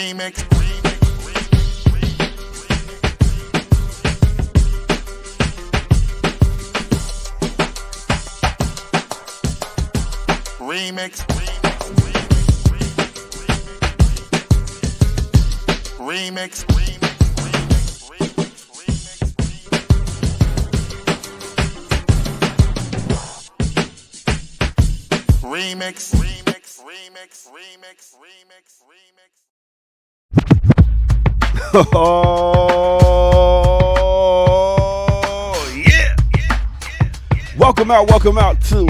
Remix. Remix. Remix. Remix. Oh, yeah. Welcome out to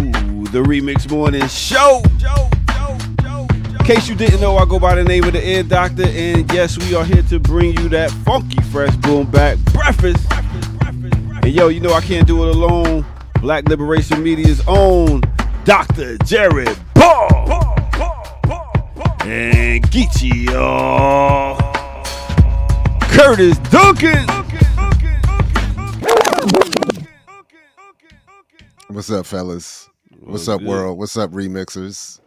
the Remix Morning Show. In case you didn't know, I go by the name of the Ear Doctor, and yes, we are here to bring you that funky, fresh, boom back breakfast. And yo, you know I can't do it alone. Black Liberation Media's own Dr. Jared Ball and Geechee, Curtis Duncan. What's up, fellas? What's up, world? What's up, remixers?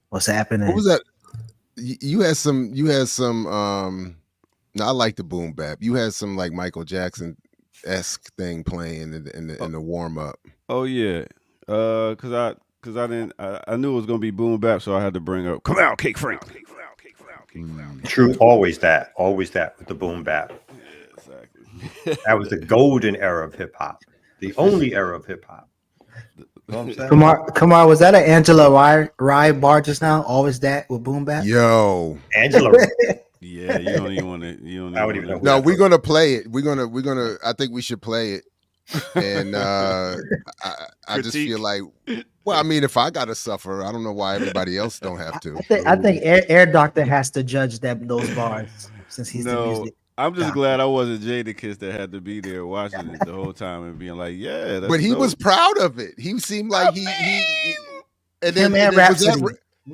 What's happening? What was that? You had some. No, I like the boom bap. You had some like Michael Jackson-esque thing playing in the warm up. Oh yeah, cause I knew it was gonna be boom bap, so I had to bring up. Come out, Cake Frank. True, always that with the boom bap. Yeah, exactly. That was the golden era of hip hop, the only era of hip hop. You know what I'm saying? Kumar, was that an Angela Rye bar just now? Always that with boom bap? Yo, Angela. Yeah, you don't even want to. I don't even know. No, we're gonna play it. We're gonna. I think we should play it. And I just feel like, well, I mean, if I gotta suffer, I don't know why everybody else don't have to. I think Air Doctor has to judge those bars since he's the music. I'm just glad I wasn't Jadakiss that had to be there watching it the whole time and being like, yeah. That's But he dope. was proud of it. He seemed like he and then Rhapsody.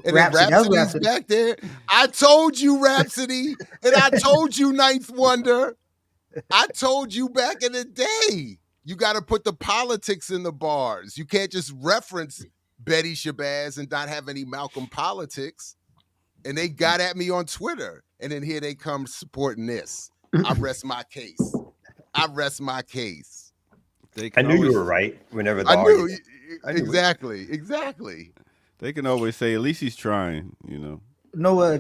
Rhapsody's back there. I told you, Rhapsody, and I told you, Ninth Wonder. I told you back in the day, you got to put the politics in the bars. You can't just reference Betty Shabazz and not have any Malcolm politics. And they got at me on Twitter, and then here they come supporting this. I rest my case. I knew you were right whenever the I knew argument. exactly. They can always say, at least he's trying, you know. No, her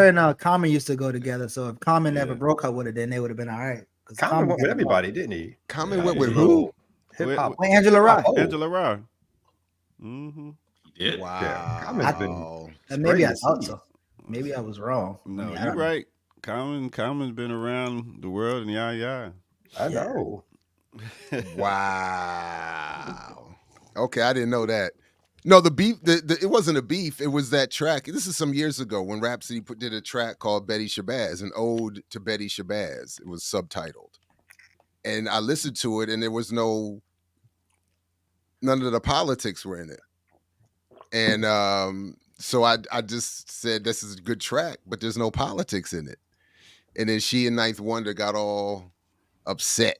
and Common used to go together. So if Common never broke up with her, then they would have been all right. Common went with everybody, didn't he? Common went with who? Hip hop. With Angela Rye. Angela Rye. Mm-hmm. Yeah. Wow. Yeah, Common's been. Maybe I thought so. Maybe I was wrong. No, you're right. Common's been around the world and yeah. I know. Wow. Okay, I didn't know that. No, the beef. It wasn't a beef. It was that track. This is some years ago when Rhapsody did a track called Betty Shabazz, an ode to Betty Shabazz. It was subtitled, and I listened to it, and there was none of the politics were in it, and so I just said this is a good track, but there's no politics in it, and then she and Ninth Wonder got all upset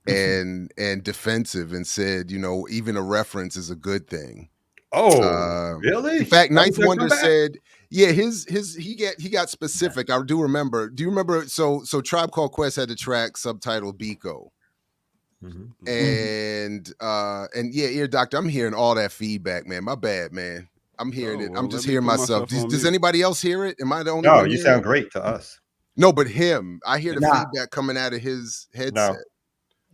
and defensive and said, you know, even a reference is a good thing. Oh, really? In fact, Ninth Wonder said, yeah, he got specific. I do remember. Do you remember? So Tribe Called Quest had the track subtitled Biko. Mm-hmm. And yeah, Ear Doctor, I'm hearing all that feedback, man. My bad, man. I'm hearing it. I'm just hearing myself. Does anybody else hear it? Am I the only one? No, you sound great to us. No, but him. I hear the feedback coming out of his headset.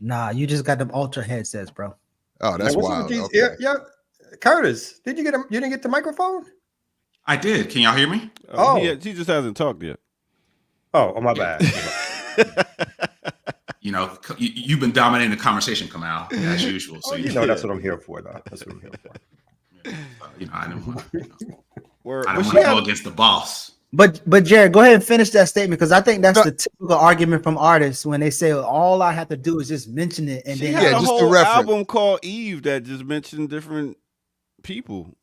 Nah, you just got them ultra headsets, bro. Oh, that's wild. Okay. Yeah, Curtis, you didn't get the microphone? I did. Can y'all hear me? He just hasn't talked yet. Oh, my bad. You know, you've been dominating the conversation, Kamal, as usual. So that's what I'm here for, though. That's what I'm here for. You know, I didn't want to go against the boss. But Jared, go ahead and finish that statement, because I think that's the typical argument from artists when they say all I have to do is just mention it, and she then had a whole album called Eve that just mentioned different people.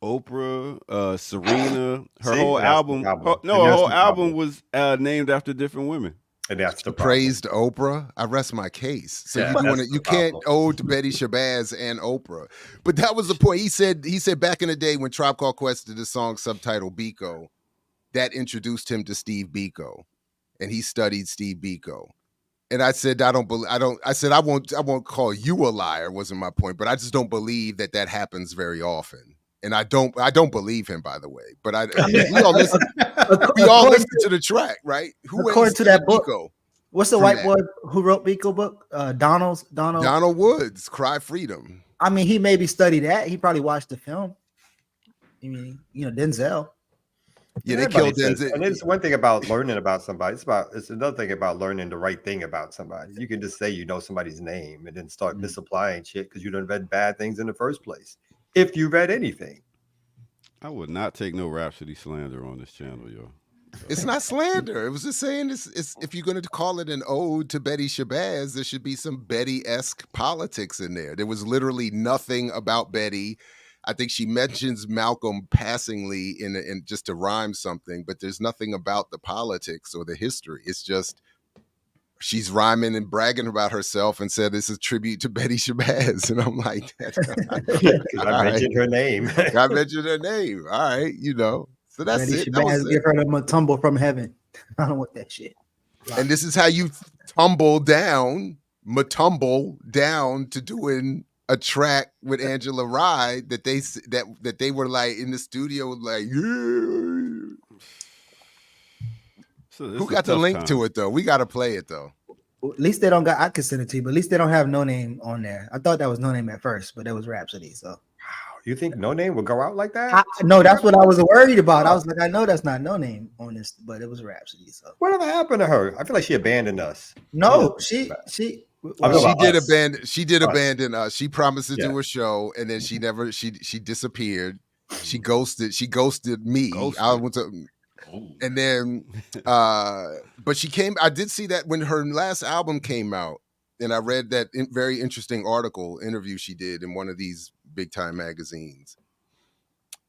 Oprah, Serena, her whole album. Her whole album was named after different women. And that's the praised Oprah. I rest my case. So Yeah, you doing it? You can't ode to Betty Shabazz and Oprah. But that was the point. He said back in the day when Tribe Called Quest did the song subtitled Biko, that introduced him to Steve Biko, and he studied Steve Biko. And I said, I won't call you a liar, wasn't my point, but I just don't believe that happens very often. And I don't believe him, by the way. But we all listen to the track, right? According to that book, Biko what's the white boy who wrote Biko book? Donald Woods, Cry Freedom. I mean, he maybe studied that. He probably watched the film. I mean, Denzel. Yeah, they killed Denzel. And it's one thing about learning about somebody. It's another thing about learning the right thing about somebody. You can just say you know somebody's name and then start misapplying shit because you done read bad things in the first place. If you read anything. I would not take no Rhapsody slander on this channel, yo. It's not slander. It was just saying it's if you're going to call it an ode to Betty Shabazz, there should be some Betty-esque politics in there. There was literally nothing about Betty. I think she mentions Malcolm passingly in just to rhyme something, but there's nothing about the politics or the history. It's just she's rhyming and bragging about herself and said this is a tribute to Betty Shabazz. And I'm like, I mentioned her name. I mentioned her name. All right, So that's Betty it. Shabazz give her the tumble from heaven. I don't want that shit. And this is how you tumble down to doing a track with Angela Rye that they were like in the studio like, yeah. So who got the link to it though? We got to play it though. At least they don't got. I can send it to you, but at least they don't have No Name on there. I thought that was No Name at first, but that was Rhapsody. So, you think No Name would go out like that? No, that's what I was worried about. I was like, I know that's not No Name on this, but it was Rhapsody. So, whatever happened to her? I feel like she abandoned us. No, she did abandon us. She promised to do a show, and then she never. She disappeared. She ghosted me. I went to. And then, but she came. I did see that when her last album came out, and I read that very interesting interview she did in one of these big time magazines.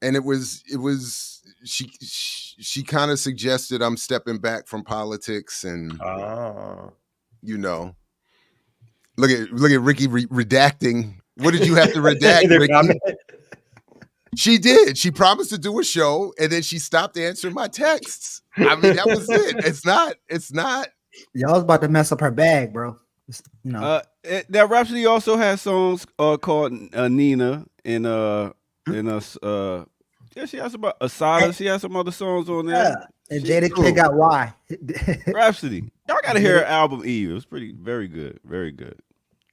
And it was she kind of suggested I'm stepping back from politics, and look at Ricky redacting. What did you have to redact, Ricky? She did. She promised to do a show, and then she stopped answering my texts. I mean, that was it. It's not. Y'all was about to mess up her bag, bro. Now Rhapsody also has songs called Nina and she has about Asada. She has some other songs on there. Yeah. And Jada got Y. Rhapsody. Y'all gotta hear her album Eve. It was very good. Very good.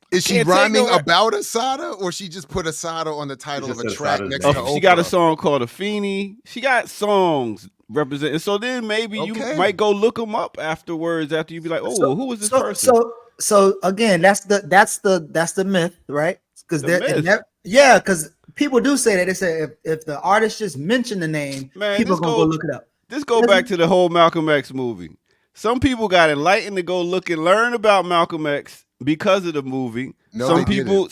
Is she rhyming about Asada, or she just put Asada on the title of a track next to Oprah? She got a song called Afeni. She got songs representing. So then maybe you might go look them up afterwards. After you be like, who was this person? So again, that's the myth, right? Because because people do say that. They say if the artist just mentioned the name, people are gonna go look it up. This go back to the whole Malcolm X movie. Some people got enlightened to go look and learn about Malcolm X because of the movie. No, some people.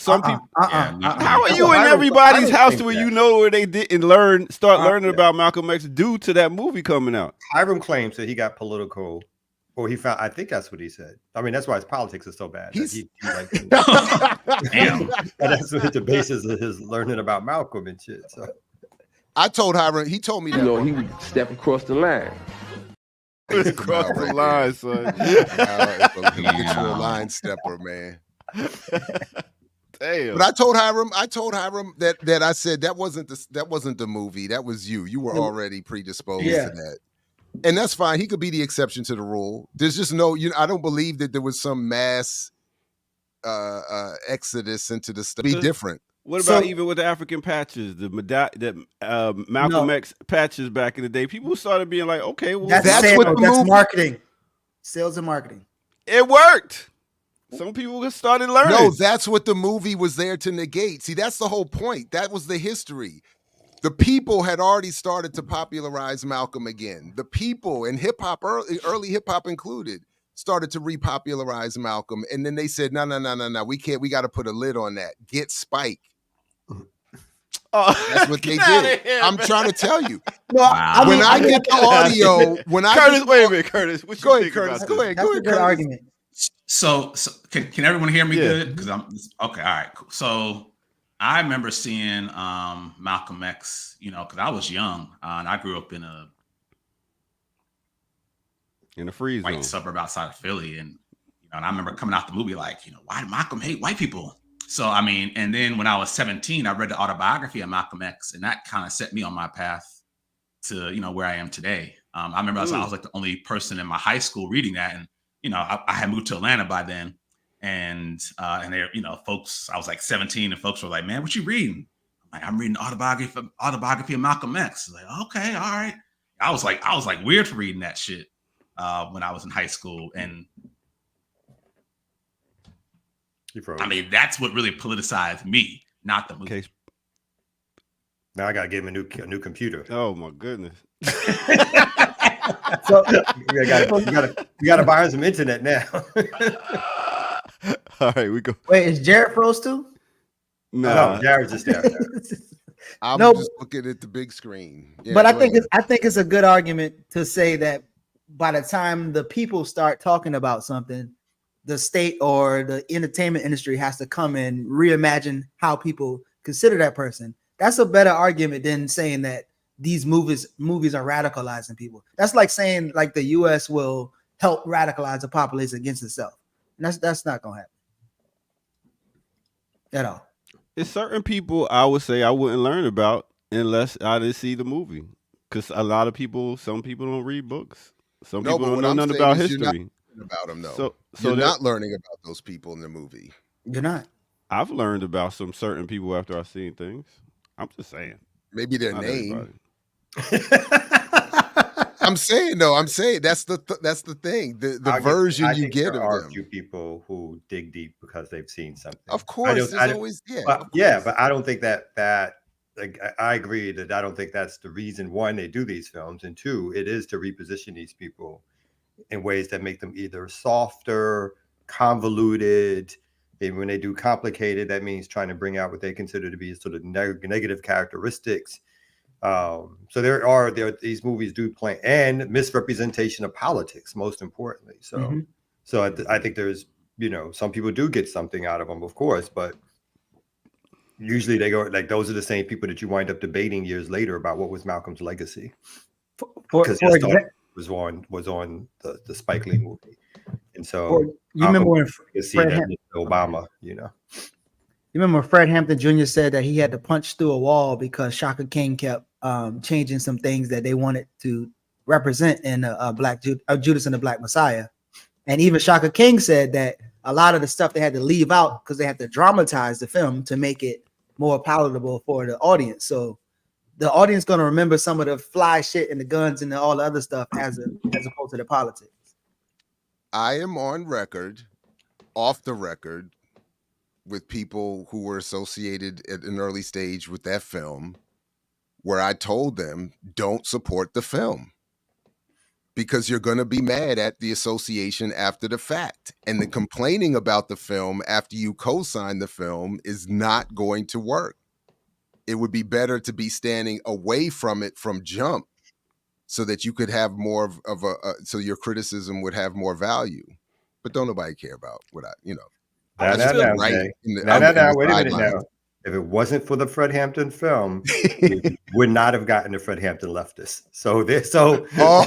How are you in everybody's house where you know where they didn't start learning about Malcolm X due to that movie coming out? Hiram claims that he got political, or he found. I think that's what he said. I mean, that's why his politics is so bad. Damn. And that's what the basis of his learning about Malcolm and shit. So I told Hiram. He told me that he would step across the line. Across the line, son. Get you a line stepper, man. Damn. But I told Hiram that I said that wasn't the movie. That was you. You were already predisposed to that. And that's fine. He could be the exception to the rule. There's just I don't believe that there was some mass exodus into the stuff. Be different. What about even with the African patches, the Malcolm X patches back in the day? People started being like, okay, well, that's marketing. Sales and marketing. It worked. Some people started learning. No, that's what the movie was there to negate. See, that's the whole point. That was the history. The people had already started to popularize Malcolm again. The people and hip hop, early hip hop included, started to repopularize Malcolm. And then they said, no. We can't. We got to put a lid on that. Get Spike. That's what they did. I'm trying to tell you. No, when I get the audio, Curtis, wait a minute, Curtis. What go you ahead, think Curtis. about Go this? ahead. that's Go a ahead, good Curtis. argument. So can everyone hear me good? Because I'm okay. All right, cool. So I remember seeing Malcolm X, because I was young and I grew up in a free zone, white suburb outside of Philly, and I remember coming out the movie like, why did Malcolm hate white people? So I mean, and then when I was 17, I read the autobiography of Malcolm X, and that kind of set me on my path to where I am today. I remember I was like the only person in my high school reading that, and I had moved to Atlanta by then, and there, folks, I was like 17, and folks were like, "Man, what you reading?" I'm like, "I'm reading autobiography of Malcolm X." Like, okay, all right. I was like weird for reading that shit when I was in high school, and I mean that's what really politicized me, not the movie. Okay. Now I gotta give him a new computer. Oh my goodness. So you gotta buy him some internet now. All right, we go. Wait, is Jared froze too? No, Jared's just there. I'm just looking at the big screen. Yeah, but I think it's a good argument to say that by the time the people start talking about something, the state or the entertainment industry has to come and reimagine how people consider that person. That's a better argument than saying that these movies are radicalizing people. That's like saying like the U.S. will help radicalize the population against itself. And that's not gonna happen at all. It's certain people I would say I wouldn't learn about unless I didn't see the movie. Because some people don't read books. Some people don't know nothing about history. About them, though. So you're not learning about those people in the movie. You're not. I've learned about some certain people after I've seen things. I'm just saying. Maybe their name. I'm saying that's the thing. The version you get of them. There are a few people who dig deep because they've seen something. Of course, there's always but I don't think that like, I agree that I don't think that's the reason. One, they do these films, and two, it is to reposition these people in ways that make them either softer, convoluted. And when they do complicated, that means trying to bring out what they consider to be sort of negative characteristics. So there are these movies do play, and misrepresentation of politics, most importantly. So, I think there's, some people do get something out of them, of course, but usually they go like, those are the same people that you wind up debating years later about what was Malcolm's legacy. Because was on the Spike Lee movie, and so you remember when Obama, You remember Fred Hampton Jr. said that he had to punch through a wall because Shaka King kept changing some things that they wanted to represent in Judas and the Black Messiah, and even Shaka King said that a lot of the stuff they had to leave out because they had to dramatize the film to make it more palatable for the audience. So the audience going to remember some of the fly shit and the guns and all the other stuff as opposed to the politics. I am on record, off the record, with people who were associated at an early stage with that film, where I told them, don't support the film because you're going to be mad at the association after the fact. And the complaining about the film after you co-sign the film is not going to work. It would be better to be standing away from it from jump so that you could have more of so your criticism would have more value. But don't nobody care about what wait a minute now. If it wasn't for the Fred Hampton film, we would not have gotten the Fred Hampton leftists. So no.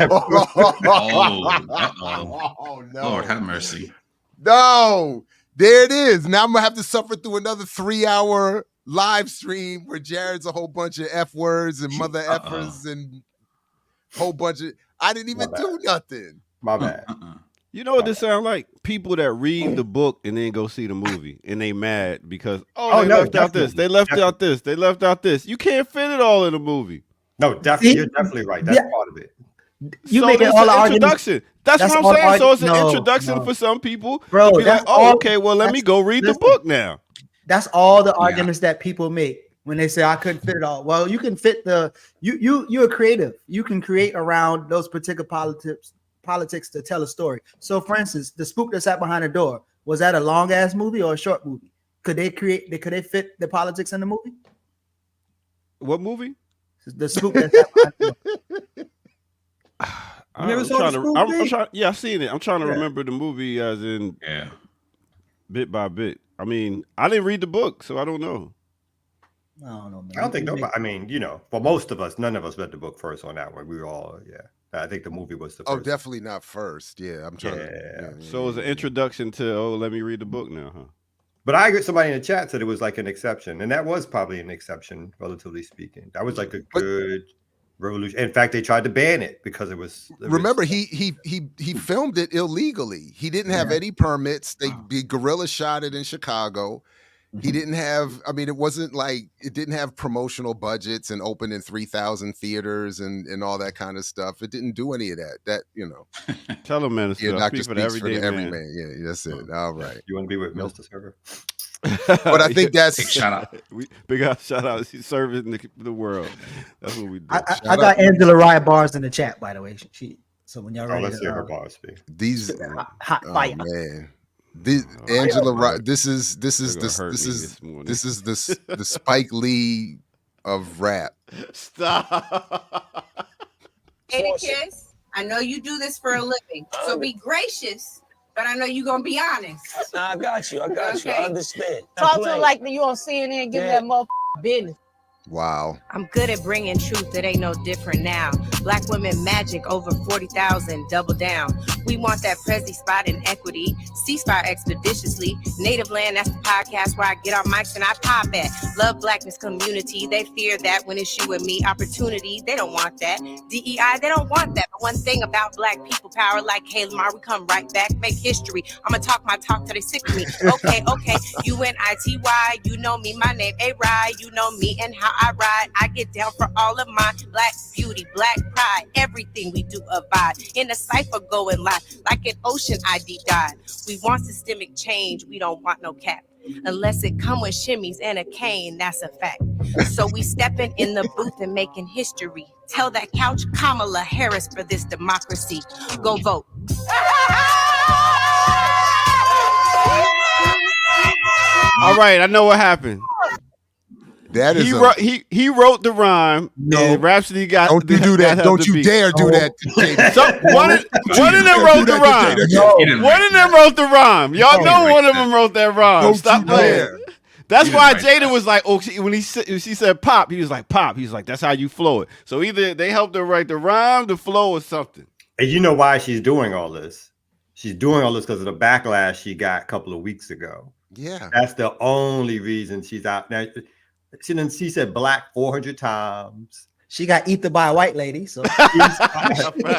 Lord have mercy. No, there it is. Now I'm gonna have to suffer through another 3-hour live stream where Jared's a whole bunch of F words and mother effers and whole bunch of. I didn't even do nothing. My bad. You know what this sounds like? People that read the book and then go see the movie and they mad because they left out this, they left out this, they left out this. You can't fit it all in a movie. No, definitely, you're definitely right. That's part of it. You make it all the introduction. That's what I'm saying. So it's an introduction for some people. Bro, to be like, okay, well, let me go read the book now. That's all the arguments that people make when they say I couldn't fit it all. Well, you can fit you're creative. You can create around those particular politics to tell a story. So for instance, The Spook That Sat Behind the Door, was that a long ass movie or a short movie? Could they fit the politics in the movie? What movie? The spook that's happening. You never saw the Spook, I'm Pete? trying. Yeah, I've seen it. I'm trying to Yeah. remember the movie as in Yeah. bit by bit. I mean, I didn't read the book, so I don't know. I don't know, man. I don't think nobody. I mean, for most of us, none of us read the book first on that one. We were all, yeah. I think the movie was the first. Oh, definitely not first. Yeah, I'm trying. Yeah. So it's an introduction to let me read the book now, huh? But I got somebody in the chat said it was like an exception, and that was probably an exception, relatively speaking. That was like a good revolution. In fact, they tried to ban it because it was. Remember, he filmed it illegally. He didn't have any permits. They guerrilla shot it in Chicago. He didn't have. I mean, it wasn't like it didn't have promotional budgets and opened in 3,000 theaters and all that kind of stuff. It didn't do any of that. That Tell him, man. Yeah, I Doctor speak for the speaks for the everyday every man. man. Yeah, that's it. All right. You want to be with Mr. Server? But I think that's Big shout out. Big shout out. He's serving the world. That's what we do. I got Angela Rye bars in the chat, by the way. So when y'all Oh, ready, let's hear her bars speak. these. hot Oh fire. man. Angela, this is They're gonna hurt me this morning. the Spike Lee of rap. Stop. Kiss, I know you do this for a living, so be gracious, but I know you're gonna be honest. Nah, I got you. I Okay. understand. Talk to her like you on CNN and give that motherfucker business. Wow. I'm good at bringing truth. It ain't no different now. Black women magic over 40,000. Double down. We want that Prezi spot in equity. Ceasefire expeditiously. Native Land, that's the podcast where I get on mics and I pop at. Love blackness community. They fear that when it's you and me. Opportunity, they don't want that. DEI, they don't want that. But one thing about black people power, like hey Lamar, we come right back, make history. I'ma talk my talk till they sick of me. Okay. UNITY, you know me, my name A-Rye. You know me and how I ride. I get down for all of my black beauty, black pride. Everything we do abide. In a cipher going live, like an ocean ID died. We want systemic change. We don't want no cap. Unless it come with shimmies and a cane, that's a fact. So we stepping in the booth and making history. Tell that couch Kamala Harris for this democracy. Go vote. All right, I know what happened. That is He wrote the rhyme. And Rhapsody got. Don't you do that. got Don't the you beat. dare do that. So one of them wrote the rhyme. One of them wrote the rhyme. Y'all know one of them wrote that rhyme. Don't Stop you playing. dare. That's You why didn't write Jada was like, oh, when she said pop, he was like pop. He's like, that's how you flow it. So either they helped her write the rhyme, the flow, or something. And you know why she's doing all this? She's doing all this because of the backlash she got a couple of weeks ago. Yeah. That's the only reason she's out now. She said black 400 times. She got eaten by a white lady. So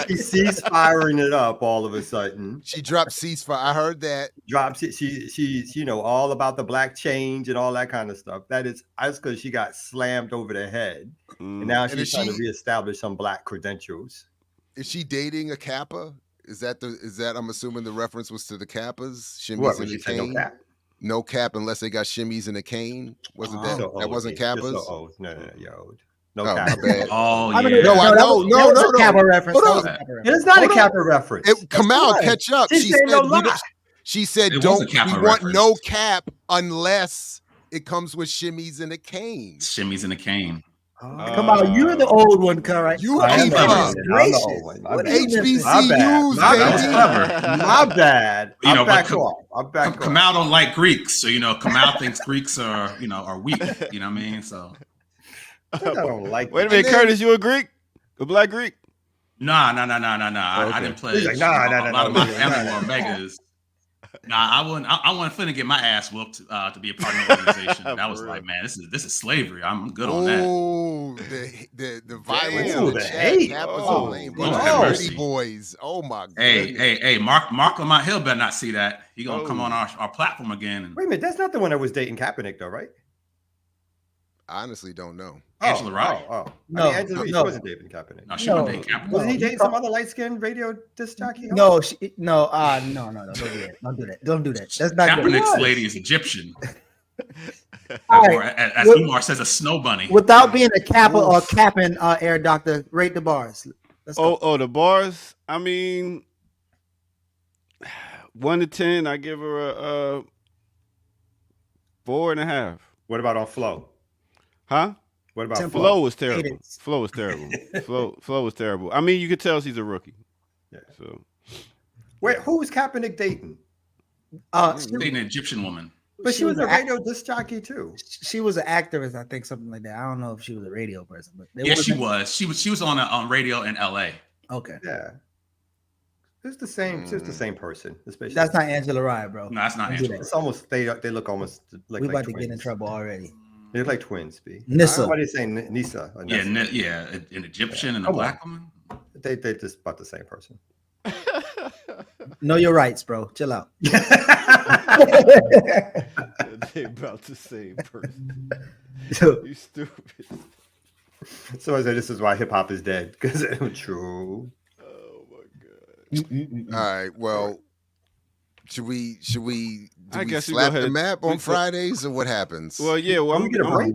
She's firing it up all of a sudden. She dropped ceasefire. I heard that. Drops it. She's all about the black change and all that kind of stuff. That's because she got slammed over the head, and now And she's trying to reestablish some black credentials. Is she dating a Kappa? Is that I'm assuming the reference was to the Kappas? Shimmies What, and was the she saying no cane? cap? No cap unless they got shimmies and a cane. Wasn't that? So That old, wasn't Pete. You're Kappas. so old. No, you're old. No Oh, cap. my bad. Oh I mean, yeah. No, I know. that was a Kappa reference. Hold That was on. a Kappa It reference. is not Hold a on. Kappa reference. Come out, catch up. She She said said, no we lie. don't- she said, It was don't a Kappa we want no reference. cap unless it comes with shimmies and a cane. Shimmies in the cane. Come on, you're the old one, correct? You I am keep the old up. one. I'm the old one. My What bad. is this? My bad. HBCUs, My That was baby. clever. My bad. You know, I'm but back off. I'm back off. Kamal don't like Greeks, so Kamal thinks Greeks are weak. You know what I mean? So I don't like Wait a that. minute, And then- Curtis, you a Greek? A black Greek? nah. Okay. I didn't play. He's like, nah, a lot of my nah, family nah. were Omegas. Nah, I wasn't. I wasn't finna get my ass whooped to be a part of the organization. That was For like, real. man, this is slavery. I'm good on that. Oh, the violence Damn. in the The chat. hate. Kappas Oh, are lame. Lord Bunch have of mercy. dirty boys. Oh my god. Hey, Mark Lamont Hill better not see that. He gonna come Oh. on our platform again. And Wait a minute. That's not the one that was dating Kaepernick, though, right? I honestly don't know. Angela Rye. No, I mean, Angela Rye no. wasn't dating Kaepernick. No, she No. wasn't dating Kaepernick. Wasn't he No, dating some other light-skinned radio disc jockey? No, no. Don't do that. Don't do that. Don't do that. That's not good. Kaepernick's lady is Egyptian, All or right. as Well- Umar says, a snow bunny. Without being a Kappa or capping, Air Doctor, rate the bars. Let's go. Oh, the bars. I mean, 1 to 10, I give her a 4.5. What about on flow? Huh? What about Tempo. Flow was Hate terrible. it. Flow was terrible. Flow was terrible. I mean, you could tell she's a rookie. Yeah. So Wait, who's Kaepernick dating? Dating an Egyptian woman. But she was a radio disc jockey too. She was an actress, I think, something like that. I don't know if she was a radio person, but Yeah, she was. She was on radio in L.A. Okay, Yeah. It's the same. It's the same person. Especially that's not Angela Rye, bro. No, that's not Don't do Angela. that. It's almost they look almost like We like about to get in twins. trouble already. They look like twins. B. Nissa. Everybody's saying Nisa. Or Yeah, Nessa. an Egyptian and a Come black woman. They just about the same person. Know your rights, bro. Chill out. they about the same person. You stupid. So I said this is why hip hop is dead because true. Oh my god. All right. Well, should we I guess we go slap ahead the and- map we on go- Fridays or what happens? Well, yeah. Well, Can we get a break?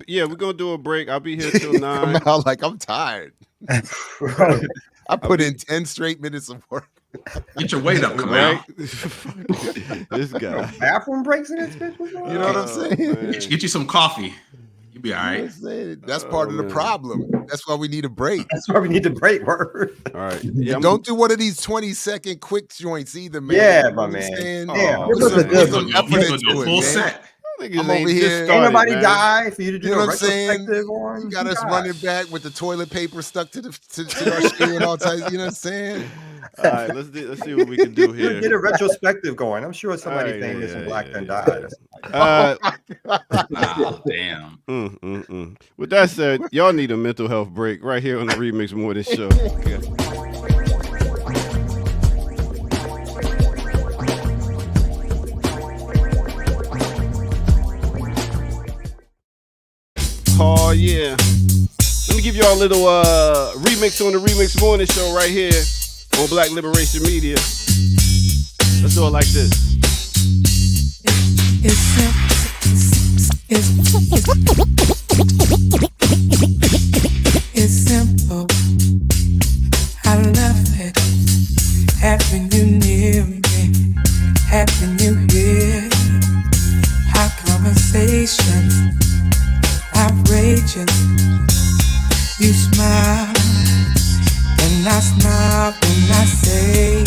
yeah, we're gonna do a break. I'll be here till Come 9. out like I'm tired. I put in 10 straight minutes of work. Get your weight up, Kamal. Right? This guy. Bathroom breaks in this bitch. What's going You know on? what I'm saying? man. Get you some coffee. You'll be all You know what right. I'm saying? That's Oh, part of the man. problem. That's why we need a break. That's why we need to break. Word. All right. Yeah, I'm- Don't do one of these 20-second quick joints either, man. Yeah, You know my what I'm man. saying? Yeah, Put this was some- a put good some He's effort gonna into do a it, full man. set. niggas I'm ain't over just here. Ain't started, nobody man. die for you to do You know a what I'm saying? retrospective on. You got us Gosh. running back with the toilet paper stuck to our shoe and all types. You know what I'm saying? All right, let's see what we can do Get here. a retrospective going. I'm sure somebody Alright, famous yeah, and black yeah, done yeah. died. Oh, damn. With that said, y'all need a mental health break right here on the Remix Morning Show. Okay. Oh yeah. Let me give y'all a little remix on the Remix Morning Show right here on Black Liberation Media. Let's do it like this. It's simple. I love it. Having you near me, having you here. Our conversations, outrageous. You smile, and I smile when I say,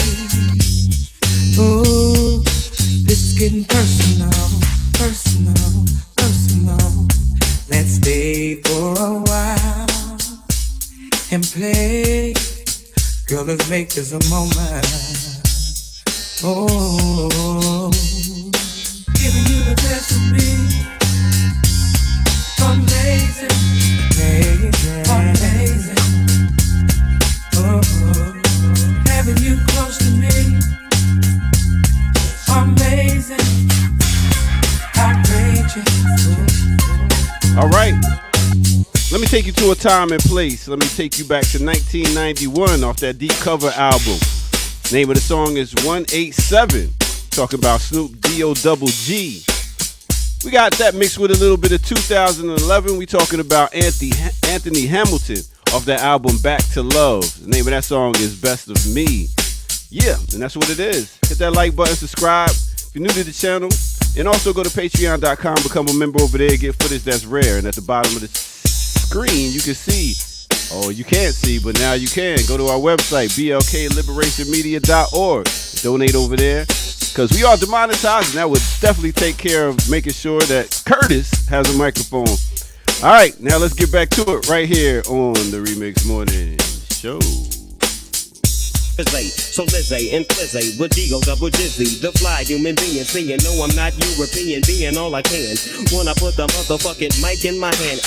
ooh, this is getting personal, personal, personal. Let's stay for a while and play. Girl, let's make this a moment. Oh, giving you the best of me. Amazing, amazing, amazing. Oh, having you close to me. Amazing, outrageous. All right. Let me take you to a time and place. Let me take you back to 1991 off that Deep Cover album. Name of the song is 187. Talking about Snoop D-O-double-G. We got that mixed with a little bit of 2011. We talking about Anthony Hamilton off that album Back to Love. The name of that song is Best of Me. Yeah, and that's what it is. Hit that like button, subscribe if you're new to the channel. And also go to patreon.com, become a member over there, get footage that's rare. And at the bottom of the screen, you can see, oh, you can't see, but now you can. Go to our website, blkliberationmedia.org. Donate over there, because we are demonetized, and that would definitely take care of making sure that Curtis has a microphone. All right, now let's get back to it right here on the Remix Morning Show. So Lizzie and Flizzy with D-O-double-Dizzy, the fly human being, saying no, I'm not European, being all I can. When I put the motherfucking mic in my hand,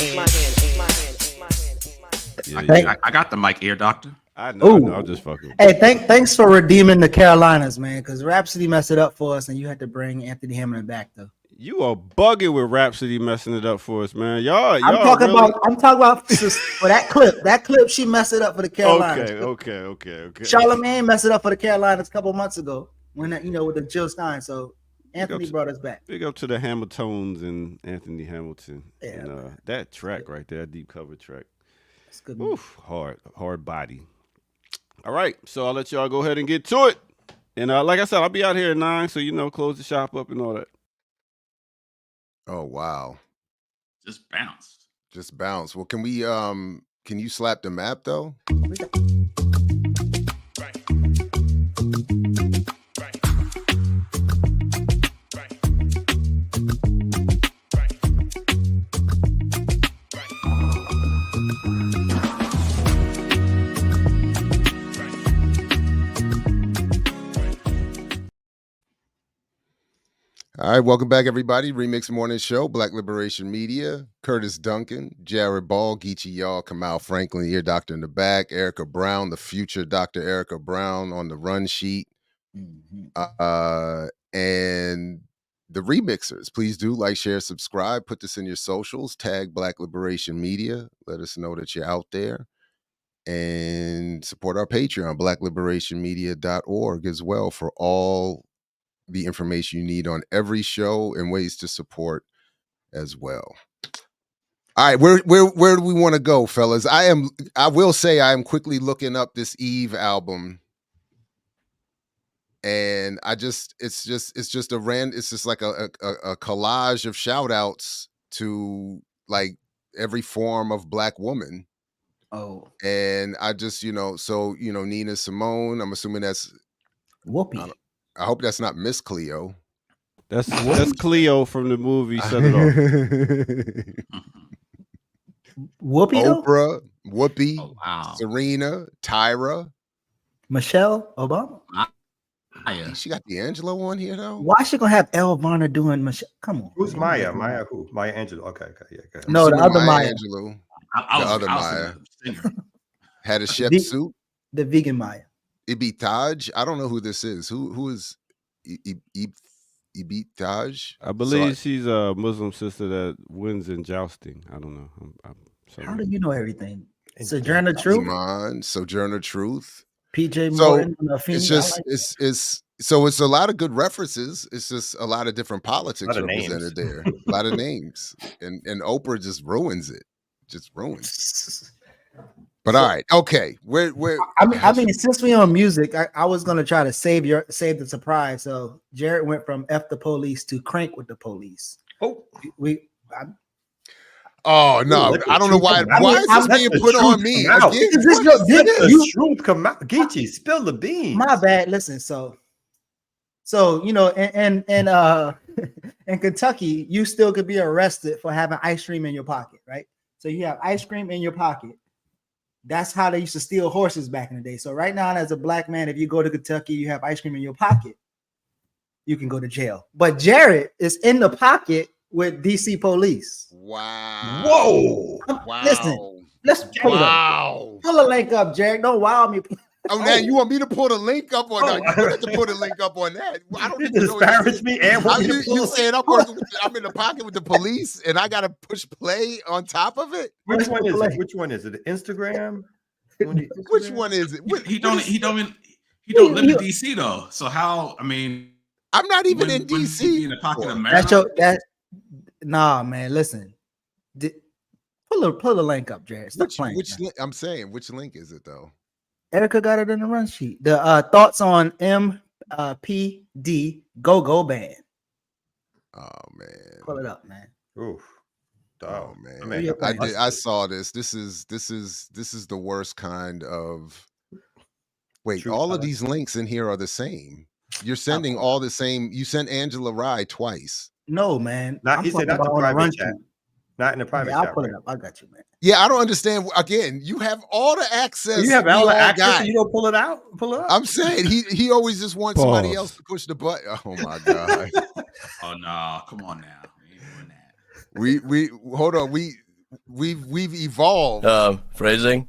I got the mic, ear doctor. I know, I'm just fucking. Hey, thanks for redeeming the Carolinas, man, because Rhapsody messed it up for us, and you had to bring Anthony Hamilton back, though. You are bugging with Rhapsody messing it up for us, man. Y'all I'm talking really... about for that clip. That clip, she messed it up for the Carolinas. Okay. Charlamagne messed it up for the Carolinas a couple months ago when with the Jill Stein. So Anthony brought us back. Big up to the Hamiltons and Anthony Hamilton. Yeah, and, that track right there, deep cover track. It's good. Oof, hard body. All right, so I'll let y'all go ahead and get to it. And like I said, I'll be out here at 9, so close the shop up and all that. Oh wow. Just bounce. Just bounce. Well, can you slap the map though? All right, welcome back, everybody. Remix Morning Show, Black Liberation Media, Curtis Duncan, Jared Ball, Geechee Y'all, Kamal Franklin, Ear Doctor in the back, Erica Brown, the future Dr. Erica Brown on the run sheet, and the remixers. Please do like, share, subscribe, put this in your socials, tag Black Liberation Media, let us know that you're out there, and support our Patreon, blackliberationmedia.org as well for all the information you need on every show and ways to support as well. All right, where do we want to go, fellas? I will say I am quickly looking up this Eve album, and it's just like a collage of shout outs to like every form of Black woman. Oh, and I just Nina Simone. I'm assuming that's Whoopi. I hope that's not Miss Cleo. That's Cleo from the movie Set It Off. Whoopi, Oprah, Whoopi, Oh, wow. Serena, Tyra, Michelle Obama. Maya. She got D'Angelo on here though. Why is she gonna have Elvana doing Michelle? Come on. Who's Maya? Maya who? Maya Angelou. Okay, yeah, go ahead. No, the Assuming other Maya. Angelou, I the was, other I was Maya. a singer. had a chef The- suit. The vegan Maya. Ibi Taj. I don't know who this is. Who is Ibi Taj? I believe she's a Muslim sister that wins in jousting. I don't know. I'm sorry. How do you know everything? Sojourner Truth, Iman, Sojourner Truth. PJ So, Morton. It's just it's a lot of good references. It's just a lot of different politics Lot of represented there. A lot of names, and Oprah just ruins it. Just ruins. But all right, okay. We're I mean, since we on music, I was gonna try to save the surprise. So Jared went from F the Police to Crank with the Police. Oh, Oh no, Let the I don't know truth why. come out. Why is this Let being the put truth on me come out. again? Is this What your- is did this? the you- truth come out. Geechee, spill the beans. My bad. Listen, so in Kentucky, you still could be arrested for having ice cream in your pocket, right? So you have ice cream in your pocket. That's how they used to steal horses back in the day. So right now, as a Black man, if you go to Kentucky, you have ice cream in your pocket, you can go to jail. But Jared is in the pocket with DC police. Wow. Whoa. Wow. Listen, let's pull it up. Wow. Pull a link up, Jared. Don't wow me. Oh, now you want me to put a link up on that? You don't have to put a link up on that. I don't You even know. disparage me and want me to pull You a- saying I'm in the pocket with the police and I gotta push play on top of it? Which one is play. it? Which one is it? Instagram? Which one is it? He don't live in DC though. So how? I mean, I'm not even when- in when he be DC. in the pocket of That's Maryland. nah, man. Listen, pull the link up, Jared. Stop playing. man. I'm saying which link is it though? Erica got it in the run sheet. The thoughts on MPD Go Band. Oh man. Pull it up, man. Oof. Oh I man. mean, Yeah, I saw this. This is the worst kind of. Wait, True all of color. these links in here are the same. You're sending all the same. You sent Angela Rye twice. No, man. Not- he said talking not the about on private run chat. sheet. Not in the private Yeah, I'll chat. pull right? it up. I got you, man. Yeah, I don't understand. Again, you have all the access. You have we all the all access got. and you don't pull it out? Pull it up. I'm saying he always just wants somebody Pause. else to push the button. Oh my god. Oh no! Come on now. We ain't doing that. we hold on. We've evolved. Phrasing.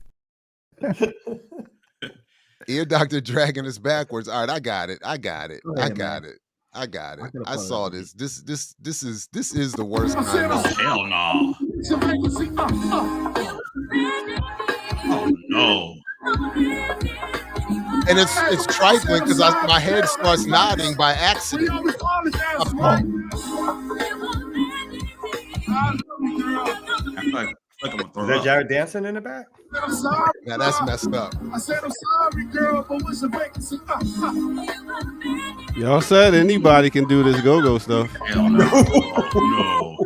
Ear Doctor dragging us backwards. All right, I got it. Go ahead, I got man. it. I got it. I could've I pulled it saw up. this. This is the worst kind of. Hell no! Oh no! And it's trifling because my head starts nodding by accident. I Like I'm gonna Is throw that up. Jared dancing in the back? Now that's messed up. I said I'm sorry, girl, but what's the vacancy? Y'all said anybody can do this go-go stuff. Hell no. No.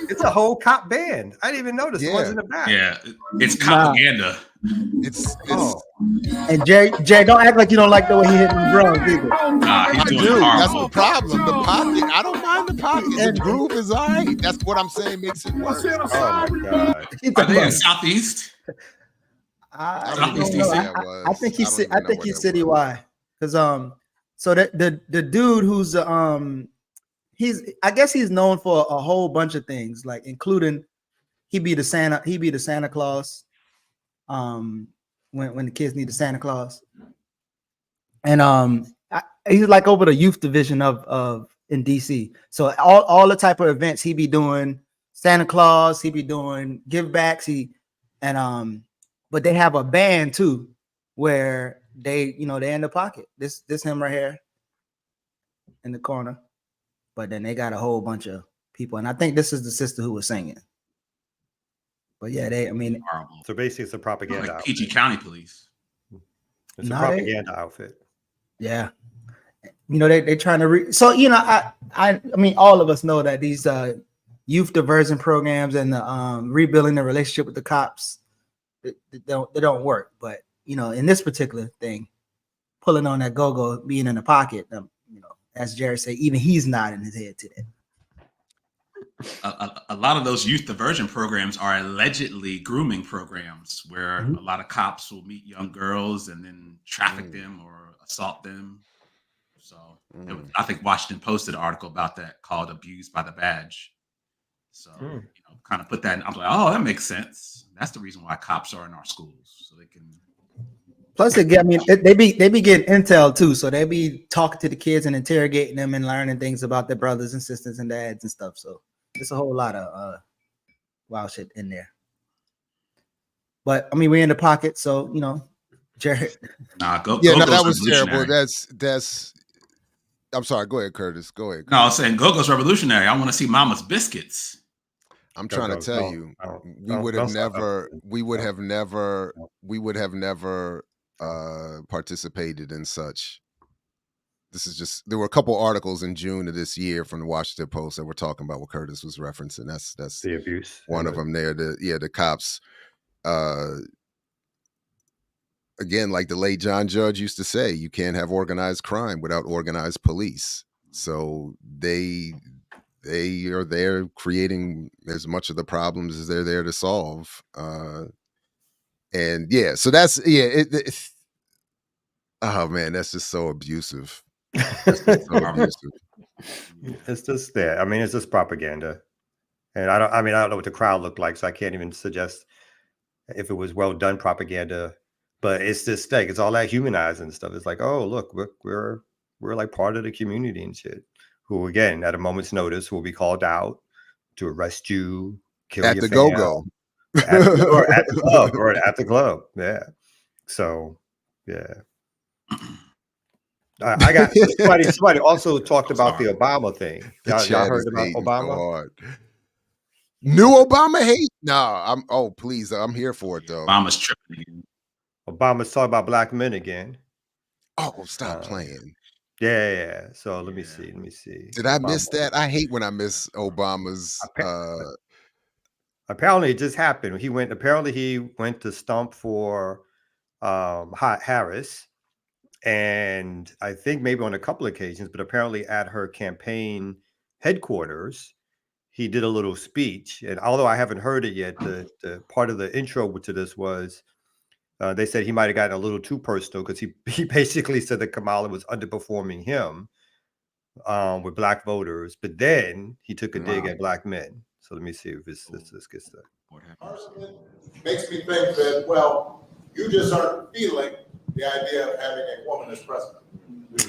It's a whole cop band. I didn't even notice the ones Yeah. in the back. Yeah, it's propaganda. It's Oh, And Jerry, don't act like you don't like the way he hit the drums either. Nah, he's doing dude, that's horrible. the problem. The pocket, I don't mind the pocket. The groove is all right. That's what I'm saying makes it worse. oh my God. Are they in Southeast? I Southeast don't know. DC? I think he's I don't even know he's where that citywide. Because so the dude who's I guess he's known for a whole bunch of things, like including he be the Santa Claus. When the kids need the Santa Claus. And he's like over the youth division of in DC. So all the type of events he be doing, Santa Claus, he be doing give backs, but they have a band too where they're in the pocket. This him right here in the corner. But then they got a whole bunch of people, and I think this is the sister who was singing. But yeah, Horrible. So basically, it's a propaganda Like outfit. PG County Police. It's a No, propaganda outfit. yeah, they trying to so I mean all of us know that these youth diversion programs and the rebuilding the relationship with the cops they don't work. But in this particular thing, pulling on that go-go, being in the pocket, as Jerry said, even he's nodding his head to that. A lot of those youth diversion programs are allegedly grooming programs where a lot of cops will meet young girls and then traffic them or assault them. So I think Washington Post did an article about that called "Abused by the Badge." So kind of put that in. I'm like, oh, that makes sense. That's the reason why cops are in our schools, so they can. Plus, they be getting intel too, so they be talking to the kids and interrogating them and learning things about their brothers and sisters and dads and stuff. So there's a whole lot of wild shit in there. But I mean, we're in the pocket, so Jared. Nah, No, that was terrible. That's. I'm sorry. Go ahead, Curtis. Go ahead. No, I was saying Go-Go's revolutionary. I want to see Mama's biscuits. I'm trying to tell you, we would have never participated in such. This is just, there were a couple articles in June of this year from the Washington Post that were talking about what Curtis was referencing. That's the abuse. One of them there. The cops. Again, like the late John Judge used to say, you can't have organized crime without organized police. So they are there creating as much of the problems as they're there to solve. And yeah, so that's oh man, that's just so abusive. It's just there. I mean, it's just propaganda. And I don't know what the crowd looked like, so I can't even suggest if it was well done propaganda. But it's this thing. It's all that humanizing stuff. It's like, oh, look, we're like part of the community and shit. Who again, at a moment's notice, will be called out to arrest you, kill at your the fam, go-go, or at the club, or at the club. Yeah. So yeah. I got somebody also talked about the Obama thing. Y'all heard about Obama? So new Obama hate? No, please, I'm here for it though. Obama's tripping again. Obama's talking about black men again. Oh, stop playing. Yeah. So let me see. Did I miss that? I hate when I miss Obama's. Apparently, it just happened. He went to stump for Harris, and I think maybe on a couple of occasions, but apparently at her campaign headquarters, he did a little speech. And although I haven't heard it yet, the part of the intro to this was. They said he might have gotten a little too personal because he basically said that Kamala was underperforming him with black voters, but then he took a dig at black men. So let me see if this gets there. Makes me think that, well, you just aren't feeling the idea of having a woman as president.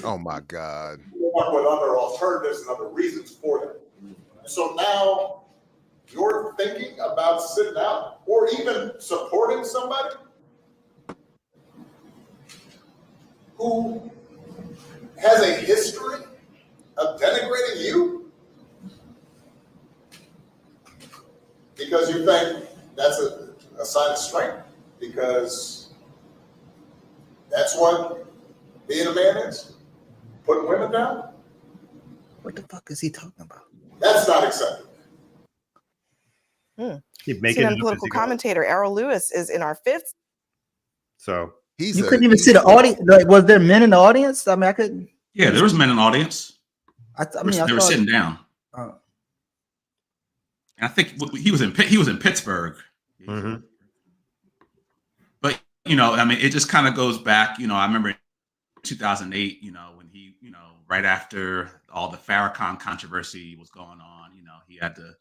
Oh my God. You come up with other alternatives and other reasons for that. So now you're thinking about sitting out or even supporting somebody who has a history of denigrating you? Because you think that's a sign of strength, because that's what being a man is, putting women down. What the fuck is he talking about? That's not acceptable. Keep making CNN it up political as he goes. commentator Errol Lewis is in our fifth. So You couldn't even see the audience. Like, was there men in the audience? I mean, I couldn't. Yeah, there was men in the audience. I mean, They were saw sitting it. down. Oh. And I think he was in Pittsburgh. Mhm. But I mean, it just kind of goes back. I remember in 2008. When he, right after all the Farrakhan controversy was going on, he had to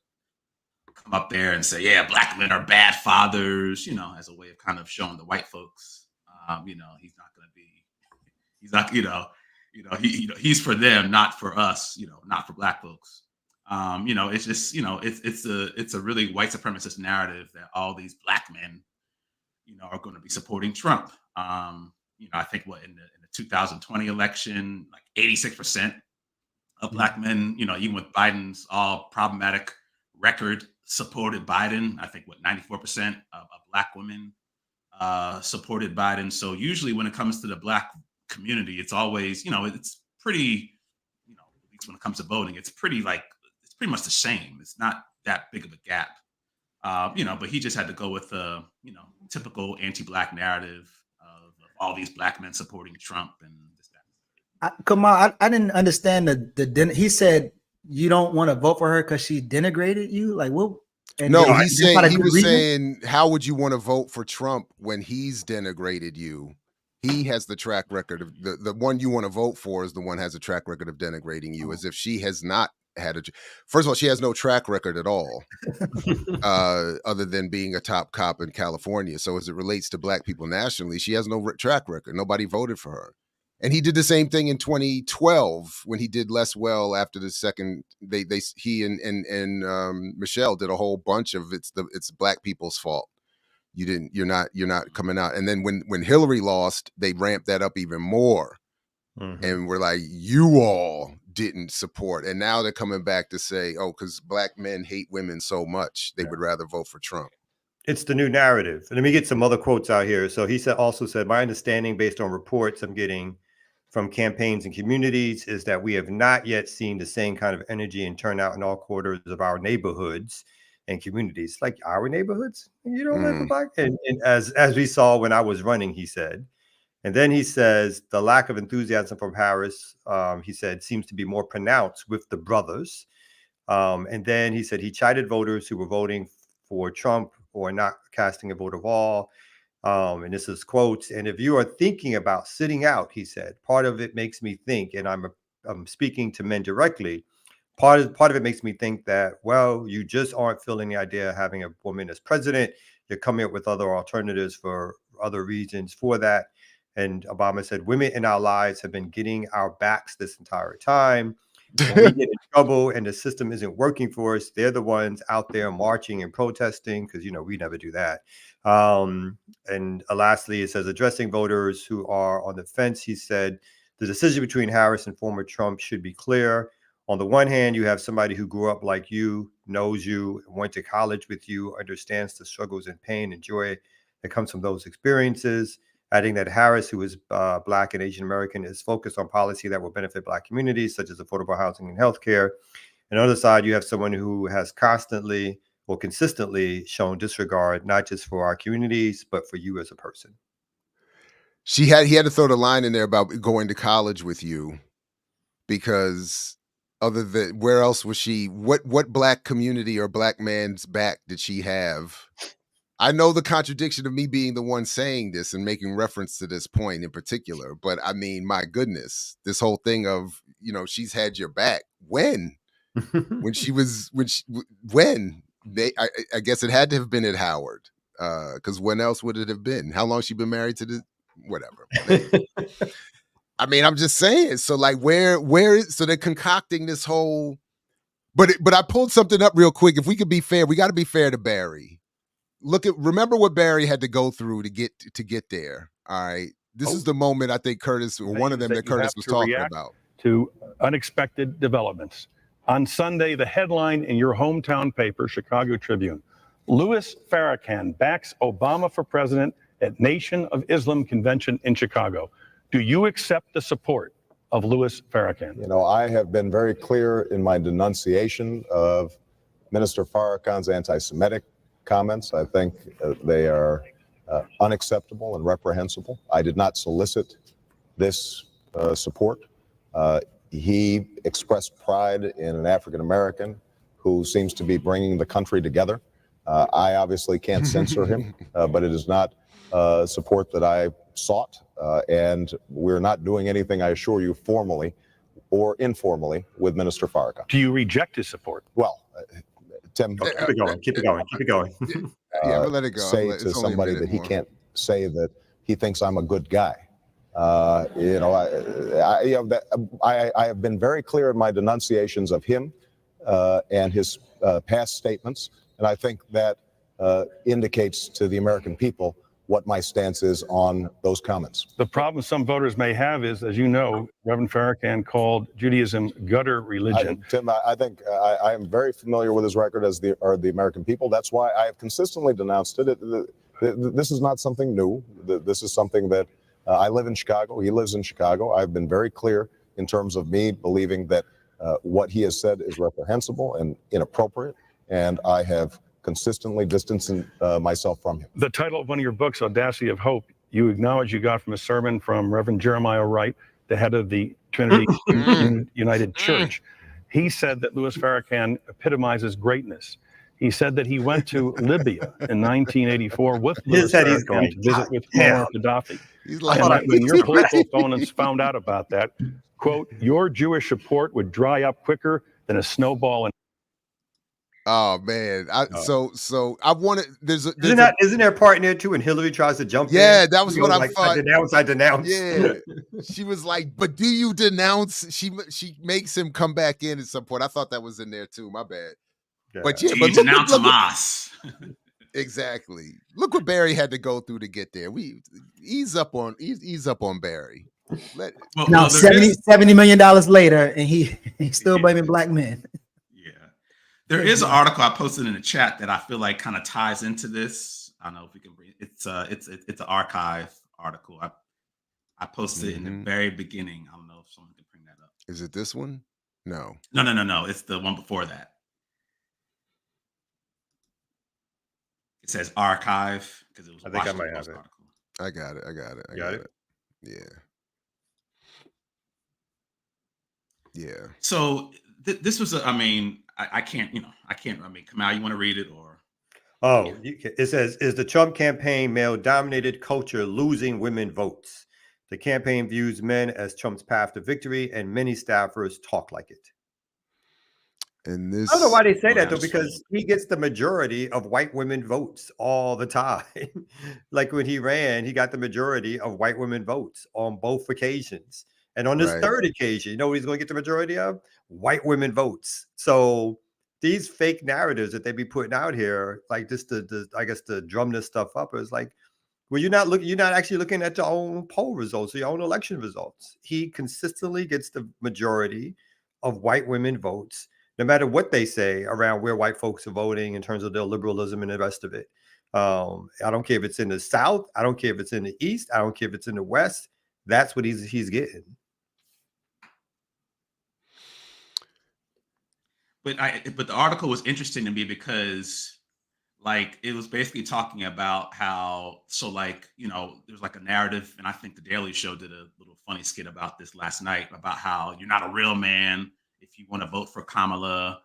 come up there and say, "Yeah, black men are bad fathers," as a way of kind of showing the white folks, he's not going to be, he's not, he's for them, not for us, not for black folks. It's just, it's a really white supremacist narrative that all these black men, are going to be supporting Trump. I think in the 2020 election, like 86% of black men, even with Biden's all problematic record, supported Biden. I think 94% of black women supported Biden. So usually when it comes to the black community, it's always, it's pretty, at least when it comes to voting, it's pretty much the same. It's not that big of a gap. But he just had to go with the, typical anti-black narrative of all these black men supporting Trump and this, that. Kamal, I didn't understand the he said you don't want to vote for her because she denigrated you. Like, what? No, he was saying, how would you want to vote for Trump when he's denigrated you? He has the track record of the one you want to vote for is the one has a track record of denigrating you, as if she has not had first of all, she has no track record at all, other than being a top cop in California. So as it relates to black people nationally, she has no track record. Nobody voted for her. And he did the same thing in 2012 when he did less well after the second. He and Michelle did a whole bunch of it's black people's fault. You're not coming out. And then when Hillary lost, they ramped that up even more. Mm-hmm. And we're like, you all didn't support. And now they're coming back to say, oh, because black men hate women so much, they would rather vote for Trump. It's the new narrative. And let me get some other quotes out here. So he also said, my understanding based on reports I'm getting from campaigns and communities is that we have not yet seen the same kind of energy and turnout in all quarters of our neighborhoods and communities, like our neighborhoods. You don't live in black. And as we saw when I was running, he said. And then he says the lack of enthusiasm from Harris, he said, seems to be more pronounced with the brothers. And then he said he chided voters who were voting for Trump or not casting a vote at all. And this is quotes. And if you are thinking about sitting out, he said, part of it makes me think, and I'm speaking to men directly, part of it makes me think that, well, you just aren't feeling the idea of having a woman as president. You're coming up with other alternatives for other reasons for that. And Obama said, women in our lives have been getting our backs this entire time. When we get in trouble and the system isn't working for us, they're the ones out there marching and protesting because, we never do that. And lastly, it says, addressing voters who are on the fence, he said, the decision between Harris and former Trump should be clear. On the one hand, you have somebody who grew up like you, knows you, went to college with you, understands the struggles and pain and joy that comes from those experiences. Adding that Harris, who is Black and Asian American, is focused on policy that will benefit Black communities, such as affordable housing and healthcare. And on the other side, you have someone who has constantly or consistently shown disregard, not just for our communities, but for you as a person. He had to throw the line in there about going to college with you, because other than where else was she? What Black community or Black man's back did she have? I know the contradiction of me being the one saying this and making reference to this point in particular, but I mean, my goodness, this whole thing of, she's had your back. When I guess it had to have been at Howard, because when else would it have been? How long she been married to this? Whatever. I mean, I'm just saying. So like, so they're concocting this whole, but I pulled something up real quick. If we could be fair, we got to be fair to Barry. Remember what Barry had to go through to get there. All right. This is the moment I think Curtis, or one of them that Curtis was talking about. To unexpected developments. On Sunday, the headline in your hometown paper, Chicago Tribune, Louis Farrakhan backs Obama for president at Nation of Islam convention in Chicago. Do you accept the support of Louis Farrakhan? You know, I have been very clear in my denunciation of Minister Farrakhan's anti-Semitic comments. I think they are unacceptable and reprehensible. I did not solicit this support. He expressed pride in an African American who seems to be bringing the country together. I obviously can't censor him, but it is not support that I sought, and we're not doing anything, I assure you, formally or informally with Minister Farrakhan. Do you reject his support? Well, Tim, keep it going, keep it going, keep it going. Yeah, we'll let it go. Say It's to only a somebody minute that he more. can't say that he thinks I'm a good guy. You know, I have been very clear in my denunciations of him and his past statements, and I think that indicates to the American people what my stance is on those comments. The problem some voters may have is, as you know, Reverend Farrakhan called Judaism gutter religion. Tim, I think I am very familiar with his record, as are the American people. That's why I have consistently denounced it. This is not something new. This is something that I live in Chicago. He lives in Chicago. I've been very clear in terms of me believing that what he has said is reprehensible and inappropriate, and I have consistently distancing myself from him. The title of one of your books, Audacity of Hope, you acknowledge you got from a sermon from Reverend Jeremiah Wright, the head of the Trinity United Church. He said that Louis Farrakhan epitomizes greatness. He said that he went to Libya in 1984 with Louis Farrakhan to visit with Muammar Gaddafi. He's like, And that when your political opponents found out about that, quote, your Jewish support would dry up quicker than a snowball in. oh man, so I wanted. Isn't there a part in there too when Hillary tries to jump in? Yeah, that was She what goes I like, thought. I denounce. Yeah, she was like, "But do you denounce?" She makes him come back in at some point. I thought that was in there too. My bad. But yeah, Do but you look, denounce look, Hamas? exactly. Look what Barry had to go through to get there. Ease up on Barry. Now $70 million later, and he's still blaming black men. There is an article I posted in the chat that I feel like kind of ties into this. I don't know if we can bring it. It's an archive article. I posted it in the very beginning. I don't know if someone can bring that up. Is it this one? No. No. It's the one before that. It says archive because it was. I think I might have it. Article. I got it. I got it. Yeah. So this was I can't, Kamal, you want to read it or? Oh, it says, is the Trump campaign male-dominated culture losing women votes? The campaign views men as Trump's path to victory, and many staffers talk like it. And this, I don't know why they say that though, because he gets the majority of white women votes all the time. Like when he ran, he got the majority of white women votes on both occasions. And on this third occasion, you know what he's going to get the majority of? White women votes. So these fake narratives that they be putting out here, like just I guess to drum this stuff up, is like, well, you're not actually looking at your own poll results or your own election results. He consistently gets the majority of white women votes, no matter what they say around where white folks are voting in terms of their liberalism and the rest of it. I don't care if it's in the South. I don't care if it's in the East. I don't care if it's in the West. That's what he's getting. But the article was interesting to me because, like, it was basically talking about how, so like, you know, there's like a narrative, and I think the Daily Show did a little funny skit about this last night about how you're not a real man if you want to vote for Kamala.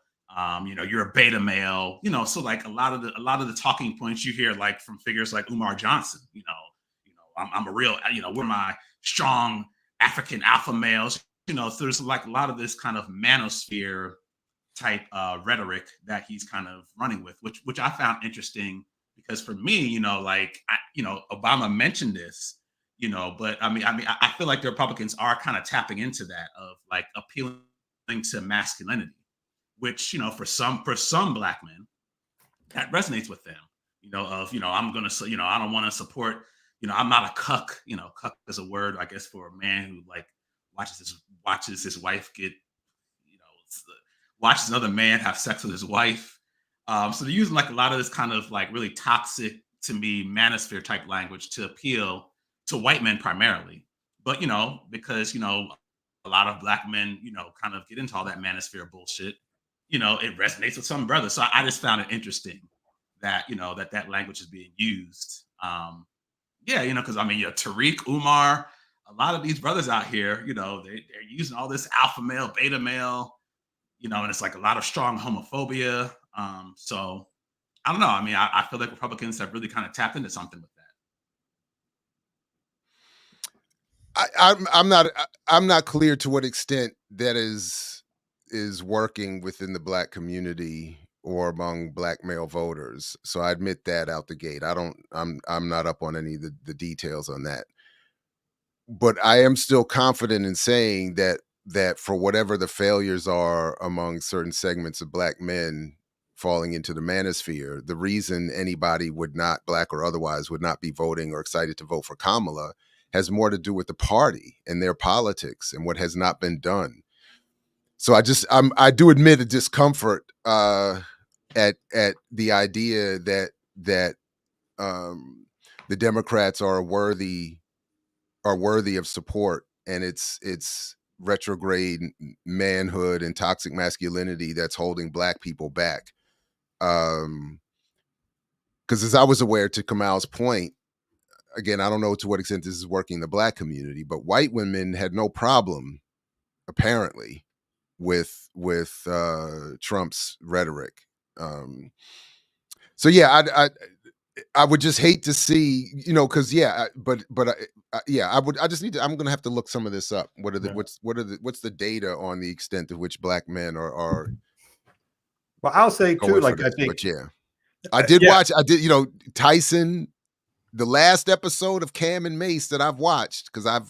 You know, you're a beta male. You know, so like a lot of the talking points you hear, like from figures like Umar Johnson. You know, I'm a real. You know, we're my strong African alpha males. You know, so there's like a lot of this kind of manosphere type rhetoric that he's kind of running with, which I found interesting because for me, you know, like Obama mentioned this, you know, but I mean, I feel like the Republicans are kind of tapping into that of like appealing to masculinity, which, you know, for some black men, that resonates with them, you know, of, you know, I'm gonna, you know, I don't want to support, you know, I'm not a cuck, you know, cuck is a word, I guess, for a man who like watches his wife get, you know, watches another man have sex with his wife. So they're using like a lot of this kind of like really toxic to me manosphere type language to appeal to white men primarily. But because a lot of black men, kind of get into all that manosphere bullshit, it resonates with some brothers. So I just found it interesting that, that language is being used. Because Tariq, Umar, a lot of these brothers out here, they're using all this alpha male, beta male, and it's like a lot of strong homophobia. So I don't know. I mean, I feel like Republicans have really kind of tapped into something with that. I'm not clear to what extent that is working within the black community or among black male voters. So I admit that out the gate. I'm not up on any of the details on that. But I am still confident in saying that for whatever the failures are among certain segments of black men falling into the manosphere, the reason anybody would not, black or otherwise, would not be voting or excited to vote for Kamala has more to do with the party and their politics and what has not been done. So I do admit a discomfort at the idea that the Democrats are worthy of support, and it's retrograde manhood and toxic masculinity that's holding black people back. Because as I was aware, to Kamal's point, again, I don't know to what extent this is working in the black community, but white women had no problem, apparently, with Trump's rhetoric. So yeah, I would just hate to see, because I'm gonna have to look some of this up. What's the data on the extent to which black men are Well, I'll say too, like this, I think, but yeah, I did watch. Tyson, the last episode of Cam and Mace that I've watched, because I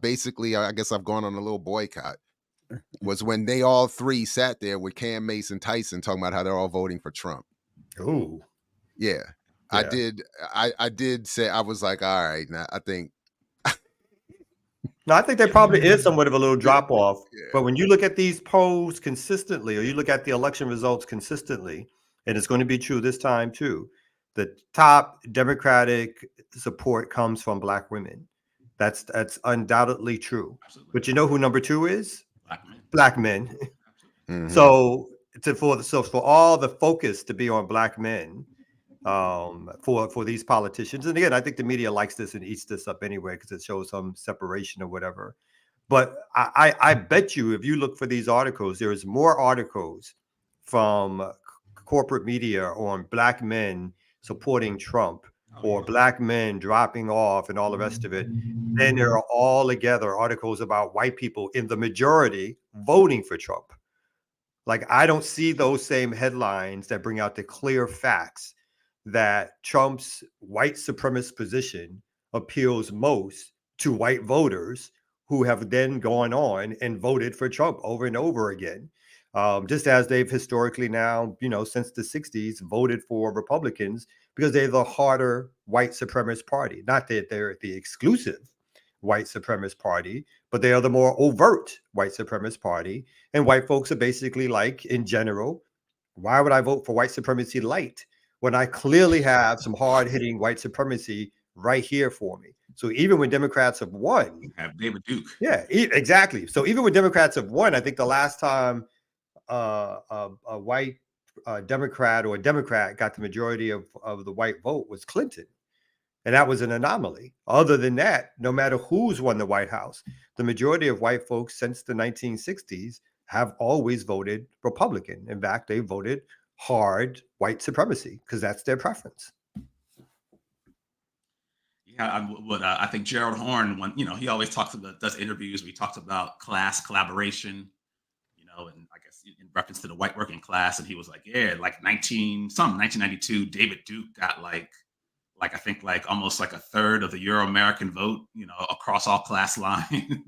basically, I guess I've gone on a little boycott, was when they all three sat there with Cam, Mace, and Tyson talking about how they're all voting for Trump. Ooh. Yeah. I did say, I was like, all right, now I think. No, I think there probably is somewhat of a little drop off. Yeah. But when you look at these polls consistently, or you look at the election results consistently, and it's going to be true this time too, the top Democratic support comes from black women. That's undoubtedly true. Absolutely. But you know who number two is? Black men. Mm-hmm. So for all the focus to be on black men, for these politicians, and again, I think the media likes this and eats this up anyway because it shows some separation or whatever. But I bet you, if you look for these articles, there's more articles from corporate media on black men supporting Trump or black men dropping off and all the rest of it. Then there are all together articles about white people in the majority voting for Trump. Like, I don't see those same headlines that bring out the clear facts that Trump's white supremacist position appeals most to white voters who have then gone on and voted for Trump over and over again. Just as they've historically now, since the 60s, voted for Republicans because they're the harder white supremacist party. Not that they're the exclusive white supremacist party, but they are the more overt white supremacist party. And white folks are basically like, in general, why would I vote for white supremacy light when I clearly have some hard-hitting white supremacy right here for me? So even when Democrats have won, you have David Duke. Yeah, exactly. So even when Democrats have won, I think the last time a white Democrat or a Democrat got the majority of the white vote was Clinton. And that was an anomaly. Other than that, no matter who's won the White House, the majority of white folks since the 1960s have always voted Republican. In fact, they voted hard white supremacy because that's their preference. Yeah, I think Gerald Horne, when he always does interviews. We talks about class collaboration, and I guess in reference to the white working class, and he was like, yeah, like 1992, David Duke got like I think like almost like a third of the Euro-American vote, across all class lines. I'm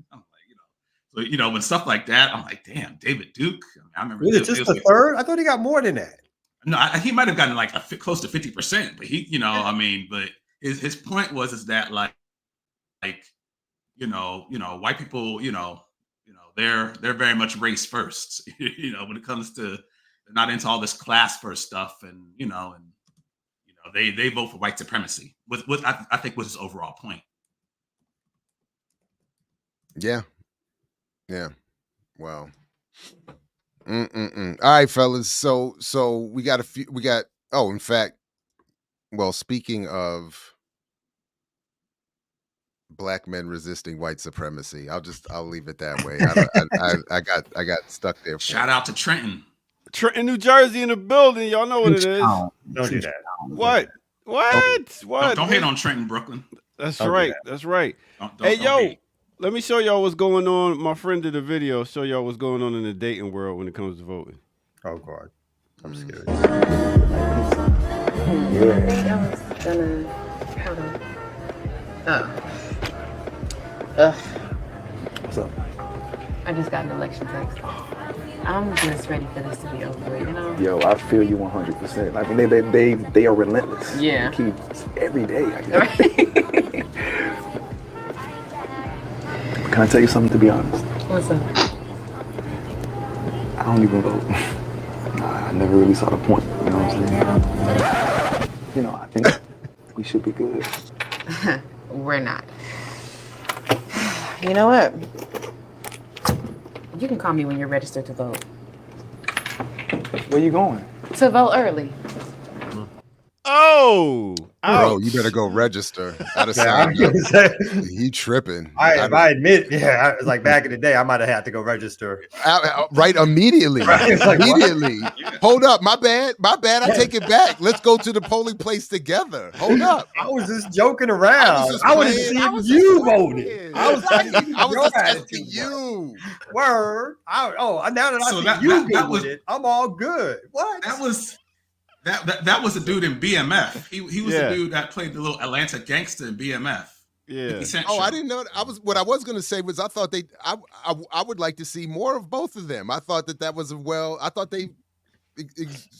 like, so when stuff like that, I'm like, damn, David Duke. I remember. Was it just a third? I thought he got more than that. No, he might have gotten like close to 50%, but he, but his point is that like white people, they're very much race first, when it comes to They're not into all this class first stuff, and they vote for white supremacy. I think was his overall point. Yeah. Well. All right, fellas. So we got in fact, well, speaking of black men resisting white supremacy, I'll leave it that way. I got stuck there. Shout out to Trenton, New Jersey in the building. Y'all know what it is. Don't do that. What? Don't hate on Trenton, Brooklyn. That's Don't do right. that. That's right. Don't Hey, yo, hate. let me show y'all what's going on. My friend did a video. Show y'all what's going on in the dating world when it comes to voting. Oh God, I'm scared. What's up? I just got an election text. I'm just ready for this to be over with, you know? Yo, I feel you 100%. Like they are relentless. Yeah. They keep every day. Can I tell you something, to be honest? What's up? I don't even vote. I never really saw the point, you know what I'm saying? You know, I think we should be good. We're not. You know what? You can call me when you're registered to vote. Where you going? To vote early. Oh, bro, you better go register. He tripping. I admit, it's like back in the day, I might have had to go register. Right, immediately. Right, like, immediately. Hold up, my bad. I take it back. Let's go to the polling place together. Hold up. I was just joking around. I was just seeing you voted. I was just testing you. Word. Now that I see you doing it, I'm all good. What? That was the dude in BMF. He was the dude that played the little Atlanta gangster in BMF. Yeah. I didn't know. What I was going to say was I thought I would like to see more of both of them. I thought that was I thought they.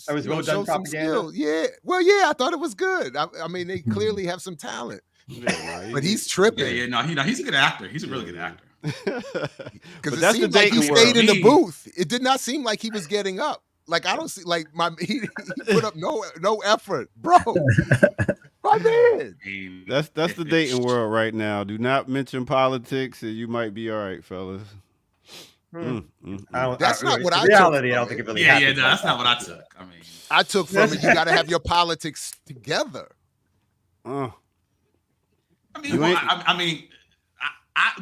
I was well done propaganda. Yeah. Well, yeah. I thought it was good. I mean, they clearly have some talent. Yeah, but he's tripping. No, he's a good actor. He's a really good actor. Because it seemed like he stayed in the booth. It did not seem like he was getting up. Like I don't see he put up no effort, bro. My man. That's the dating world right now. Do not mention politics, and you might be all right, fellas. That's not what I took. Reality, I don't think it really happens. No, that's not what I took. I mean, I took from it. You got to have your politics together. I mean,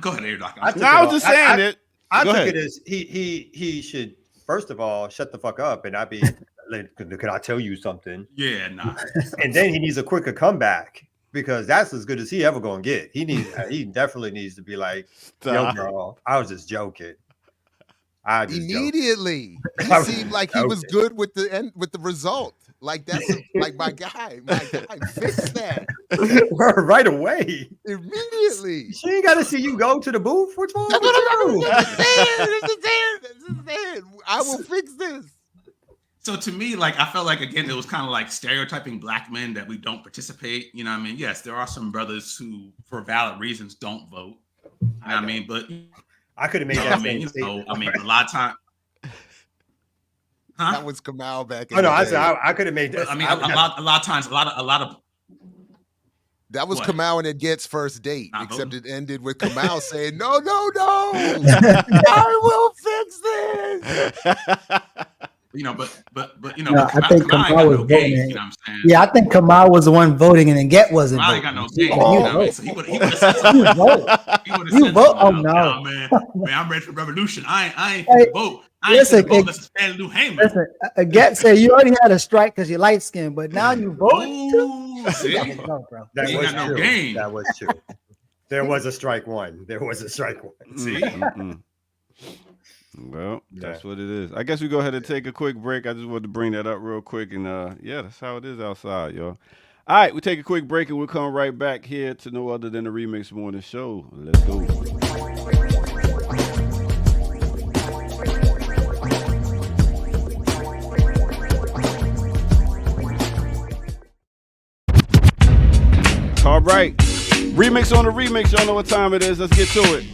go ahead, Air Doc. I was just saying it. I took it as he should. First of all, shut the fuck up and not be like, can I tell you something? Yeah, nah. And then he needs a quicker comeback because that's as good as he ever gonna get. He definitely needs to be like, yo, girl, I was just joking. Immediately. He seemed like he was good with the result. Like that's like my guy, fix that. Right away. Immediately. She ain't gotta see you go to the booth. What's wrong with you? I will fix this. So to me, like I felt like again, it was kind of like stereotyping black men that we don't participate. You know what I mean? Yes, there are some brothers who, for valid reasons, don't vote. You know what I mean? But I could have made that. A lot of time. Huh? That was Kamal back in the day. I said I could have made that. I mean, a lot of times, a lot of. That was Kamal and Get's first date, except it ended with Kamal saying, "No, I will fix this." But I think Kamal was voting. You know what I'm saying? Yeah, I think Kamal was the one voting, and then Get wasn't. Kamal voting. ain't got no game. You know what I mean? So he would have said You vote? Oh no, man, I'm ready for revolution. I ain't for vote. Listen, listen, Get said you already had a strike because you're light skinned, but now you vote. That was true. Game. That was true. There was a strike one. See? Well, that's what it is. I guess we go ahead and take a quick break. I just wanted to bring that up real quick, and that's how it is outside, y'all. All right, we take a quick break, and we'll come right back here to no other than the Remix Morning Show. Let's go. All right, remix on the remix. Y'all know what time it is. Let's get to it.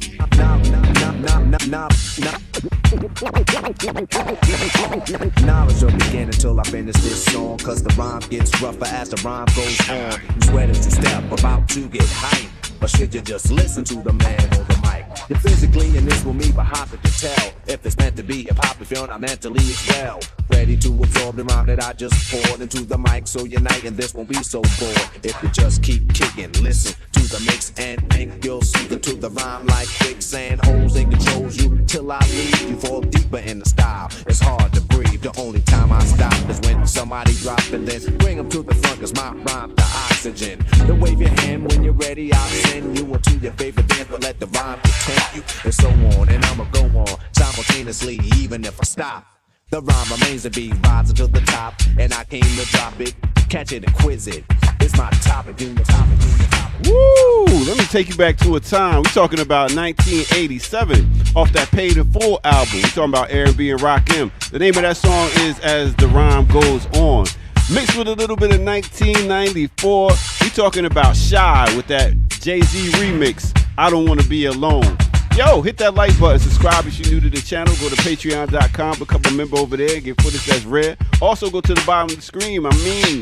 Knowledge will begin until I finish this song, cause the rhyme gets rougher as the rhyme goes on. You sweat as you step, about to get hype. Or should you just listen to the man on the mic? You're physically in this with me, but how could you tell if it's meant to be hip-hop if you're not mentally as well? Ready to absorb the rhyme that I just poured into the mic, so unite and this won't be so bored. If you just keep kicking, listen to the mix and think you'll sink into the rhyme like quicksand. Holes and controls you till I leave. You fall deeper in the style. It's hard to breathe. The only time I stop is when somebody drop and then bring them to the front, cause my rhyme the oxygen. Then wave your hand when you're ready, I'll send you into your favorite dance, but let the rhyme protect you. And so on, and I'ma go on simultaneously, even if I stop. The rhyme remains to be rising to the top, and I came to drop it, catch it and quiz it. It's my topic, do the topic, do the topic. Woo! Let me take you back to a time. We're talking about 1987 off that Paid in Full album. We're talking about R&B and Rakim. The name of that song is As the Rhyme Goes On. Mixed with a little bit of 1994. We're talking about Shy with that Jay-Z remix, I Don't Want to Be Alone. Yo, hit that like button, subscribe if you're new to the channel, go to patreon.com, become a member over there, get footage that's rare. Also go to the bottom of the screen,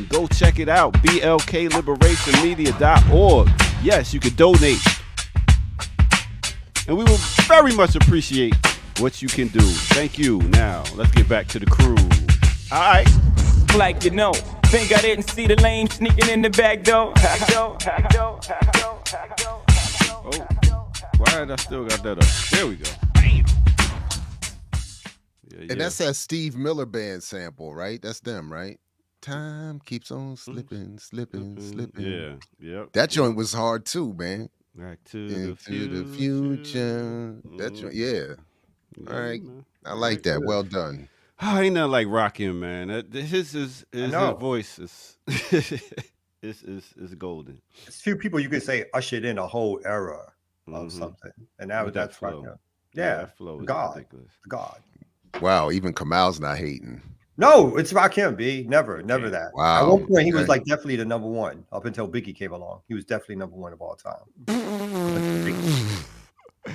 go check it out, blkliberationmedia.org. Yes, you can donate. And we will very much appreciate what you can do. Thank you. Now, let's get back to the crew. All right. Like you know, think I didn't see the lane sneaking in the back door. Oh. Why did I still got that up? There we go. Yeah. And that's that Steve Miller Band sample, right? That's them, right? Time keeps on slipping. Yeah, yep. That joint was hard too, man. Back to the future. That joint, yeah. All right, I like that. Well done. Oh, ain't nothing like Rakim, man. His voice is is golden. It's few people you could say ushered in a whole era of something, and now that's flow. Rakim. Yeah, that flow is God, ridiculous. God. Wow, even Kamal's not hating. No, it's Rakim, B. Never that. Wow. At one point, he was like definitely the number one. Up until Biggie came along, he was definitely number one of all time.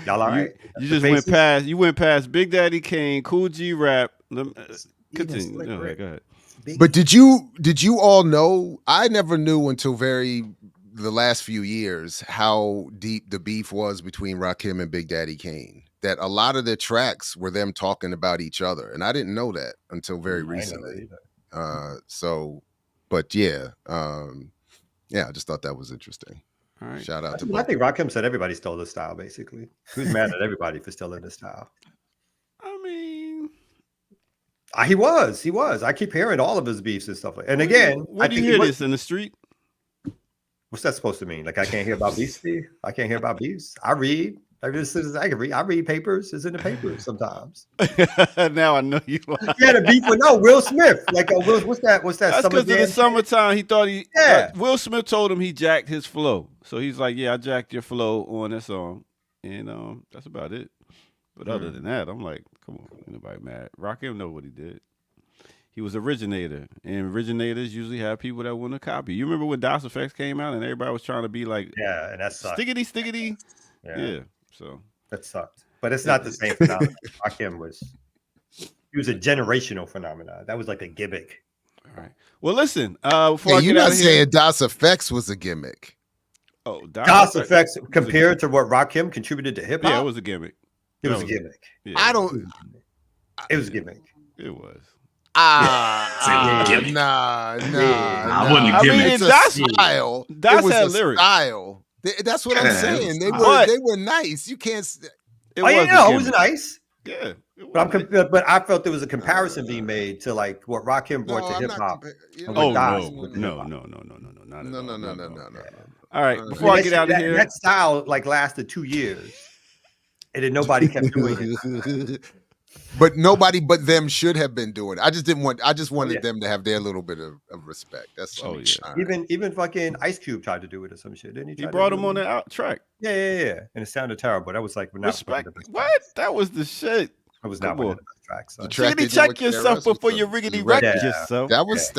Y'all all right? You just went past. You went past Big Daddy Kane, Cool G Rap. Continue. Go ahead. But did you all know? I never knew until the last few years how deep the beef was between Rakim and Big Daddy Kane. That a lot of their tracks were them talking about each other, and I didn't know that until very recently. I just thought that was interesting. All right. Shout out to. I think Rakim said everybody stole the style. Basically, he was mad at everybody for stealing the style. I mean, he was. I keep hearing all of his beefs and stuff. And again, where do you hear this in the street? What's that supposed to mean? Like I can't hear about beefs? I can't hear about beefs. I read. I read papers. It's in the papers sometimes. Now I know you. He had a beef with Will Smith. Like what's that? That's because in the summertime he thought Will Smith told him he jacked his flow. So he's like, yeah, I jacked your flow on that song, and that's about it. But other than that, I'm like, come on, ain't nobody mad. Rakim know what he did. He was originator, and originators usually have people that want to copy. You remember when DOS Effects came out and everybody was trying to be like, yeah, and that's stickety. Yeah. So that sucked. But it's not the same phenomenon. Rakim was a generational phenomenon. That was like a gimmick. All right. Well, listen, before you're not saying DOS Effects was a gimmick. Oh, DOS Effects compared to what Rakim contributed to hip hop. Yeah, it was a gimmick. It was a gimmick. Yeah, it was a gimmick. It was. Nah. I wouldn't give it. It's a style. That's had lyrics. Style. That's what I'm saying. They were nice. You can't. It was nice. Yeah. But I felt there was a comparison being made to like what Rakim brought to hip hop. No. All right. Before I get out of here, that style like lasted 2 years, and then nobody kept doing it. But nobody but them should have been doing it. I just wanted them to have their little bit of respect. That's all. Even fucking Ice Cube tried to do it or some shit, didn't he? He brought him on the track. Yeah. And it sounded terrible. That was like respect. What? That was the shit. I was not one of the best tracks. Riggedy check yourself before you riggedy wreck yourself. That was.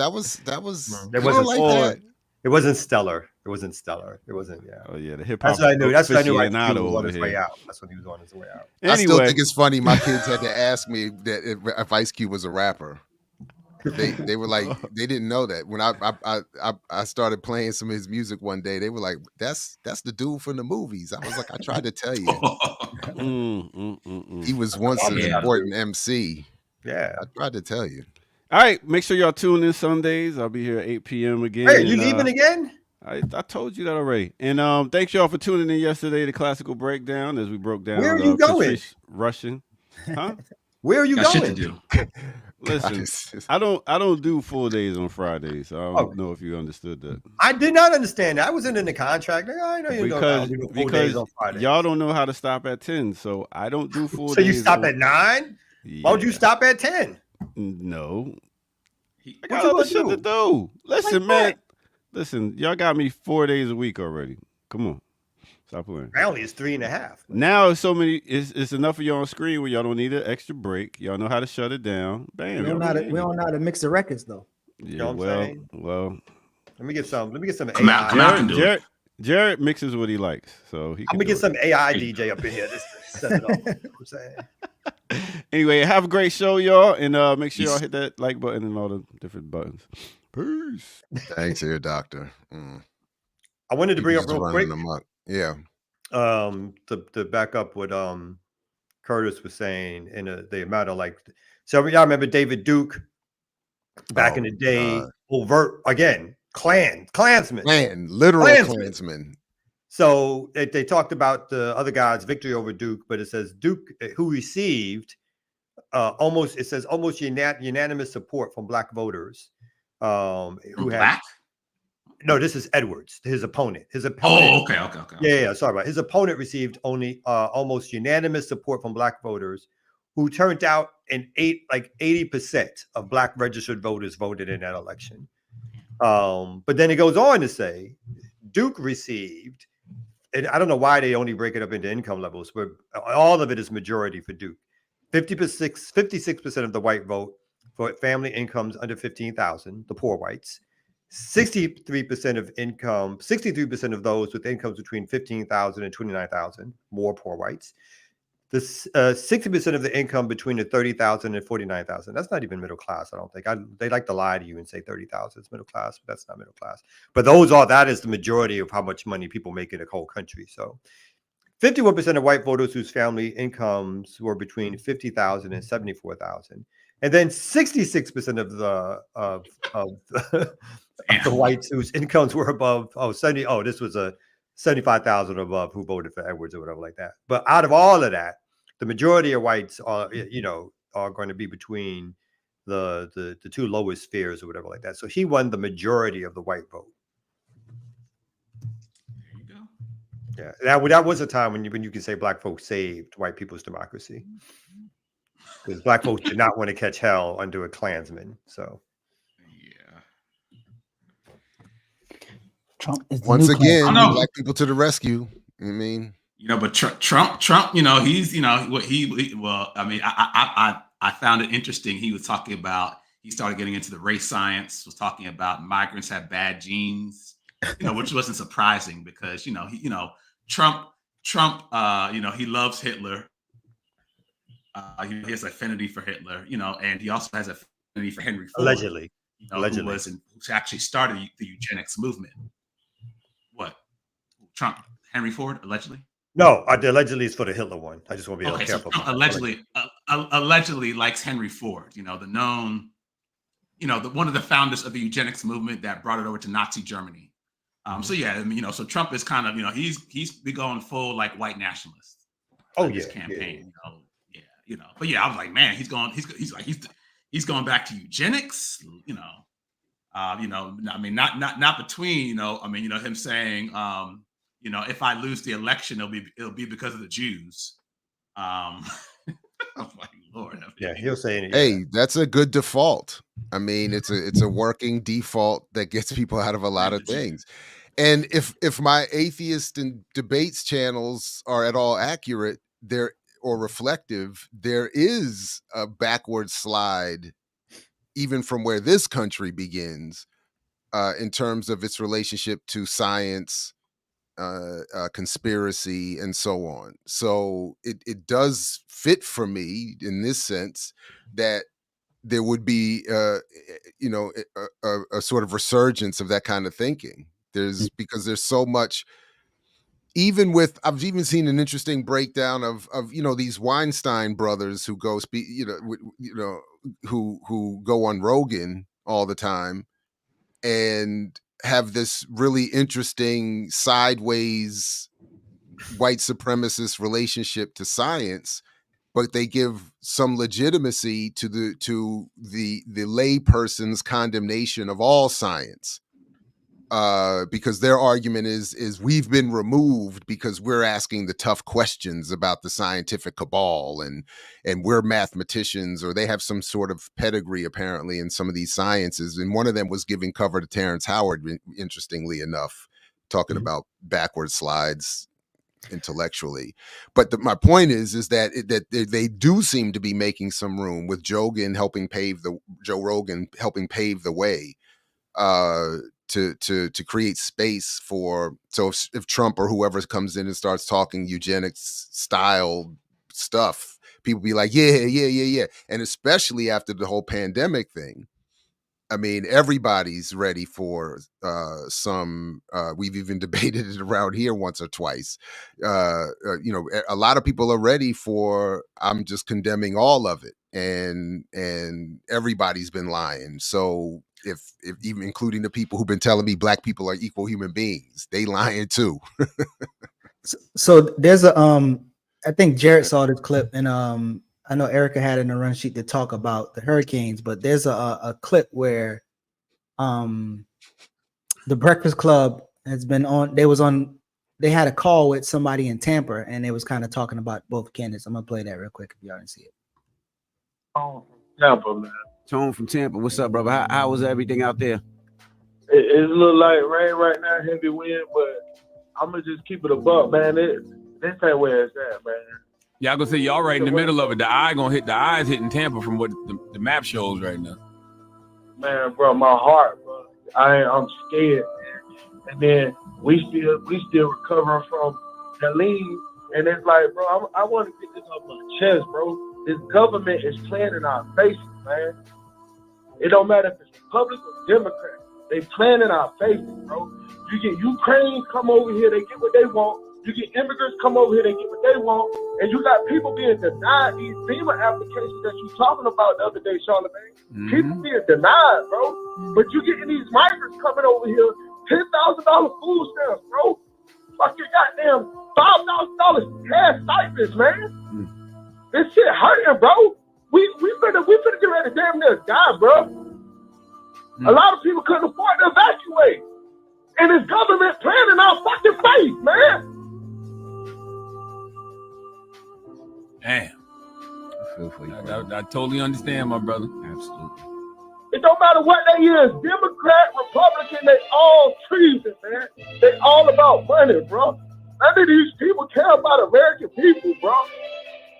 It wasn't stellar. It wasn't stellar. It wasn't. Yeah. Oh yeah, the hip hop. That's what I knew. That's what I knew. He aficionado was on over his here. way out. That's when he was on his way out. I still Anyway. think it's funny. My kids had to ask me that if Ice Cube was a rapper. They were like, they didn't know that. When I started playing some of his music one day, they were like, that's the dude from the movies. I was like, I tried to tell you. He was once an important MC. Yeah. I tried to tell you. All right, make sure y'all tune in Sundays. I'll be here at 8 p.m. again. Hey, you leaving again? I told you that already. And thanks y'all for tuning in yesterday to Classical Breakdown as we broke down. Where are you going? Patrice Rushen. Huh? Where are you Got going? shit to do. Listen, I don't do full days on Fridays. So I don't know if you understood that. I did not understand that. I wasn't in the contract. I know you don't do full days on Fridays. Y'all don't know how to stop at 10, so I don't do full days. So you stop at 9? Why would you stop at 10? No. I What got you other gonna shit to do? do. Listen, Like man. what? Listen, y'all got me 4 days a week already. Come on. Stop playing. Apparently it's 3.5. Now it's so many. It's enough of y'all on screen where y'all don't need an extra break. Y'all know how to shut it down. Bam. We don't know how to mix the records though. Yeah, know what I'm well. Let me get some Come out, come out and do it. Jared mixes what he likes, so he. I'm gonna get some AI DJ up in here just to set it off. You know what I'm saying? Anyway, have a great show, y'all, and make sure y'all hit that like button and all the different buttons. Peace. Thanks, here, doctor. I wanted to bring up Just real running quick. amok. Yeah. To back up what Curtis was saying in the amount of like, so y'all remember David Duke back in the day, overt again, Klansman, Literal Klansman. So they talked about the other guy's victory over Duke, but it says Duke, who received almost unanimous support from black voters, who had. Black? No, this is Edwards, his opponent. Oh, okay. Yeah, sorry about it. His opponent received only almost unanimous support from black voters, who turned out and 80% of black registered voters voted in that election. But then it goes on to say Duke received, and I don't know why they only break it up into income levels, but all of it is majority for Duke. 56% of the white vote for family incomes under 15,000, the poor whites. 63% of income, 63% of those with incomes between 15,000 and 29,000, more poor whites. The 60% of the income between the 30,000 and 49,000. That's not even middle class, I don't think. They like to lie to you and say 30,000 is middle class, but that's not middle class. But that is the majority of how much money people make in the whole country. So 51% of white voters whose family incomes were between 50,000 and 74,000. And then 66% of the whites whose incomes were above this was a 75,000 above who voted for Edwards or whatever like that. But out of all of that, the majority of whites are going to be between the two lowest spheres or whatever like that. So he won the majority of the white vote. There you go. Yeah, that was a time when you can say black folks saved white people's democracy. Because black folks did not want to catch hell under a Klansman. So, Trump is the Once new again, Klansman. black people to the rescue. I mean, But Trump, he's, I found it interesting. He was talking about, he started getting into the race science, was talking about migrants have bad genes, which wasn't surprising because, Trump, he loves Hitler. He has affinity for Hitler, and he also has affinity for Henry Ford. Allegedly. Who actually started the eugenics movement. What? Trump, Henry Ford, allegedly? No, allegedly is for the Hitler one. I just want to be careful. So Trump allegedly likes Henry Ford, the known, one of the founders of the eugenics movement that brought it over to Nazi Germany. So Trump is kind of, he's going full like white nationalist. His campaign, But I was like, man, he's going back to eugenics, not between, him saying, if I lose the election, it'll be because of the Jews. I'm like, Lord. Yeah, he'll say anything. Hey, that's a good default. I mean, it's a working default that gets people out of a lot of things. And if my atheist and debates channels are at all accurate, or reflective, there is a backward slide, even from where this country begins, in terms of its relationship to science, conspiracy, and so on. So it does fit for me in this sense that there would be, a sort of resurgence of that kind of thinking. Because there's so much. I've even seen an interesting breakdown of these Weinstein brothers who go speak, who go on Rogan all the time and have this really interesting sideways white supremacist relationship to science, but they give some legitimacy to the lay person's condemnation of all science. Because their argument is we've been removed because we're asking the tough questions about the scientific cabal and we're mathematicians, or they have some sort of pedigree apparently in some of these sciences. And one of them was giving cover to Terrence Howard, interestingly enough, talking about backward slides intellectually. But my point is that they do seem to be making some room with Joe Rogan helping pave the way. To create space for, so if Trump or whoever comes in and starts talking eugenics style stuff, people be like, yeah. And especially after the whole pandemic thing, I mean, everybody's ready for we've even debated it around here once or twice. A lot of people are ready for, I'm just condemning all of it. And everybody's been lying. So if even including the people who've been telling me black people are equal human beings, they lying too. So there's I think Jared saw this clip, and I know Erica had it in a run sheet to talk about the hurricanes, but there's a clip where the Breakfast Club has been on. They had a call with somebody in Tampa, and they was kind of talking about both candidates. I'm gonna play that real quick if y'all didn't see it. Tampa, man. Tone from Tampa. What's up, brother? How was everything out there? It's a little light rain right now, heavy wind, but I'm gonna just keep it a buck, man. This ain't where it's at, man. Yeah, I'm gonna say y'all right in the middle of it. The eyes hitting Tampa from what the map shows right now. Man, bro, my heart, bro. I'm scared, man. And then we still recovering from Helene, and it's like, bro, I want to get this off my chest, bro. This government is playing in our faces, man. It don't matter if it's Republican or Democrat. They playing in our faces, bro. You get Ukraine come over here, they get what they want. You get immigrants come over here, they get what they want. And you got people being denied these FEMA applications that you talking about the other day, Charlamagne. Mm-hmm. People being denied, bro. But you getting these migrants coming over here, $10,000 food stamps, bro. Fucking goddamn $5,000 cash stipends, man. Mm-hmm. This shit hurting, bro. We finna get ready to damn near die, bro. A lot of people couldn't afford to evacuate. And this government playing in our fucking face, man. Damn. I feel for you, I totally understand, my brother. Absolutely. It don't matter what they is, Democrat, Republican, they all treason, man. They all about money, bro. None of these people care about American people, bro.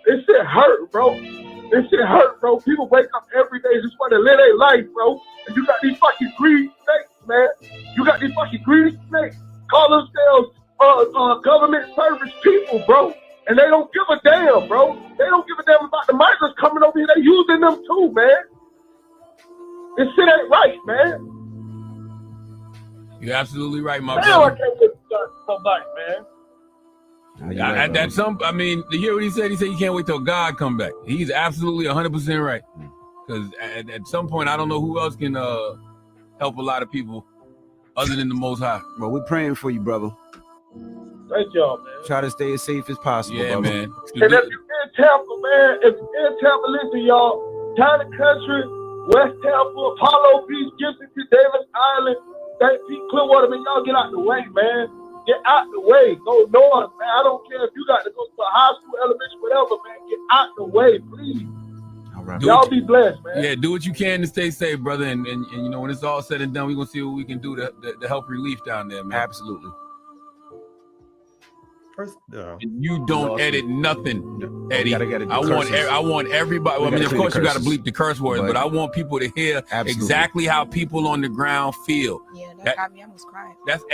This shit hurt, bro. This shit hurt, bro. People wake up every day just want to live their life, bro. And you got these fucking greedy snakes, man. You got these fucking greedy snakes call themselves government service people, bro. And they don't give a damn, bro. They don't give a damn about the migrants coming over here. They using them too, man. This shit ain't right, man. You're absolutely right, my Damn, brother. I can't wait to so much, man. To hear what he said you can't wait till God come back. He's absolutely 100% right. Because at some point, I don't know who else can help a lot of people other than the Most High. Well, we're praying for you, brother. Thank y'all, man. Try to stay as safe as possible, yeah, brother. man. And if you're in Tampa, man, listen, y'all, Town and Country, West Tampa, Apollo Beach, Gibson, Davis Island, St. Pete, Clearwater, man, y'all get out the way, man. Get out the way. Go north, man. I don't care if you got to go to a high school, elementary, whatever, man. Get out the way, please. All right. Y'all be blessed, man. Yeah, do what you can to stay safe, brother. And you know, when it's all said and done, we're going to see what we can do to help relief down there, man. Absolutely. First, You don't edit nothing, Eddie. gotta get it, the I curses. want everybody. We I mean, gotta of clean course, the you got to curses. bleep the curse words, but I want people to hear exactly how people on the ground feel. Yeah, that got me almost crying. That's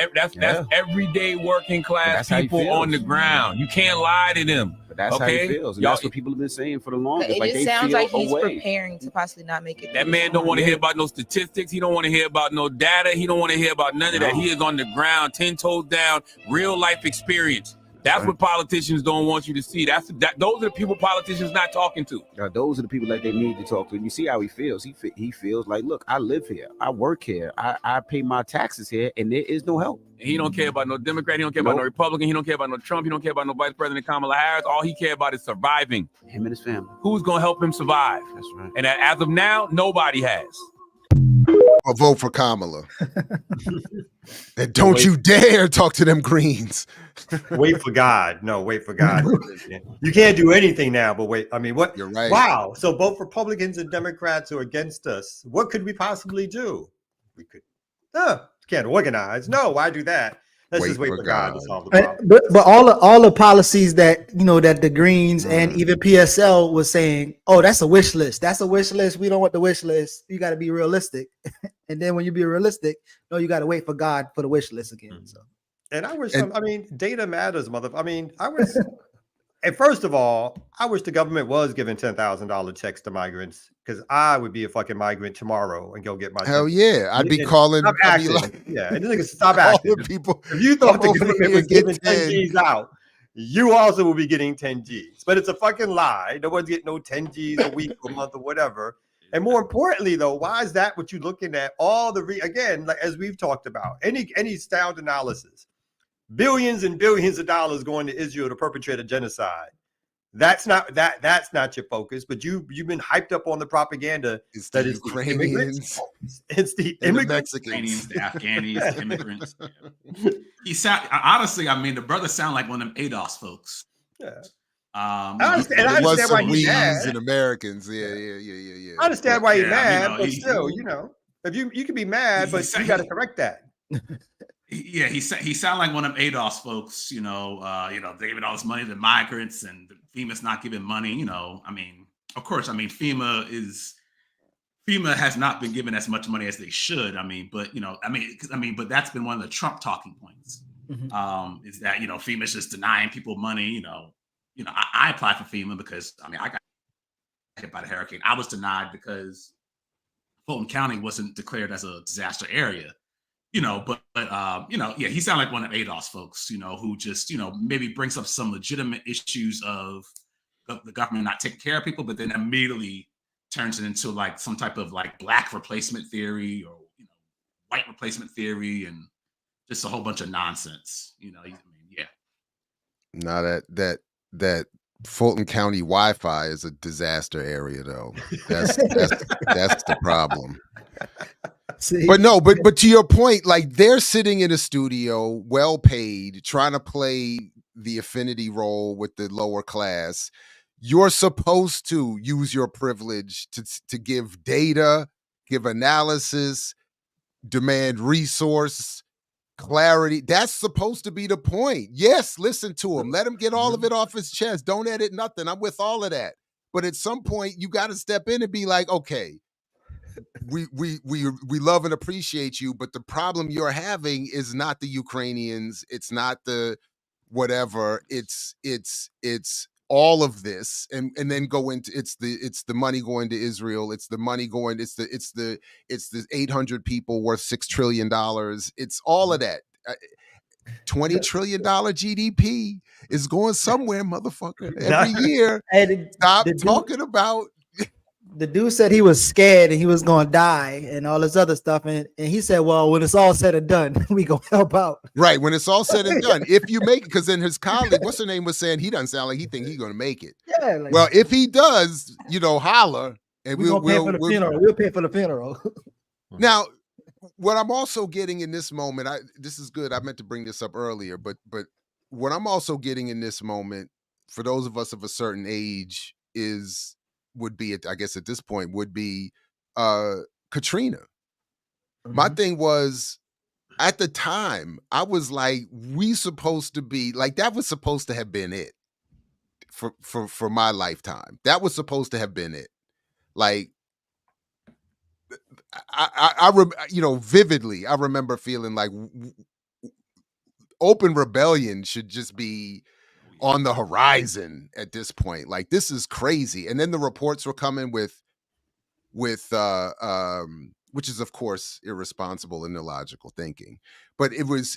everyday working class That's how he people on the feels. ground. You can't lie to them. But that's how he feels. And that's what people have been saying for the longest. It Like just they sounds feel like he's away. preparing to possibly not make it. That man don't want to hear about no statistics. He don't want to hear about no data. He don't want to hear about none of that. He is on the ground, 10 toes down, real life experience. That's what politicians don't want you to see. Those are the people politicians not talking to. Those are the people that they need to talk to. And you see how he feels. He feels like, look, I live here. I work here. I pay my taxes here, and there is no help. He don't care about no Democrat. He don't care about no Republican. He don't care about no Trump. He don't care about no Vice President Kamala Harris. All he care about is surviving. Him and his family. Who's going to help him survive? That's right. And as of now, nobody has. Or vote for Kamala. And don't you dare talk to them Greens. Wait for God. No, wait for God. You can't do anything now, but wait. I mean, what? You're right. Wow. So both Republicans and Democrats are against us. What could we possibly do? We could, can't organize. No, why do that? Let's just wait for God to solve the problem. But all the policies that that the Greens and even PSL was saying, oh, that's a wish list. That's a wish list. We don't want the wish list. You got to be realistic. And then when you be realistic, no, you got to wait for God for the wish list again. So. And I wish data matters, and first of all, I wish the government was giving $10,000 checks to migrants, because I would be a fucking migrant tomorrow and go get my hell yeah. I'd be calling. Stop acting. Yeah, and niggas stop acting. People. If you thought the government was giving 10 G's out, you also will be getting 10 G's. But it's a fucking lie. No one's getting no 10 G's a week, a month, or whatever. And more importantly, though, why is that what you're looking at? All the again, like as we've talked about, any sound analysis. Billions and billions of dollars going to Israel to perpetrate a genocide. That's not your focus, but you've been hyped up on the propaganda. It's that the is Ukrainians. It's the immigrants, the Mexicans, the Afghanis, the immigrants. He sound honestly. I mean, the brother sound like one of them ADOS folks. Yeah. I understand why he's mad. And Americans, yeah. I understand why he's Yeah, mad, you know, but he- still, if you can be mad, but you got to correct that. Yeah, he sound like one of them ADOS folks. They giving all this money to migrants, and FEMA's not giving money. I mean, of course, FEMA has not been given as much money as they should. But that's been one of the Trump talking points. Is that FEMA's just denying people money. I applied for FEMA because I got hit by the hurricane. I was denied because Fulton County wasn't declared as a disaster area. He sounded like one of ADOS folks, who just, maybe brings up some legitimate issues of the government not taking care of people, but then immediately turns it into like some type of like black replacement theory or white replacement theory and just a whole bunch of nonsense. Now that Fulton County Wi-Fi is a disaster area, though. That's the problem. See? But to your point, like they're sitting in a studio, well paid, trying to play the affinity role with the lower class. You're supposed to use your privilege to give data, give analysis, demand resource, clarity. That's supposed to be the point. Yes, listen to him. Let him get all of it off his chest. Don't edit nothing. I'm with all of that. But at some point, you got to step in and be like, okay, we love and appreciate you, but the problem you're having is not the Ukrainians. It's not the whatever. It's all of this, and then go into it's the money going to Israel. It's the money going. It's the 800 people worth $6 trillion. It's all of that. $20 trillion GDP is going somewhere, motherfucker. Every year. Stop talking about. The dude said he was scared and he was going to die and all this other stuff. And he said, well, when it's all said and done, we going to help out. Right. When it's all said and done, if you make it, because then his colleague, what's her name, was saying he doesn't sound like he think he's going to make it. Yeah. Well, if he does, holler. And we'll pay for the funeral. We'll pay for the funeral. Now, what I'm also getting in this moment, this is good. I meant to bring this up earlier, but what I'm also getting in this moment, for those of us of a certain age, would be at this point Katrina. My thing was, at the time, I was like, we supposed to be like, that was supposed to have been it for my lifetime. That was supposed to have been it. Like, vividly, I remember feeling like open rebellion should just be on the horizon at this point. Like, this is crazy. And then the reports were coming with which is of course irresponsible and illogical thinking. But it was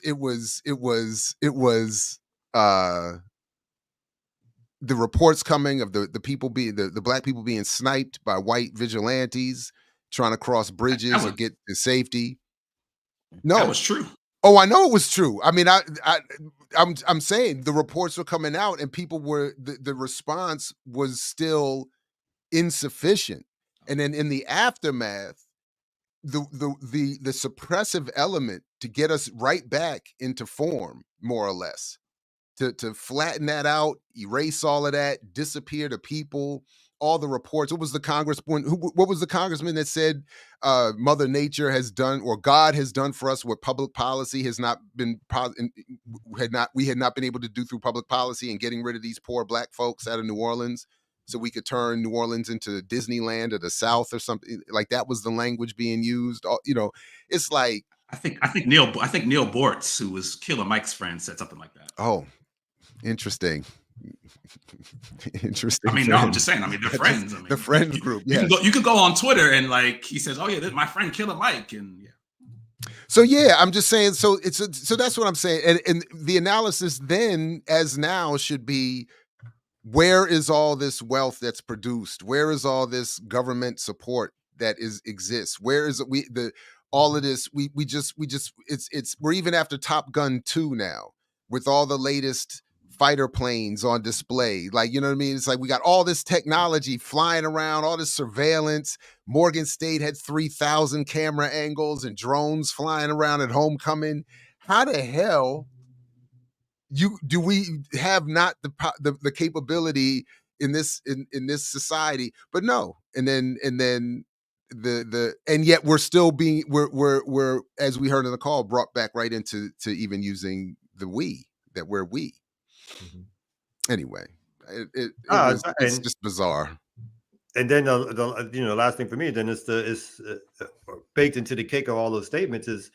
the reports coming of the people being the black people being sniped by white vigilantes trying to cross bridges or get to safety. No, that was true. Oh, I know it was true. I mean, I'm saying the reports were coming out, and people were the response was still insufficient. And then in the aftermath, the suppressive element to get us right back into form, more or less, to flatten that out, erase all of that, disappear the people. All the reports. What was the congressman? What was the congressman that said Mother Nature has done, or God has done for us what public policy has not been we had not been able to do through public policy, and getting rid of these poor black folks out of New Orleans, so we could turn New Orleans into Disneyland of the South or something like that was the language being used. It's like I think Neil Bortz, who was Killer Mike's friend, said something like that. Oh, interesting. Interesting. I mean, no, I'm just saying. I mean, they're friends. I mean, the friends group. You can go on Twitter and like he says, "Oh yeah, this is my friend Killer Mike," and yeah. So yeah, I'm just saying. So so that's what I'm saying. And the analysis then, as now, should be: where is all this wealth that's produced? Where is all this government support that exists? Where is all of this? We just we're even after Top Gun 2 now with all the latest fighter planes on display. Like, you know what I mean? It's like we got all this technology flying around, all this surveillance. Morgan State had 3,000 camera angles and drones flying around at homecoming. How the hell do we have not the capability in this society? But no, and then and yet we're still being we're as we heard in the call, brought back right into even using the we, that we're we. Mm-hmm. Anyway, it's just bizarre. And then the last thing for me then is baked into the cake of all those statements is,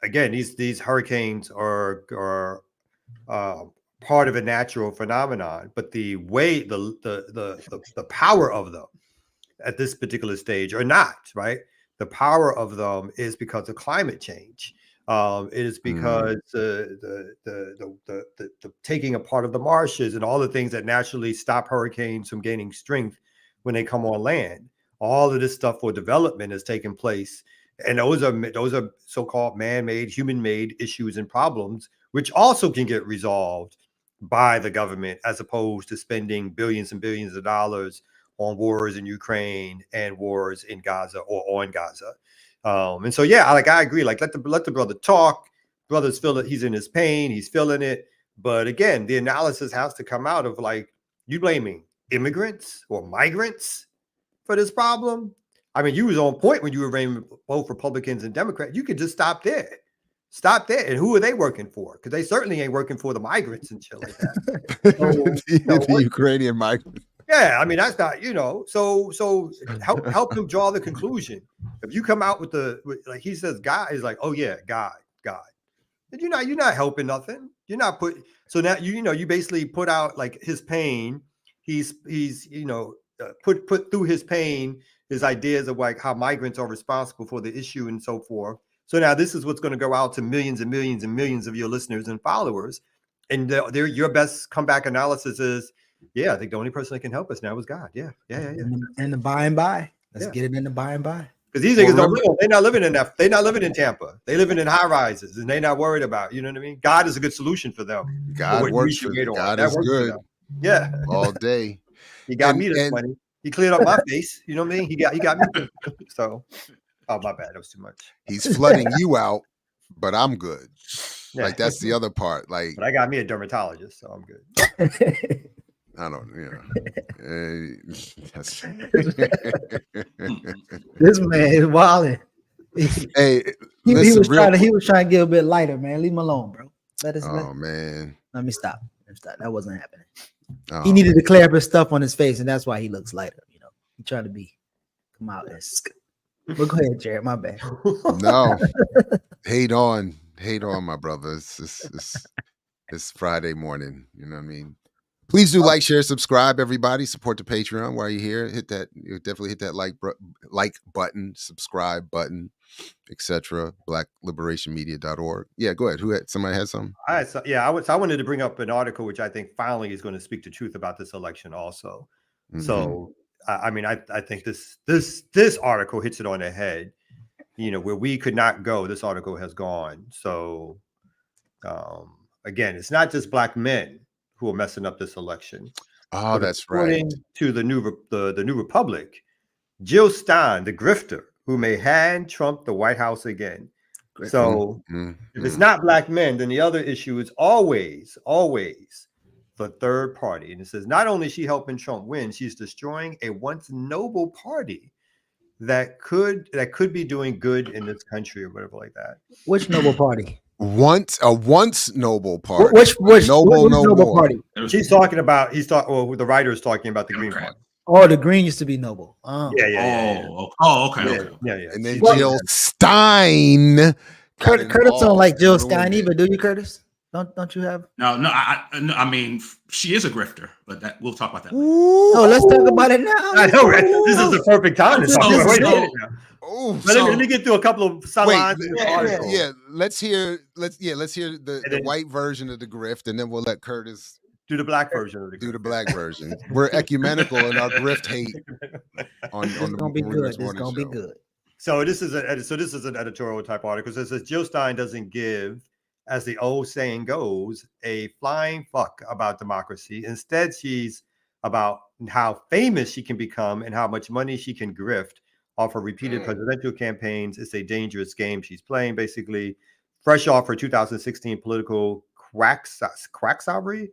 again, these hurricanes are part of a natural phenomenon, but the way the power of them at this particular stage are not, right? The power of them is because of climate change. It is because the taking apart of the marshes and all the things that naturally stop hurricanes from gaining strength when they come on land. All of this stuff for development has taken place, and those are so-called man-made, human-made issues and problems, which also can get resolved by the government, as opposed to spending billions and billions of dollars on wars in Ukraine and wars in Gaza or on Gaza. And so, yeah, I agree. Like, let the brother talk. Brother's feel it. He's in his pain. He's feeling it. But again, the analysis has to come out of, like, you blaming immigrants or migrants for this problem. I mean, you was on point when you were blaming both Republicans and Democrats. You could just stop there. Stop there. And who are they working for? Because they certainly ain't working for the migrants and shit like that. So, the Ukrainian migrants. Yeah, I mean, that's not, so help him draw the conclusion. If you come out with like he says, God is like, oh yeah, God. But you're not helping nothing. You're not so now you basically put out like his pain. He's put through his pain his ideas of like how migrants are responsible for the issue and so forth. So now this is what's going to go out to millions and millions and millions of your listeners and followers. And your best comeback analysis is, yeah, I think the only person that can help us now is God. Yeah. In the by and by. Let's get it in the by and by. Because these niggas they're not living in that. They're not living in Tampa. They living in high rises, and they're not worried about. You know what I mean? God is a good solution for them. God works for them. God is good. Yeah, all day. He got me this money. He cleared up my face. You know what I mean? He got me. So, oh my bad. That was too much. He's flooding you out, but I'm good. Yeah. Like that's the other part. Like, but I got me a dermatologist, so I'm good. I don't, This man is wilding. Hey, he listen, was real trying to quick. get a bit lighter, man. Leave him alone, bro. Oh man. Let me stop. That wasn't happening. Oh, He needed man. to clear up his stuff on his face, and that's why he looks lighter. You know, he tried to come out as. But go ahead, Jared. My bad. No, hate on, my brother. It's Friday morning. You know what I mean? Please do like, share, subscribe, everybody. Support the Patreon while you're here. Definitely hit that like button, subscribe button, etc. BlackLiberationMedia.org. Yeah, go ahead. Somebody has something? All right, so yeah, I wanted to bring up an article which I think finally is going to speak the truth about this election also. So I mean, I think this article hits it on the head. You know, where we could not go, this article has gone. So again, it's not just black men who are messing up this election. Oh, that's according right. to the New Republic, Jill Stein, the grifter, who may hand Trump the White House again. So if it's not black men, then the other issue is always the third party. And it says not only is she helping Trump win, she's destroying a once noble party that could be doing good in this country or whatever like that. Which noble party? Once noble party. Which noble more. party? She's talking about. The writer is talking about the Green Party. Oh, the Green used to be noble. Oh. Yeah. Okay. Yeah. And then Jill Stein. Curtis don't like Jill Stein either, do you, Curtis? Don't you have? No. I mean, she is a grifter, but we'll talk about that. No, let's talk about it now. I know, right? This is the perfect time to talk about it. Let me get through a couple of lines. Yeah. Let's hear the white version of the grift, and then we'll let Curtis do the black version of the do the black version. We're ecumenical in our grift hate. It's gonna be good. It's gonna be good. So this is an editorial type article. So it says Jill Stein doesn't give, as the old saying goes, a flying fuck about democracy. Instead, she's about how famous she can become and how much money she can grift off her repeated presidential campaigns. It's a dangerous game she's playing, basically. Fresh off her 2016 political quacksalvery,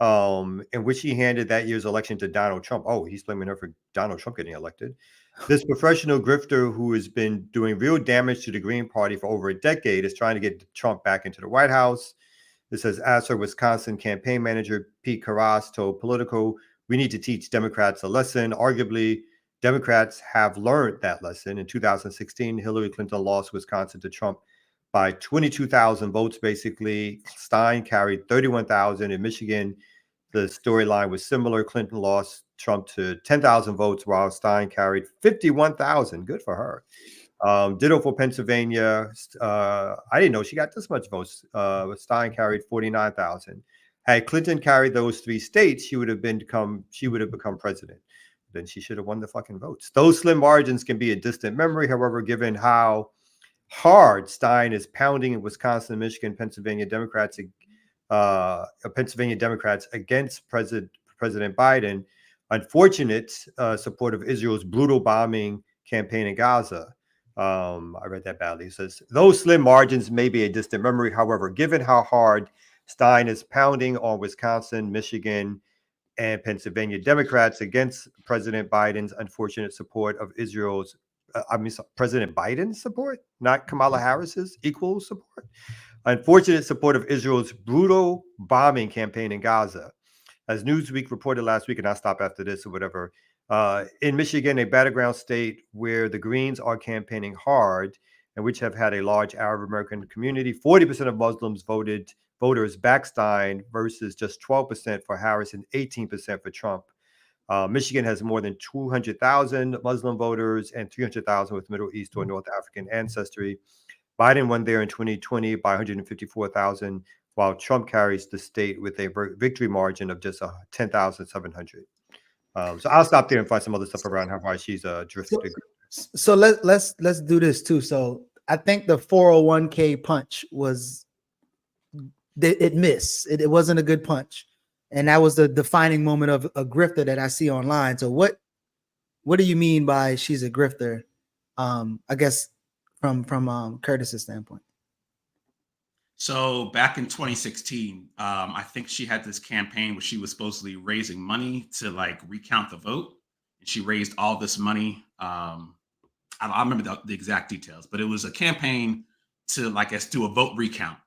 in which she handed that year's election to Donald Trump. Oh, he's blaming her for Donald Trump getting elected. This professional grifter who has been doing real damage to the Green Party for over a decade is trying to get Trump back into the White House. This says, as her Wisconsin campaign manager, Pete Carras, told Politico, we need to teach Democrats a lesson. Arguably, Democrats have learned that lesson. In 2016, Hillary Clinton lost Wisconsin to Trump by 22,000 votes, basically. Stein carried 31,000. In Michigan, the storyline was similar. Clinton lost Trump to 10,000 votes, while Stein carried 51,000. Good for her. Ditto for Pennsylvania. I didn't know she got this much votes. Stein carried 49,000. Had Clinton carried those three states, she would have become president. Then she should have won the fucking votes. Those slim margins can be a distant memory. However, given how hard Stein is pounding in Wisconsin, Michigan, Pennsylvania Democrats against President Biden, unfortunate support of Israel's brutal bombing campaign in Gaza. I read that badly. It says, those slim margins may be a distant memory. However, given how hard Stein is pounding on Wisconsin, Michigan, and Pennsylvania Democrats against President Biden's unfortunate support of Israel's, President Biden's support, not Kamala Harris's equal support. Unfortunate support of Israel's brutal bombing campaign in Gaza. As Newsweek reported last week, and I'll stop after this or whatever, in Michigan, a battleground state where the Greens are campaigning hard and which have had a large Arab American community, 40% of Muslims voters back Stein versus just 12% for Harris and 18% for Trump. Michigan has more than 200,000 Muslim voters and 300,000 with Middle East or North African ancestry. Biden won there in 2020 by 154,000, while Trump carries the state with a victory margin of just 10,700. So I'll stop there and find some other stuff around how far she's drifted. So let's do this too. So I think the 401k punch was it missed. It wasn't a good punch, and that was the defining moment of a grifter that I see online. So what do you mean by she's a grifter? I guess from Curtis's standpoint. So back in 2016, I think she had this campaign where she was supposedly raising money to like recount the vote. And she raised all this money. I I don't remember the exact details, but it was a campaign to, I guess, do a vote recount.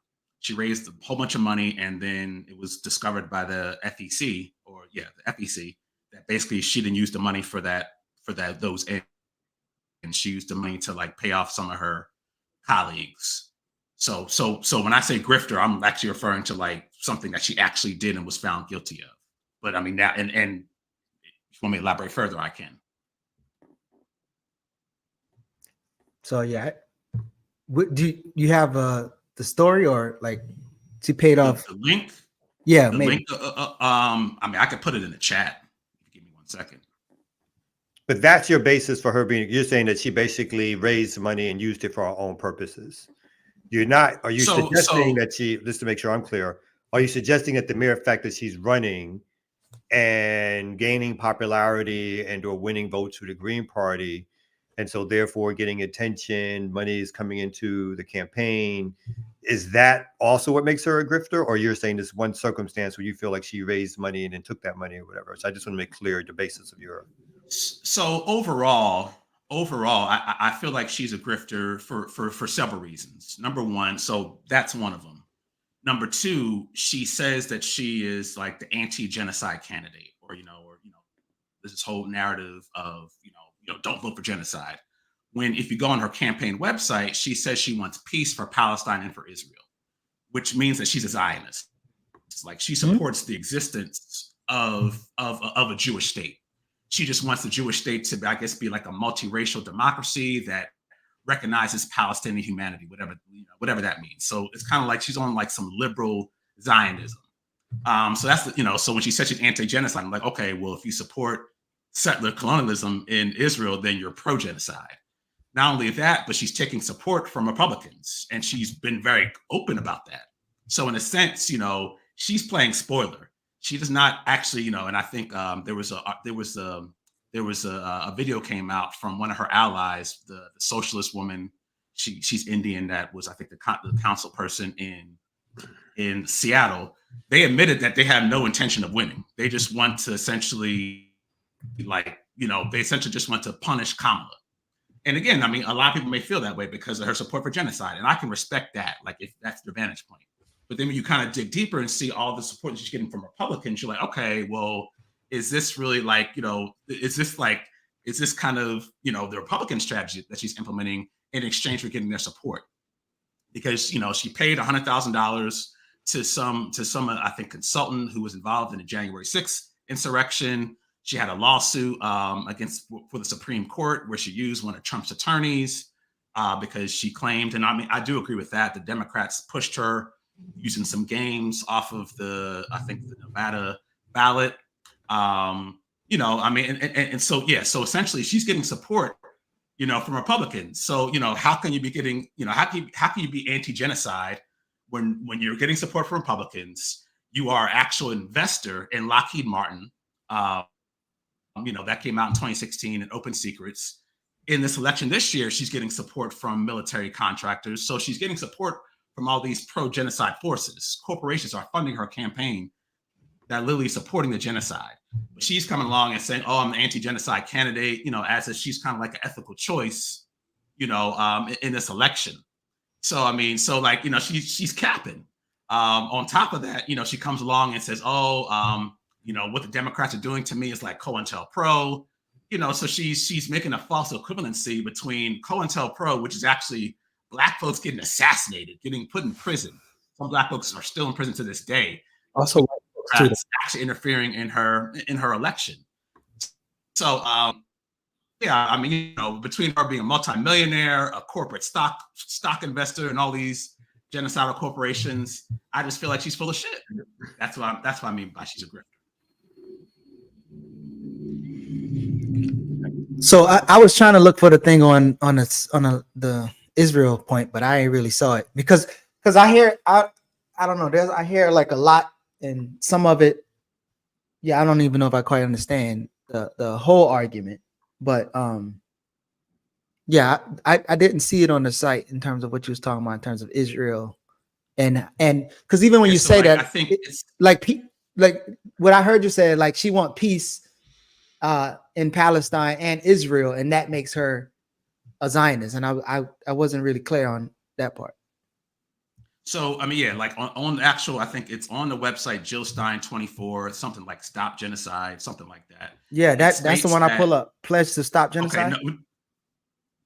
She raised a whole bunch of money, and then it was discovered by the FEC, the FEC, that basically she didn't use the money for those ends, and she used the money to like pay off some of her colleagues. So when I say grifter, I'm actually referring to like something that she actually did and was found guilty of. But I mean, now, and if you want me to elaborate further, I can. So yeah, do you have the story, or like she paid off the link? Yeah, the maybe. link. I mean, I could put it in the chat. Give me 1 second. But that's your basis for her being. You're saying that she basically raised money and used it for her own purposes. You're not. Are you suggesting that she? Just to make sure I'm clear, are you suggesting that the mere fact that she's running and gaining popularity and or winning votes for the Green Party, and so therefore getting attention, money is coming into the campaign, is that also what makes her a grifter? Or you're saying this one circumstance where you feel like she raised money and then took that money or whatever? So I just want to make clear the basis of your. So overall, I feel like she's a grifter for several reasons. Number one, so that's one of them. Number two, she says that she is like the anti-genocide candidate, or this whole narrative of don't vote for genocide. When if you go on her campaign website, she says she wants peace for Palestine and for Israel, which means that she's a Zionist. It's like she supports the existence of a Jewish state. She just wants the Jewish state to, I guess, be like a multiracial democracy that recognizes Palestinian humanity, whatever that means. So it's kind of like she's on like some liberal Zionism. So that's so when she said she's anti-genocide, I'm like, okay, well, if you support settler colonialism in Israel, then you're pro-genocide. Not only that, but she's taking support from Republicans, and she's been very open about that. So in a sense, she's playing spoiler. She does not actually, and I think there was a video came out from one of her allies, the socialist woman. She's Indian. That was, I think, the council person in Seattle. They admitted that they have no intention of winning. They just want to essentially, they essentially just want to punish Kamala. And again, I mean, a lot of people may feel that way because of her support for genocide, and I can respect that, like if that's their vantage point. But then when you kind of dig deeper and see all the support that she's getting from Republicans, you're like, okay, well, is this really like, is this kind of, the Republican strategy that she's implementing in exchange for getting their support? Because, she paid $100,000 to some, I think, consultant who was involved in the January 6th insurrection. She had a lawsuit for the Supreme Court where she used one of Trump's attorneys because she claimed, and I mean, I do agree with that. The Democrats pushed her using some games off of the Nevada ballot. I mean, and so, yeah, so essentially she's getting support, from Republicans. So, how can you be getting, how can you be anti-genocide when you're getting support from Republicans? You are an actual investor in Lockheed Martin. That came out in 2016 in open secrets. In this election this year, she's getting support from military contractors. So she's getting support from all these pro-genocide forces. Corporations are funding her campaign that are literally supporting the genocide. But she's coming along and saying, oh, I'm the anti-genocide candidate, as if she's kind of like an ethical choice, in this election. So, I mean, she's capping. On top of that, she comes along and says, oh, what the Democrats are doing to me is like COINTELPRO, so she's making a false equivalency between COINTELPRO, which is actually Black folks getting assassinated, getting put in prison. Some Black folks are still in prison to this day. Also, actually interfering in her election. So, yeah, I mean, between her being a multimillionaire, a corporate stock investor, and all these genocidal corporations, I just feel like she's full of shit. That's what I mean by she's a grifter. So I was trying to look for the thing on the Israel point, but I ain't really saw it because I hear I don't know. I hear like a lot, and some of it, yeah, I don't even know if I quite understand the whole argument, but yeah, I didn't see it on the site in terms of what you was talking about in terms of Israel, and because even when you say that, I think it's like what I heard you say, like she want peace in Palestine and Israel, and that makes her a Zionist, and I wasn't really clear on that part. So, I mean, yeah, like on actual, I think it's on the website, Jill Stein 24, something like Stop Genocide, something like that. Yeah, that's the one I pull up. Pledge to Stop Genocide. Okay,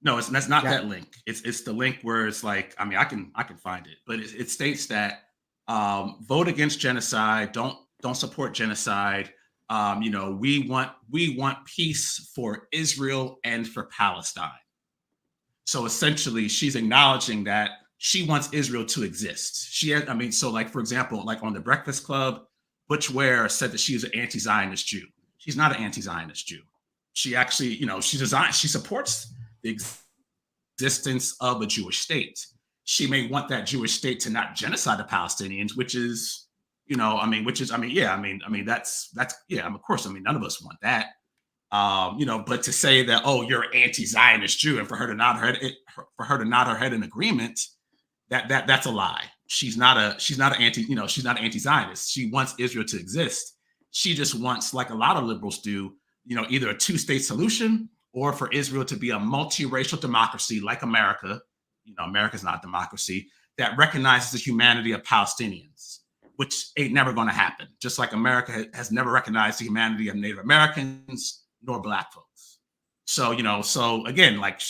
no, that's not Got that link. It's the link where it's like, I mean, I can find it, but it states that vote against genocide, don't support genocide. You know, we want peace for Israel and for Palestine. So essentially, she's acknowledging that she wants Israel to exist. So like, for example, like on the Breakfast Club, Butch Ware said that she is an anti-Zionist Jew. She's not an anti-Zionist Jew. She actually, you know, she supports the existence of a Jewish state. She may want that Jewish state to not genocide the Palestinians, which is, you know, I mean, that's of course, I mean, none of us want that. You know, but to say that, oh, you're an anti-Zionist Jew, and for her to nod her head in agreement, that's a lie. She's not an anti-Zionist. She wants Israel to exist. She just wants, like a lot of liberals do, you know, either a two-state solution or for Israel to be a multiracial democracy like America. You know, America's not a democracy that recognizes the humanity of Palestinians, which ain't never going to happen. Just like America has never recognized the humanity of Native Americans nor Black folks. So, you know, so again, like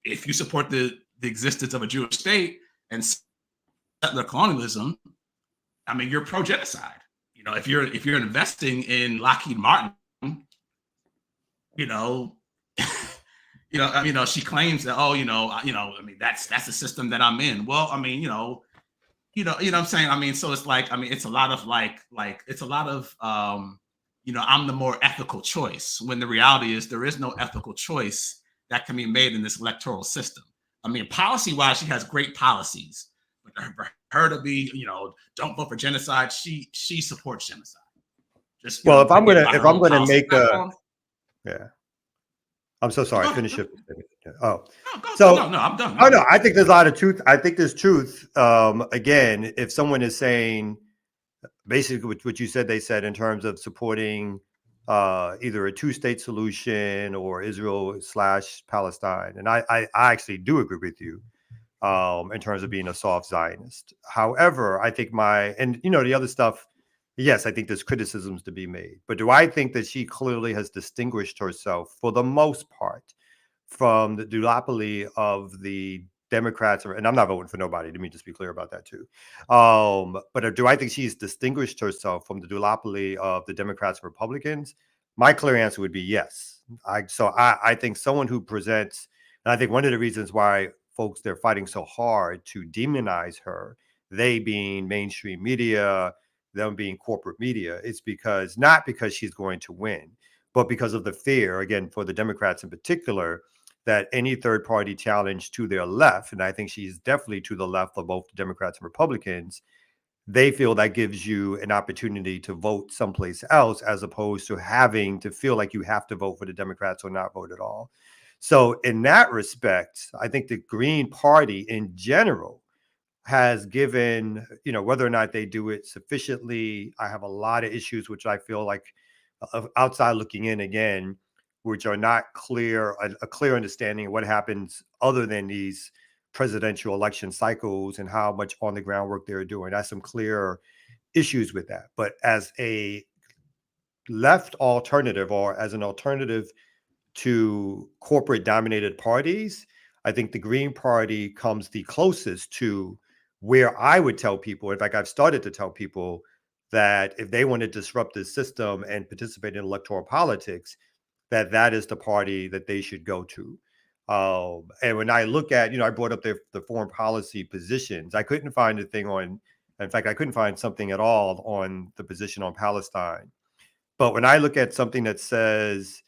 if you support the existence of a Jewish state and settler colonialism, I mean, you're pro-genocide. You know, if you're investing in Lockheed Martin, you know, she claims that, oh, I mean, that's the system that I'm in. Well, I mean, you know what I'm saying? I mean, so it's like, I mean, it's a lot of I'm the more ethical choice, when the reality is there is no ethical choice that can be made in this electoral system. I mean, policy-wise, she has great policies, but for her to be, you know, don't vote for genocide, she supports genocide. Just, well, know, if I'm gonna make platform. I'm so sorry. Finish it. Oh, No, I'm done. Oh no, I think there's a lot of truth. I think there's truth. Again, if someone is saying basically what you said, they said in terms of supporting either a two-state solution or Israel/Palestine, and I actually do agree with you in terms of being a soft Zionist. However, I think the other stuff. Yes, I think there's criticisms to be made, but do I think that she clearly has distinguished herself for the most part from the duopoly of the Democrats? And I'm not voting for nobody. Let me just be clear about that too. But do I think she's distinguished herself from the duopoly of the Democrats and Republicans? My clear answer would be yes. I think someone who presents, and I think one of the reasons why folks, they're fighting so hard to demonize her, they being mainstream media, them being corporate media, it's not because she's going to win, but because of the fear, again, for the Democrats in particular, that any third party challenge to their left, and I think she's definitely to the left of both the Democrats and Republicans, they feel that gives you an opportunity to vote someplace else, as opposed to having to feel like you have to vote for the Democrats or not vote at all. So in that respect, I think the Green Party in general has given, whether or not they do it sufficiently, I have a lot of issues, which I feel like outside looking in again, which are not a clear understanding of what happens other than these presidential election cycles and how much on the ground work they're doing. That's some clear issues with that. But as a left alternative, or as an alternative to corporate dominated parties, I think the Green Party comes the closest to where I would tell people, in fact, I've started to tell people that if they want to disrupt the system and participate in electoral politics, that is the party that they should go to. And when I look at, I brought up the foreign policy positions. I couldn't find I couldn't find something at all on the position on Palestine. But when I look at something that says,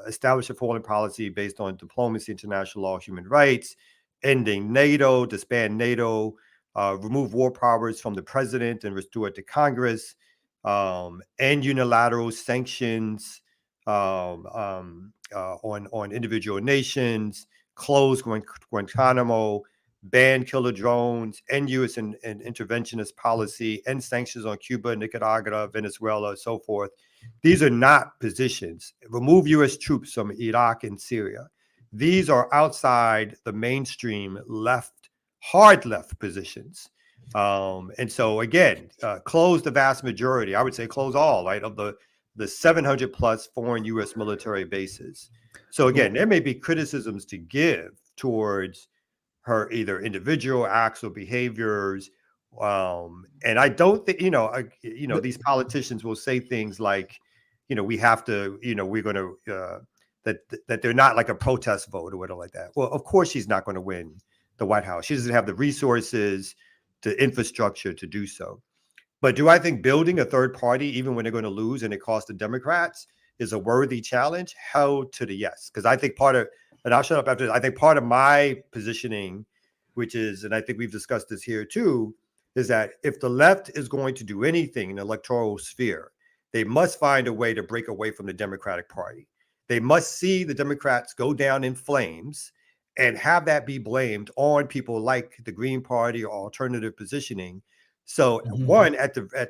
establish a foreign policy based on diplomacy, international law, human rights, ending NATO, disband NATO, remove war powers from the president and restore it to Congress, end unilateral sanctions on individual nations, close Guantanamo, ban killer drones, end U.S. and interventionist policy, end sanctions on Cuba, Nicaragua, Venezuela, so forth. These are not positions. Remove U.S. troops from Iraq and Syria. these are outside the mainstream left, hard left positions. And so again, close the vast majority, I would say close all, right, of the 700 plus foreign U.S. military bases. So again, there may be criticisms to give towards her either individual acts or behaviors. And I don't think, these politicians will say things like, we have to, we're going to, that they're not like a protest vote or whatever like that. Well, of course, she's not going to win the White House. She doesn't have the resources, the infrastructure to do so. But do I think building a third party, even when they're going to lose and it costs the Democrats, is a worthy challenge? Hell to the yes. Because I think and I'll shut up after this, I think part of my positioning, which is, and I think we've discussed this here too, is that if the left is going to do anything in the electoral sphere, they must find a way to break away from the Democratic Party. They must see the Democrats go down in flames and have that be blamed on people like the Green Party or alternative positioning. So one, at the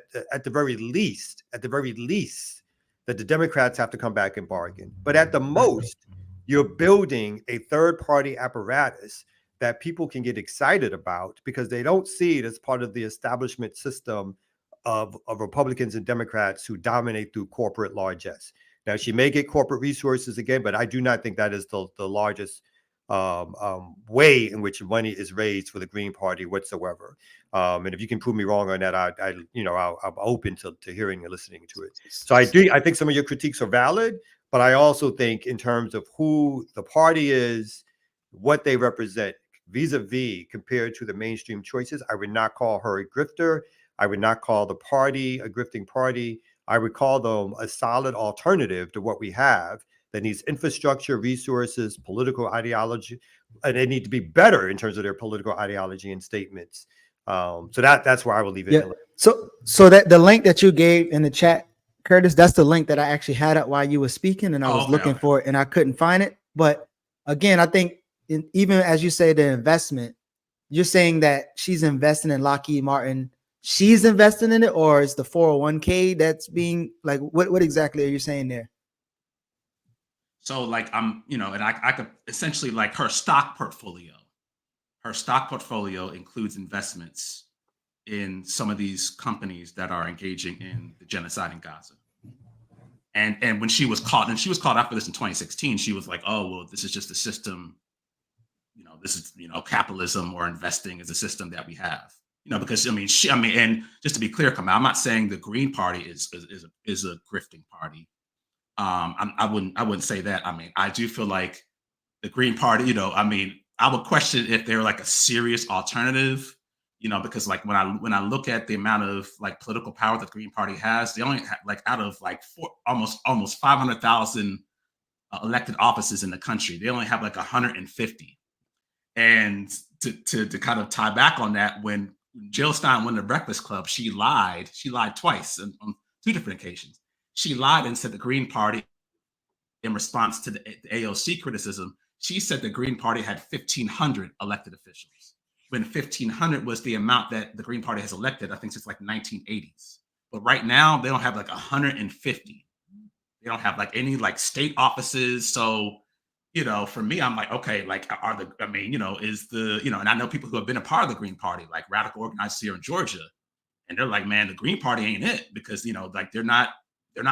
very least, that the Democrats have to come back and bargain. But at the most, you're building a third party apparatus that people can get excited about because they don't see it as part of the establishment system of Republicans and Democrats who dominate through corporate largesse. Now, she may get corporate resources again, but I do not think that is the largest way in which money is raised for the Green Party whatsoever. And if you can prove me wrong on that, I'm open to hearing and listening to it. So I think some of your critiques are valid, but I also think in terms of who the party is, what they represent vis-a-vis compared to the mainstream choices, I would not call her a grifter. I would not call the party a grifting party. I would call them a solid alternative to what we have that needs infrastructure, resources, political ideology, and they need to be better in terms of their political ideology and statements. So that's where I will leave it. Yeah. So that the link that you gave in the chat, Curtis, that's the link that I actually had up while you were speaking, and I was looking for it and I couldn't find it. But again, I think even as you say the investment, you're saying that she's investing in Lockheed Martin. She's investing in it, or is the 401k that's being like, what exactly are you saying there? So like and I could essentially like her stock portfolio includes investments in some of these companies that are engaging in the genocide in Gaza. And when she was caught after this in 2016, she was like, oh, well, this is just a system, this is, capitalism or investing is a system that we have. Because and just to be clear, Kamal, I'm not saying the Green Party is a grifting party. I wouldn't say that. I do feel like the Green Party, I would question if they're like a serious alternative, because like when I look at the amount of like political power that the Green Party has, they only have, like out of like almost 500,000 elected offices in the country, they only have like 150. And to kind of tie back on that, when Jill Stein won the Breakfast Club, she lied twice on two different occasions. She lied and said the Green Party, in response to the AOC criticism, she said the Green Party had 1,500 elected officials, when 1,500 was the amount that the Green Party has elected, I think, since like 1980s. But right now, they don't have like 150. They don't have like any like state offices. So, for me, I'm like, okay, like is the, and I know people who have been a part of the Green Party, like radical organizers here in Georgia, and they're like, man, the Green Party ain't it, because, like they're not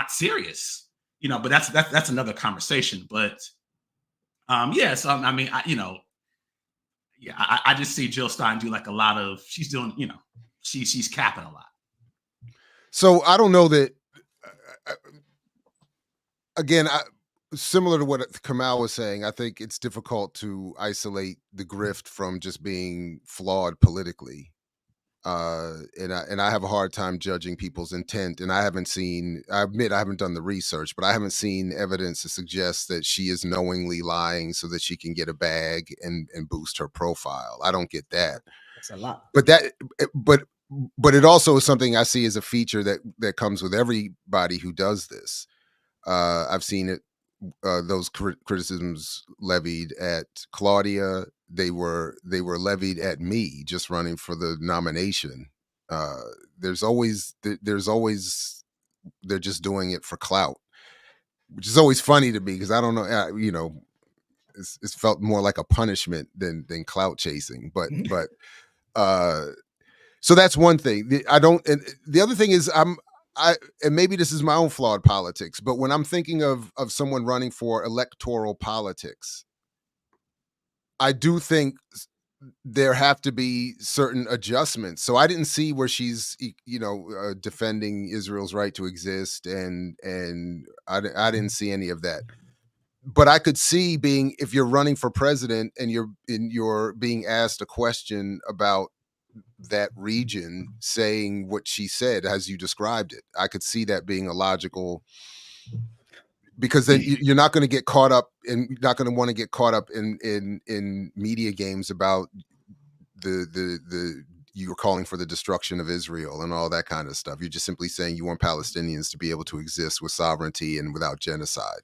serious, but that's another conversation. But so I just see Jill Stein do like a lot of, she's doing, she's capping a lot. So I don't know that, again, similar to what Kamal was saying, I think it's difficult to isolate the grift from just being flawed politically. And I have a hard time judging people's intent. And I admit I haven't done the research, but I haven't seen evidence to suggest that she is knowingly lying so that she can get a bag and boost her profile. I don't get that. That's a lot. But it also is something I see as a feature that comes with everybody who does this. I've seen it. Those criticisms levied at Claudia, they were levied at me just running for the nomination. There's always they're just doing it for clout, which is always funny to me because I don't know, it's felt more like a punishment than clout chasing. But so that's one thing. And the other thing is and maybe this is my own flawed politics, but when I'm thinking of someone running for electoral politics, I do think there have to be certain adjustments. So I didn't see where she's, defending Israel's right to exist, and I didn't see any of that. But I could see if you're running for president and you're being asked a question about that region, saying what she said as you described it. I could see that being a logical, because then you're not going to get caught up and not going to want to get caught up in media games about the you're calling for the destruction of Israel and all that kind of stuff. You're just simply saying you want Palestinians to be able to exist with sovereignty and without genocide.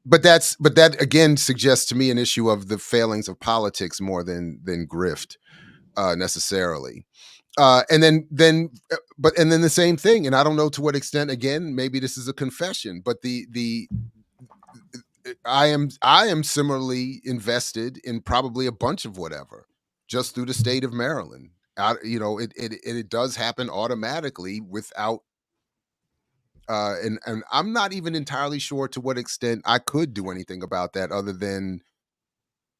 But that again suggests to me an issue of the failings of politics more than grift necessarily. And then the same thing, and I don't know to what extent, again, maybe this is a confession, but I am similarly invested in probably a bunch of whatever, just through the state of Maryland. It does happen automatically without and I'm not even entirely sure to what extent I could do anything about that, other than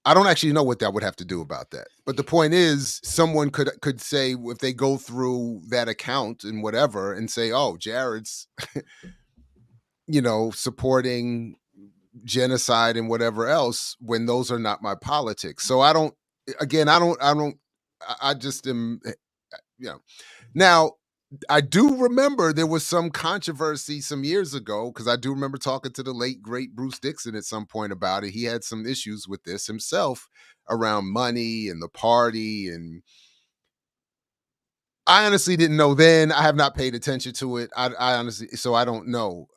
I don't actually know what that would have to do about that. But the point is, someone could say, if they go through that account and whatever and say, oh, Jared's, supporting genocide and whatever else, when those are not my politics. So I just am, Now, I do remember there was some controversy some years ago, because I do remember talking to the late, great Bruce Dixon at some point about it. He had some issues with this himself around money and the party. And I honestly didn't know then. I have not paid attention to it. I honestly, so I don't know.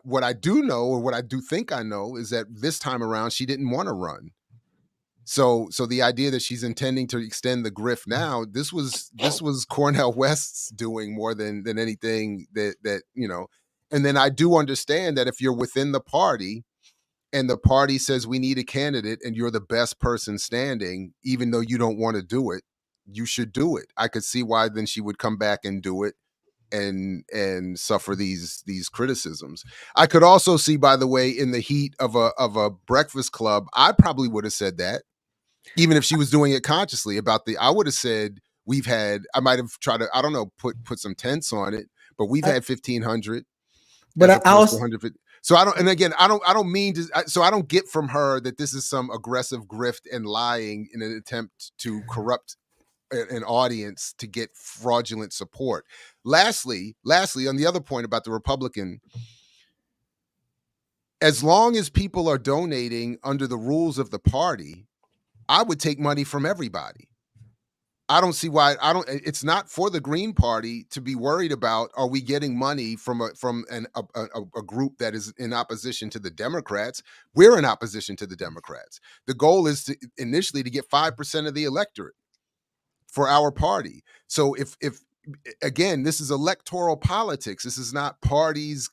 What I do know, or what I do think I know, is that this time around, she didn't want to run. So the idea that she's intending to extend the grift now, this was Cornel West's doing more than anything that. And then I do understand that if you're within the party and the party says we need a candidate and you're the best person standing, even though you don't want to do it, you should do it. I could see why then she would come back and do it and suffer these criticisms. I could also see, by the way, in the heat of a Breakfast Club, I probably would have said that. Even if she was doing it consciously I would have said I might have tried to, I don't know, put some tents on it, but we've had 1,500. But I also, so I don't, and again, I don't mean to, so I don't get from her that this is some aggressive grift and lying in an attempt to corrupt an audience to get fraudulent support. Lastly, on the other point about the Republican, as long as people are donating under the rules of the party, I would take money from everybody. I don't see why it's not for the Green Party to be worried about, are we getting money from a group that is in opposition to the Democrats? We're in opposition to the Democrats. The goal is initially to get 5% of the electorate for our party. So if again, this is electoral politics. This is not parties.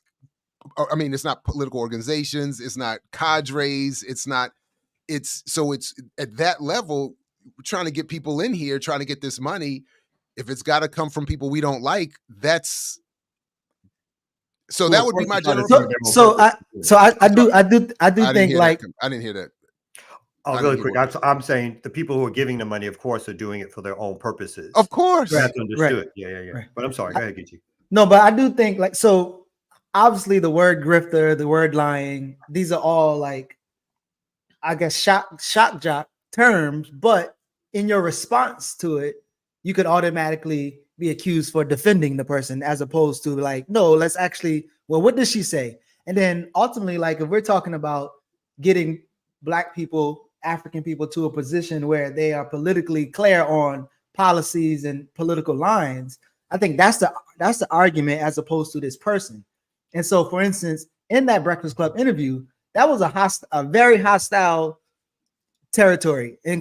I mean, it's not political organizations. It's not cadres. It's at that level, trying to get people in here, trying to get this money. If it's got to come from people we don't like, that would be my general. I do think, like, I didn't hear that. Oh, really quick. I'm saying the people who are giving the money, of course, are doing it for their own purposes. Of course. That's understood. Right. Yeah. Right. But I'm sorry. Go ahead, Geechee. No, but I do think, like, so obviously the word grifter, the word lying, these are all, like, I guess shock jock terms, but in your response to it, you could automatically be accused for defending the person, as opposed to, like, no, let's actually, well, what does she say? And then ultimately, like, if we're talking about getting Black people, African people to a position where they are politically clear on policies and political lines, I think that's the argument, as opposed to this person. And so, for instance, in that Breakfast Club interview, that was a very hostile territory. In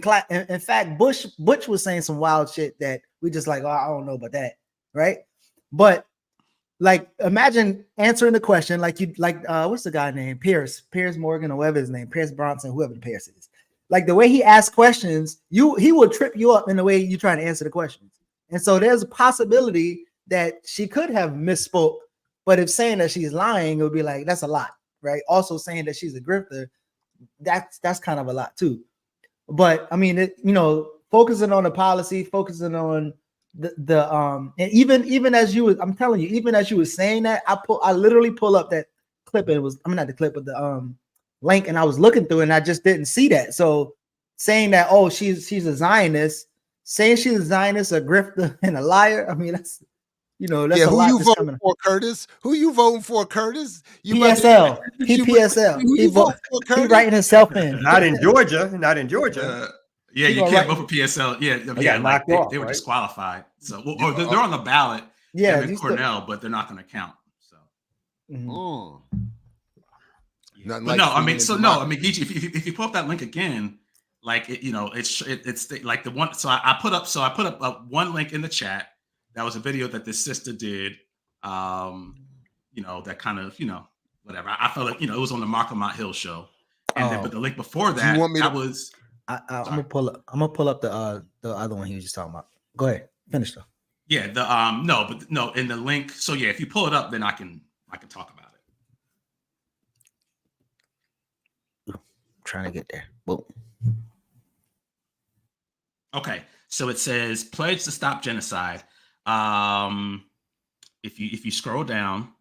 fact, Butch was saying some wild shit that we just like, oh, I don't know about that, right? But like imagine answering the question like what's the guy named Piers Morgan or whatever his name, Piers Bronson, whoever the Piers is. Like the way he asks questions, he will trip you up in the way you're trying to answer the questions. And so there's a possibility that she could have misspoke, but if saying that she's lying, it would be like, that's a lot, right? Also saying that she's a grifter, that's kind of a lot too. But I mean, focusing on the policy, focusing on and even as you was, I'm telling you, even as you were saying that, I literally pull up that clip, and it was, I mean, not the clip, but the link, and I was looking through it and I just didn't see that. So saying that, oh, she's a Zionist, saying she's a Zionist, a grifter, and a liar, I mean, that's that's a who lot you that's voting coming. for, Curtis? Who you voting for, Curtis? PSL. He writing himself in. Not in Georgia. Not in Georgia. Yeah, you can't vote for PSL. Yeah, like they were disqualified. So, or they're on the ballot. Yeah, in Cornell, but they're not going to count. So, Nothing but like no, I mean, freedom so and no, I democracy. mean, Geechee, if you pull up that link again, like it's like the one. So I put up one link in the chat. That was a video that this sister did. That kind of whatever. I felt like it was on the Markham Mount Hill show, and then but the link before that, was. I'm gonna pull up the other one he was just talking about. Go ahead, finish though. Yeah, in the link. So yeah, if you pull it up, then I can talk about it. Trying to get there. Boom. Okay, so it says pledge to stop genocide. If you scroll down.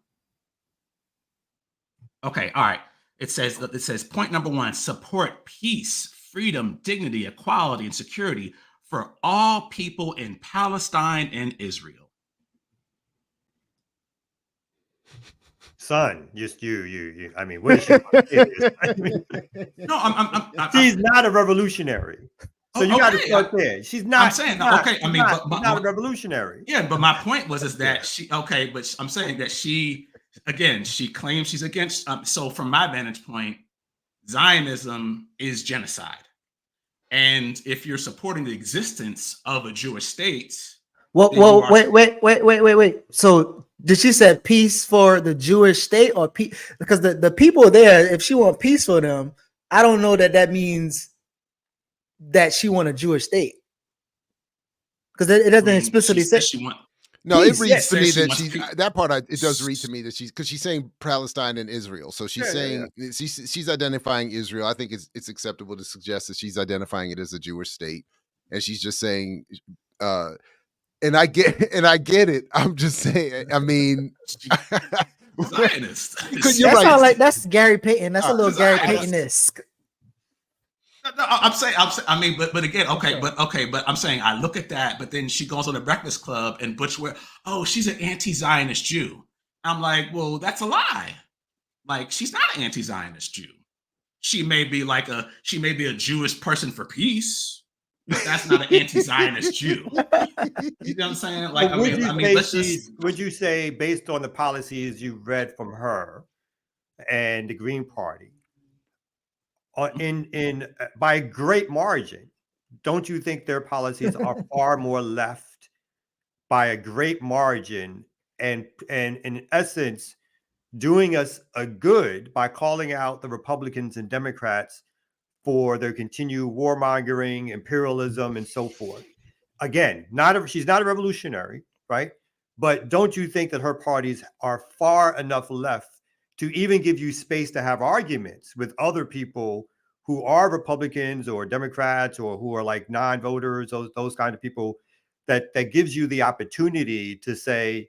Okay, all right. It says point number 1: support peace, freedom, dignity, equality, and security for all people in Palestine and Israel. Son, just you. I mean, what is she? No, she's not a revolutionary. So you got to start there. She's not. I'm saying okay. I mean, but not a revolutionary. Yeah, but my point was that she okay, but I'm saying that she claims she's against. So from my vantage point, Zionism is genocide, and if you're supporting the existence of a Jewish state, well, wait. So did she say peace for the Jewish state or peace? Because the people there, if she want peace for them, I don't know that means that she want a Jewish state, because it doesn't explicitly say she want. No, peace. it reads to me she that wants she's peace. that part. It does read to me that because she's saying Palestine and Israel, so she's saying she's identifying Israel. I think it's acceptable to suggest that she's identifying it as a Jewish state, and she's just saying, and I get it. I'm just saying. I mean, Zionist. You're right. Sounds like that's Gary Payton. That's a little Gary Payton-esque. No, I'm saying. I mean, but again, but I'm saying I look at that, but then she goes on the Breakfast Club and Butch Ware. Oh, she's an anti-Zionist Jew. I'm like, well, that's a lie. Like, she's not an anti-Zionist Jew. She may be a Jewish person for peace, but that's not an anti-Zionist Jew. You know what I'm saying? Like, would you say, based on the policies you read from her and the Green Party, by a great margin, don't you think their policies are far more left by a great margin, and in essence doing us a good by calling out the Republicans and Democrats for their continued warmongering, imperialism, and so forth? Again, she's not a revolutionary, right? But don't you think that her parties are far enough left to even give you space to have arguments with other people who are Republicans or Democrats or who are like non-voters, those kind of people, that gives you the opportunity to say,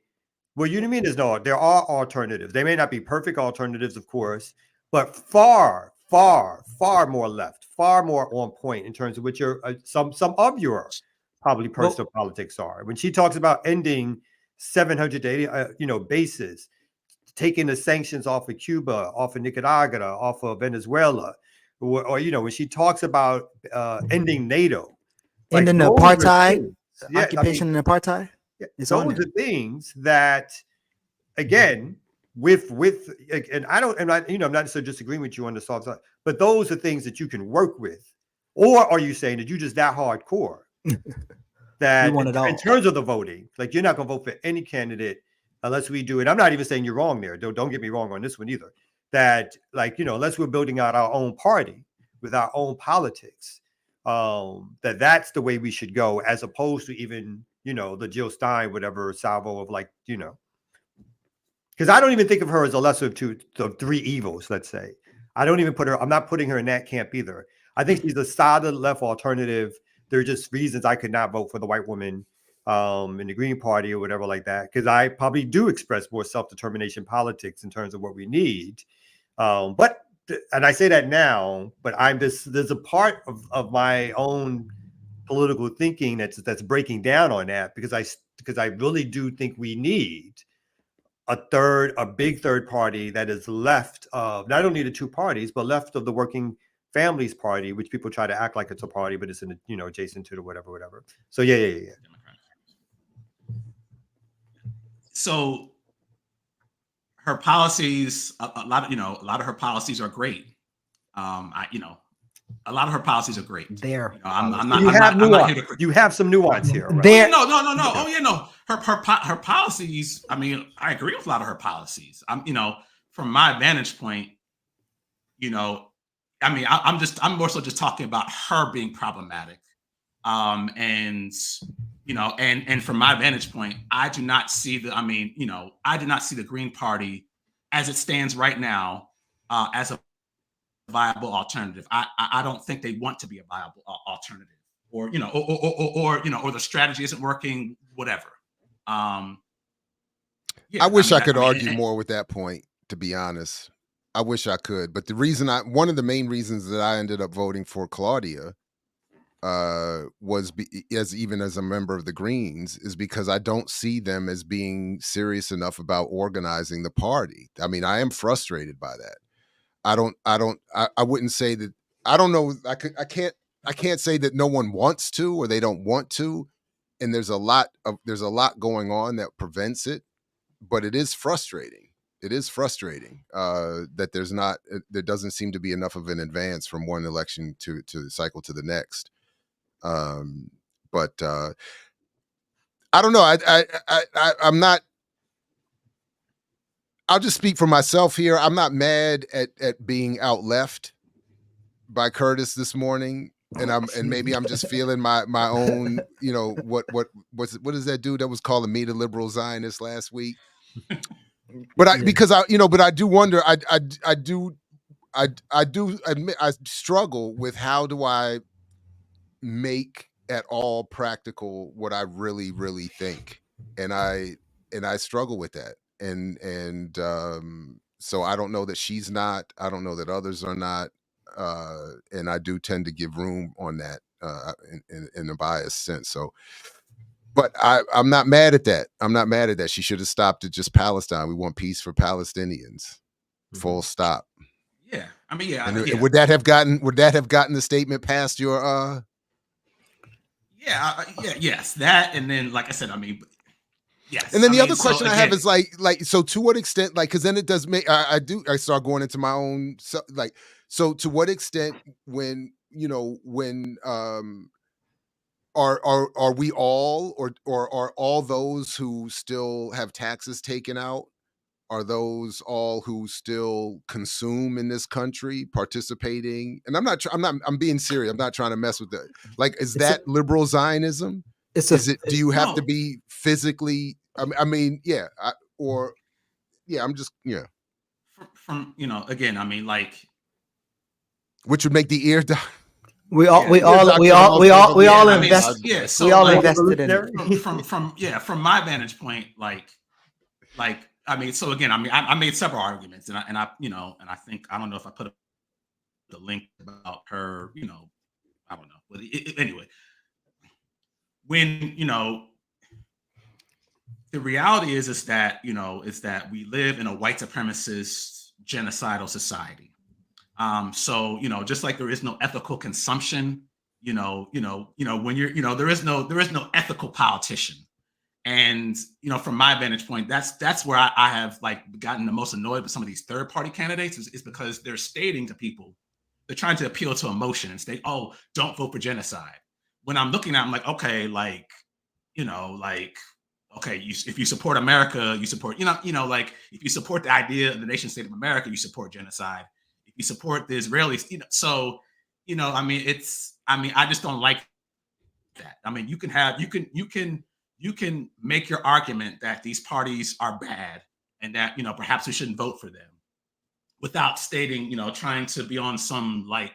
well, you know what I mean? There are alternatives. They may not be perfect alternatives, of course, but far, far, far more left, far more on point in terms of what your some of your probably personal politics are. When she talks about ending 780 bases, taking the sanctions off of Cuba, off of Nicaragua, off of Venezuela, or when she talks about ending NATO, ending the apartheid, occupation and apartheid. Those are things that, again, and I'm not necessarily disagreeing with you on the soft side, but those are things that you can work with. Or are you saying that you just that hardcore that in terms of the voting, like you're not going to vote for any candidate unless we do it. I'm not even saying you're wrong there. Don't get me wrong on this one either. That, like, you know, unless we're building out our own party with our own politics, that's the way we should go, as opposed to even, you know, the Jill Stein, whatever salvo of, like, you know, because I don't even think of her as a lesser of three evils, let's say. I don't even I'm not putting her in that camp either. I think she's a solid left alternative. There are just reasons I could not vote for the white woman in the Green Party or whatever like that, because I probably do express more self-determination politics in terms of what we need. And I say that now, but there's a part of my own political thinking that's breaking down on that, because I really do think we need a big third party that is left of not only the two parties, but left of the Working Families Party, which people try to act like it's a party, but it's in the, you know, adjacent to the whatever. So yeah. So her policies, a lot of her policies are great. A lot of her policies are great. You have some nuance here. Right? No. Oh yeah, no. Her policies. I mean, I agree with a lot of her policies. From my vantage point, I'm more so just talking about her being problematic. And from my vantage point, I do not see the Green Party as it stands right now as a viable alternative. I don't think they want to be a viable alternative, or the strategy isn't working, whatever. I wish I could argue more with that point, to be honest. I wish I could, but one of the main reasons that I ended up voting for Claudia was even as a member of the Greens, is because I don't see them as being serious enough about organizing the party. I mean, I am frustrated by that. I wouldn't say that. I don't know. I can't say that no one wants to or they don't want to. And there's a lot going on that prevents it, but it is frustrating. It is frustrating that there doesn't seem to be enough of an advance from one election to the cycle to the next. But I don't know. I'm not. I'll just speak for myself here. I'm not mad at being out left by Curtis this morning, and maybe I'm just feeling my own. What is that dude that was calling me the liberal Zionist last week? But I do wonder. I do admit I struggle with how do I make at all practical what I really, really think, and I struggle with that. And so I don't know that she's not. I don't know that others are not. And I do tend to give room on that in a biased sense. So, but I'm not mad at that. I'm not mad at that. She should have stopped at just Palestine. We want peace for Palestinians. Full stop. Yeah, Would that have gotten the statement past your? Yes, that, and then like I said, yes. And then the other question I have is so to what extent, because then it does make I start going into my own so to what extent when are we all or are all those who still have taxes taken out, are those all who still consume in this country participating? And I'm being serious. I'm not trying to mess with that. Is that liberal Zionism? Do you have to be physically? I'm just From again, which would make the ear die. We all invested. Yeah, so we all invested in it. From my vantage point, so again, I made several arguments, and I think, I don't know if I put the link about her, I don't know, but anyway, when the reality is that we live in a white supremacist genocidal society. So just like there is no ethical consumption, when you're there is no ethical politician. And from my vantage point, that's where I have gotten the most annoyed with some of these third party candidates is because they're stating to people, they're trying to appeal to emotion and state, oh, don't vote for genocide. When I'm looking at, I'm like, okay, okay, if you support America, you support, like if you support the idea of the nation state of America, you support genocide. If you support the Israelis, so, I just don't like that. I mean, you can make your argument that these parties are bad and that, perhaps we shouldn't vote for them without stating, trying to be on some I'm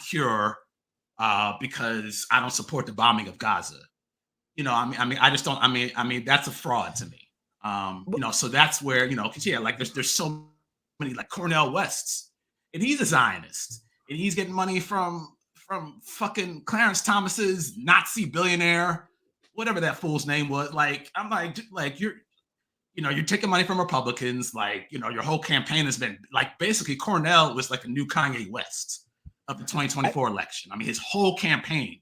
pure because I don't support the bombing of Gaza. I just don't. I mean, that's a fraud to me. So that's where because there's so many like Cornel West's, and he's a Zionist, and he's getting money from fucking Clarence Thomas's Nazi billionaire, whatever that fool's name was. I'm like you're taking money from Republicans. Your whole campaign has been basically Cornell was like a new Kanye West of the 2024 election. I mean, his whole campaign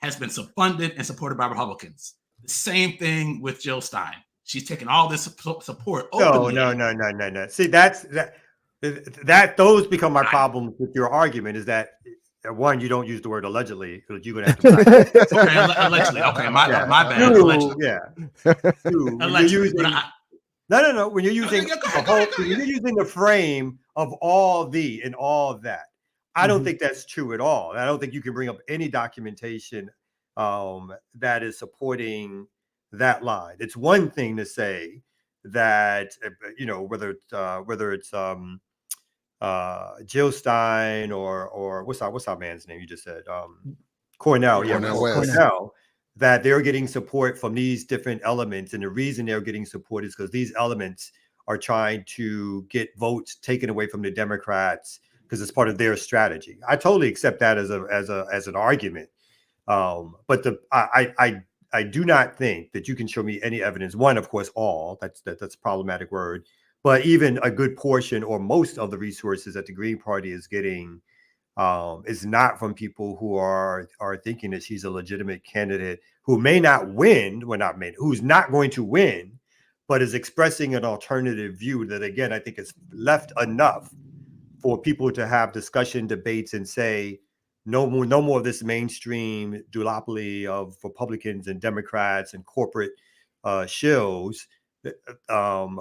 has been funded and supported by Republicans. The same thing with Jill Stein. She's taken all this support. Openly. No. See, that those become my problems with your argument is that one, you don't use the word allegedly because you're gonna have to. Allegedly. Okay, my bad. Allegedly. Yeah. Allegedly. No. When you're using you're using the frame of all and all of that, I don't think that's true at all. I don't think you can bring up any documentation that is supporting that line. It's one thing to say that whether it's Jill Stein or what's our man's name you just said, Cornell, Cornell, that they're getting support from these different elements, and the reason they're getting support is because these elements are trying to get votes taken away from the Democrats because it's part of their strategy. I totally accept that as an argument, but I do not think that you can show me any evidence. One, of course, that's a problematic word, but even a good portion or most of the resources that the Green Party is getting is not from people who are thinking that she's a legitimate candidate who may not win, who's not going to win, but is expressing an alternative view that, again, I think is left enough for people to have discussion, debates, and say, no more of this mainstream duopoly of Republicans and Democrats and corporate shills.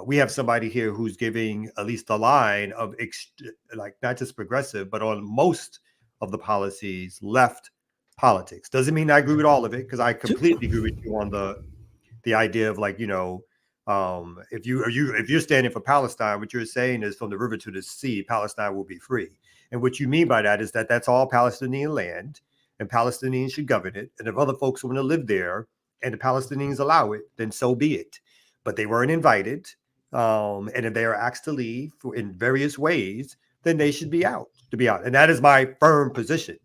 We have somebody here who's giving at least a line of not just progressive, but on most of the policies, left politics. Doesn't mean I agree with all of it, because I completely agree with you on the idea of if you're standing for Palestine, what you're saying is from the river to the sea, Palestine will be free. And what you mean by that is that that's all Palestinian land, and Palestinians should govern it. And if other folks want to live there and the Palestinians allow it, then so be it. But they weren't invited. And if they are asked to leave in various ways, then they should be out. And that is my firm position.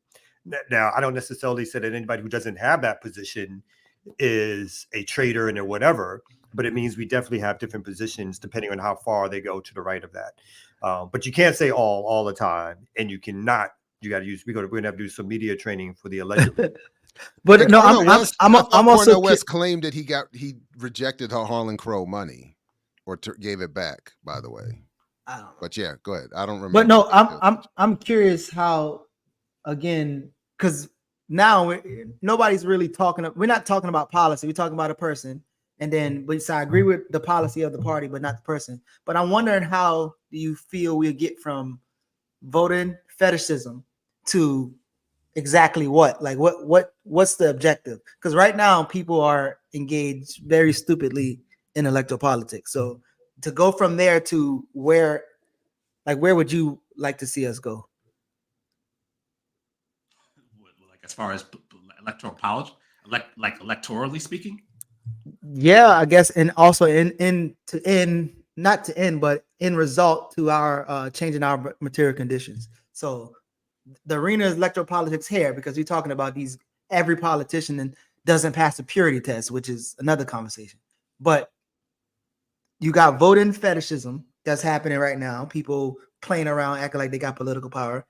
Now, I don't necessarily say that anybody who doesn't have that position is a traitor and whatever, but it means we definitely have different positions depending on how far they go to the right of that. But you can't say all the time, and you cannot. You got to use. We're gonna have to do some media training for the allegedly. But no, I'm also West claimed that he rejected her Harlan Crow money, or gave it back. By the way, I don't know. But yeah, go ahead. I don't remember. But no, I'm curious how, again, because now nobody's really talking. We're not talking about policy. We're talking about a person. And then, so I agree with the policy of the party, but not the person. But I'm wondering, how do you feel we'll get from voting fetishism to exactly what? Like, what's the objective? Because right now, people are engaged very stupidly in electoral politics. So to go from there to where would you like to see us go? Like as far as electoral politics, electorally speaking. Yeah, I guess, and also not to end, but in result to our changing our material conditions. So the arena is electoral politics here, because you're talking about every politician doesn't pass the purity test, which is another conversation. But you got voting fetishism that's happening right now. People playing around, acting like they got political power.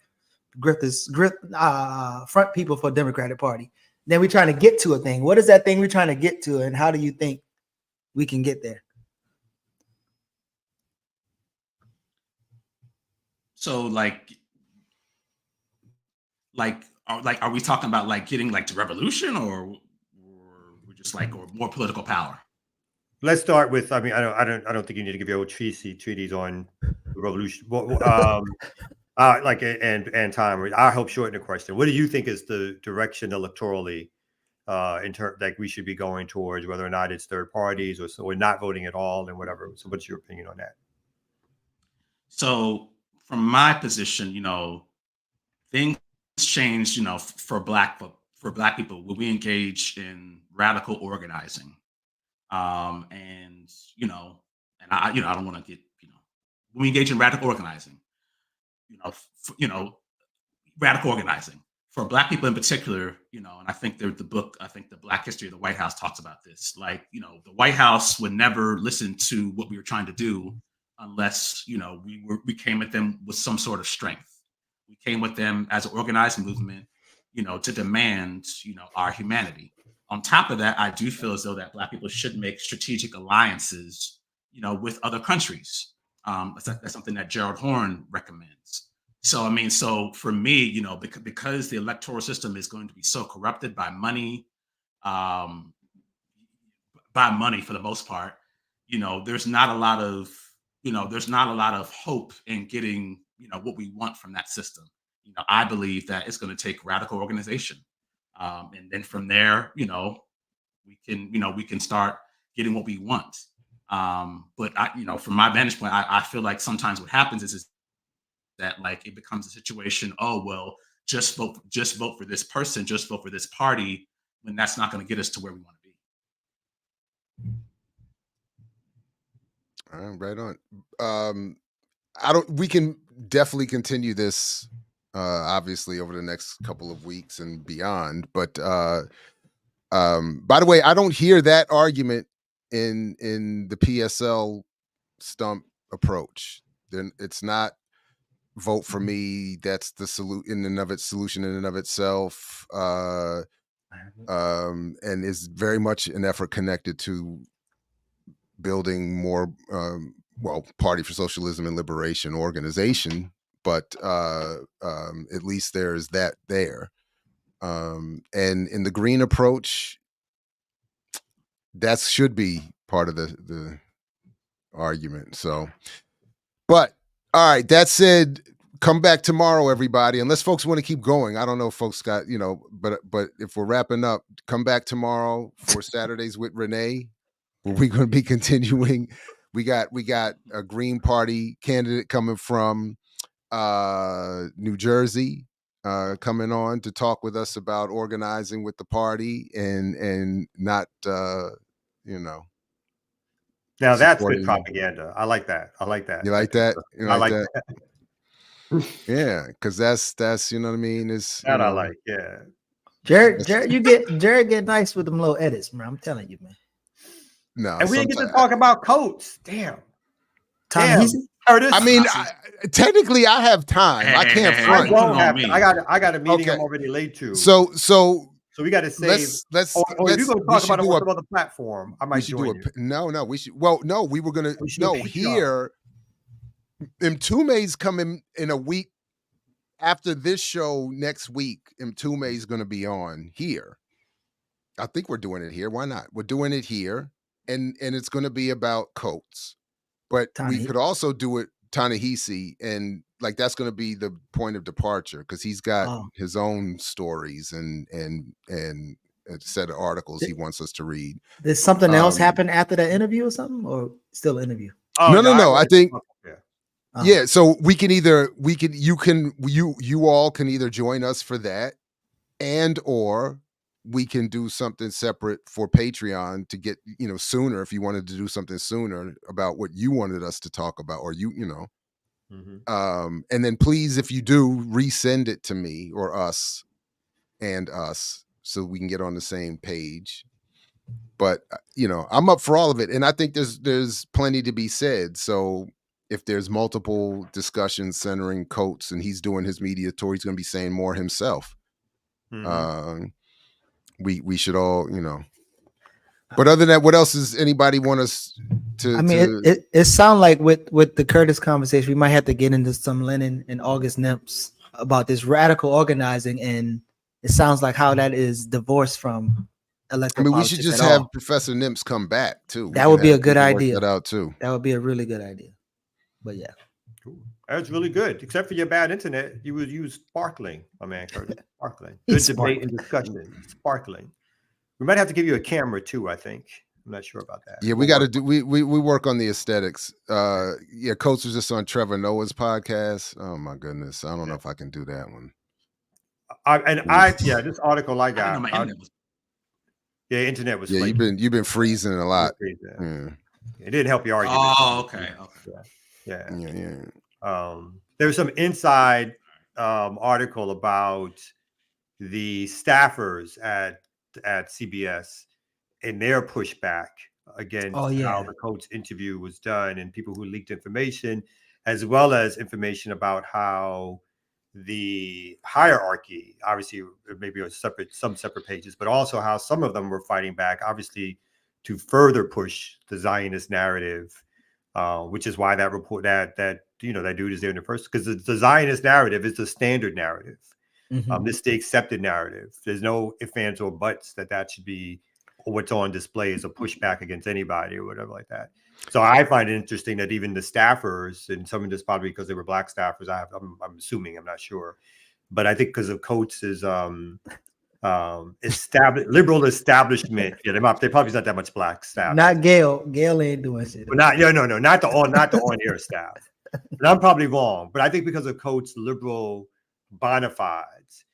Front people for Democratic Party. Then we're trying to get to a thing. What is that thing we're trying to get to, and how do you think we can get there? So are we talking about getting the revolution, or just like, or more political power. Let's start with. I mean, I don't think you need to give your treaties on the revolution. And time. I'll help shorten the question. What do you think is the direction electorally, in terms that we should be going towards, whether or not it's third parties or so we're not voting at all and whatever? So, what's your opinion on that? So, from my position, things changed. For black people, when we engage in radical organizing, and I don't want to get when we engage in radical organizing, radical organizing for Black people in particular, and I think the Black History of the White House talks about this. Like, the White House would never listen to what we were trying to do unless, we came at them with some sort of strength. We came with them as an organized movement, to demand, our humanity. On top of that, I do feel as though that Black people should make strategic alliances, with other countries. That's something that Gerald Horne recommends. So for me, because the electoral system is going to be so corrupted by money for the most part, there's not a lot of hope in getting, what we want from that system. I believe that it's going to take radical organization. And then from there, we can start getting what we want. But from my vantage point, I feel like sometimes what happens is that, like, it becomes a situation. Oh, well, just vote for this person, just vote for this party, when that's not going to get us to where we want to be. All right, right on. We can definitely continue this, obviously, over the next couple of weeks and beyond. But by the way, I don't hear that argument in the PSL stump approach. Then it's not vote for me. That's the solution in and of itself. And is very much an effort connected to building more, Party for Socialism and Liberation organization. But at least there's that there. And in the green approach, that should be part of the argument. So, but all right, that said, come back tomorrow, everybody. Unless folks want to keep going. I don't know if folks got, but if we're wrapping up, come back tomorrow for Saturdays with Renee, where we're going to be continuing. We got a Green Party candidate coming from New Jersey, coming on to talk with us about organizing with the party and not, Now that's good propaganda. I like that. You like that? I like that. Yeah, because that's you know what I mean. Is that I like? Yeah. Jared, Jared get nice with them little edits, man. I'm telling you, man. No, and we didn't get to talk about coats. Damn. I mean, technically, I have time. I can't front. I got a meeting I'm already late to. So we got to save. Let's you're going to talk about it on some other platform. I might join you. No, we should. Well, no, we were going to. Here. Mtume's coming in a week after this show next week. Mtume is going to be on here. I think we're doing it here. Why not? We're doing it here, and it's going to be about coats. But we could also do it Ta-Nehisi, and like that's going to be the point of departure because he's got his own stories and a set of articles he wants us to read. Did something else happen after that interview or something, or still interview? No. I think. Yeah, so you all can either join us for that, and or we can do something separate for Patreon to get sooner if you wanted to do something sooner about what you wanted us to talk about, or and then please, if you do, resend it to me or us so we can get on the same page. But I'm up for all of it, and I think there's plenty to be said. So if there's multiple discussions centering Coates and he's doing his media tour, he's going to be saying more himself. We should all, But other than that, what else does anybody want us to? I mean, it sounds like with the Curtis conversation, we might have to get into some Lennon and August Nimps about this radical organizing, and it sounds like how that is divorced from electoral we politics should just at have all. Professor Nimps come back too. That would be a good We can work idea. that out too. That would be a really good idea. But yeah. That's really good. Except for your bad internet, you would use sparkling, my man Curtis. Sparkling. It's Good debate and discussion. Sparkling. We might have to give you a camera too, I think. I'm not sure about that. Yeah, we got to do. We work on the aesthetics. Yeah, Coach was just on Trevor Noah's podcast. Oh my goodness, I don't know if I can do that one. This article I got. Internet was. Yeah, flaky. you've been freezing a lot. Yeah. It didn't help your argument. Oh, okay. Yeah. There was some inside article about the staffers at CBS and their pushback against how the Coates interview was done and people who leaked information, as well as information about how the hierarchy, obviously maybe some separate pages, but also how some of them were fighting back, obviously, to further push the Zionist narrative, which is why that report that dude is there in the first, because the Zionist narrative is the standard narrative. This is the accepted narrative. There's no ifs, ands, or buts that should be what's on display as a pushback against anybody or whatever like that. So I find it interesting that even the staffers, and some of this probably because they were black staffers, I'm assuming, I'm not sure, but I think because of Coates's liberal establishment, they probably not that much black staff. Not Gail. Gail ain't doing shit. Not the on-air staff. And I'm probably wrong, but I think because of Coates' liberal bona fides,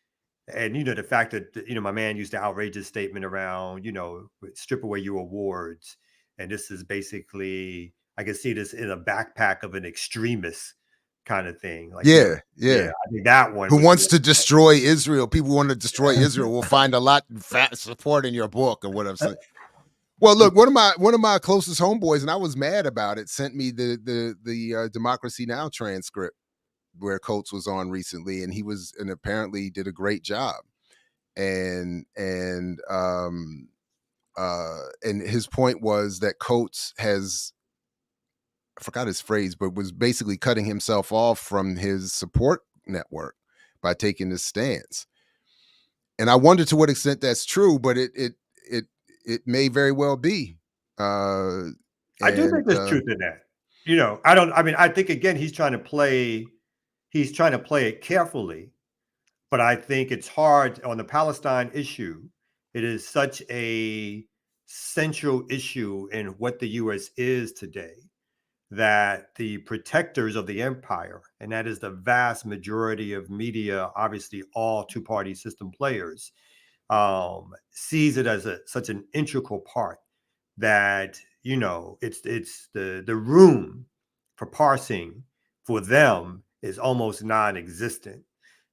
and the fact that my man used the outrageous statement around strip away your awards, and this is basically, I can see this in a backpack of an extremist kind of thing. Like, yeah. I think that one. Who wants to destroy Israel? People who want to destroy Israel will find a lot of support in your book or what I'm saying. Well, look, one of my closest homeboys, and I was mad about it, sent me the Democracy Now! Transcript where Coates was on recently, and and apparently did a great job. And his point was that Coates has, I forgot his phrase, but was basically cutting himself off from his support network by taking this stance. And I wonder to what extent that's true, but it may very well be. I do think there's truth in that. I think again he's trying to play it carefully, but I think it's hard on the Palestine issue. It is such a central issue in what the U.S. is today that the protectors of the empire, and that is the vast majority of media, obviously all two-party system players, sees it as such an integral part that it's the room for parsing for them is almost non-existent.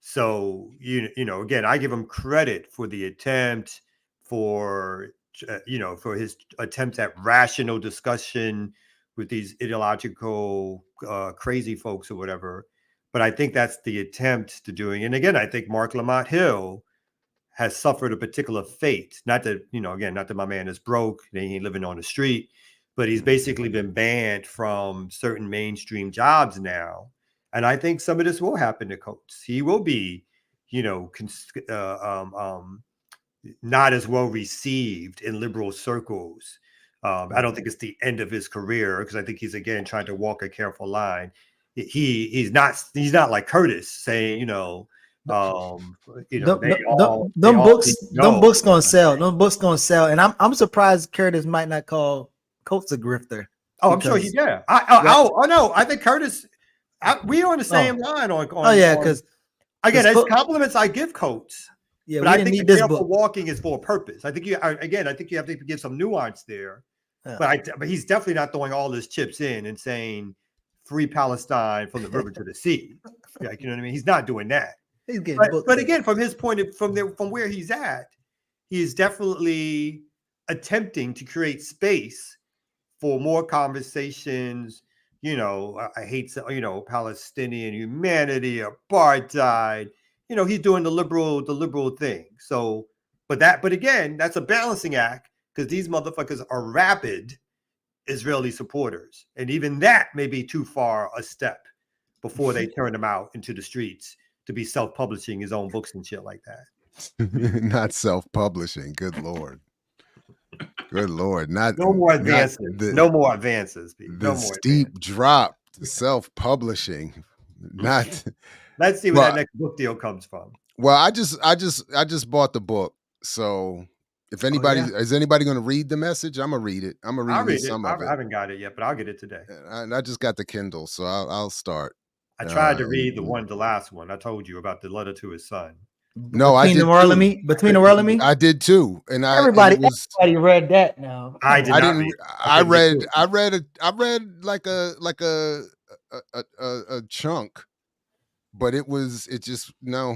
So again, I give him credit for the attempt for his attempts at rational discussion with these ideological crazy folks or whatever. But I think that's the attempt to doing. And again, I think Mark Lamont Hill has suffered a particular fate. Not that, not that my man is broke, and he ain't living on the street, but he's basically been banned from certain mainstream jobs now. And I think some of this will happen to Coates. He will be, not as well received in liberal circles. I don't think it's the end of his career, because I think he's again trying to walk a careful line. He's not like Curtis saying, them books gonna sell. Them books gonna sell, and I'm surprised Curtis might not call Coates a grifter. Oh, I'm sure he did. I think Curtis. We are on the same line on. Because again, as compliments I give Coates. Yeah, but I think the careful walking is for a purpose. I think you have to give some nuance there. Yeah. But he's definitely not throwing all his chips in and saying free Palestine from the river to the sea. Like, you know what I mean? He's not doing that. He's getting but again, from his point from where he's at, he is definitely attempting to create space for more conversations. I hate Palestinian humanity, apartheid. He's doing the liberal thing. So, but again, that's a balancing act, because these motherfuckers are rabid Israeli supporters. And even that may be too far a step before they turn him out into the streets to be self-publishing his own books and shit like that. Not self-publishing. Good Lord. Good Lord, not No more not advances. the, No more advances. Pete. the No more. steep drop to self-publishing. Not Let's see where well, that next book deal comes from. well, I just bought the book. So if anybody is anybody going to read the message, I'm gonna read it. I'm gonna read I'll at read least it. some I of it. haven't got it yet, but I'll get it today. I just got the Kindle, so I'll start. I tried to read the last one. I told you about the letter to his son. No, I Between did the world too. and me. Between the world and me. I did too, and Everybody everybody read that now. I did I not didn't. read. I read like a chunk, but it just no, I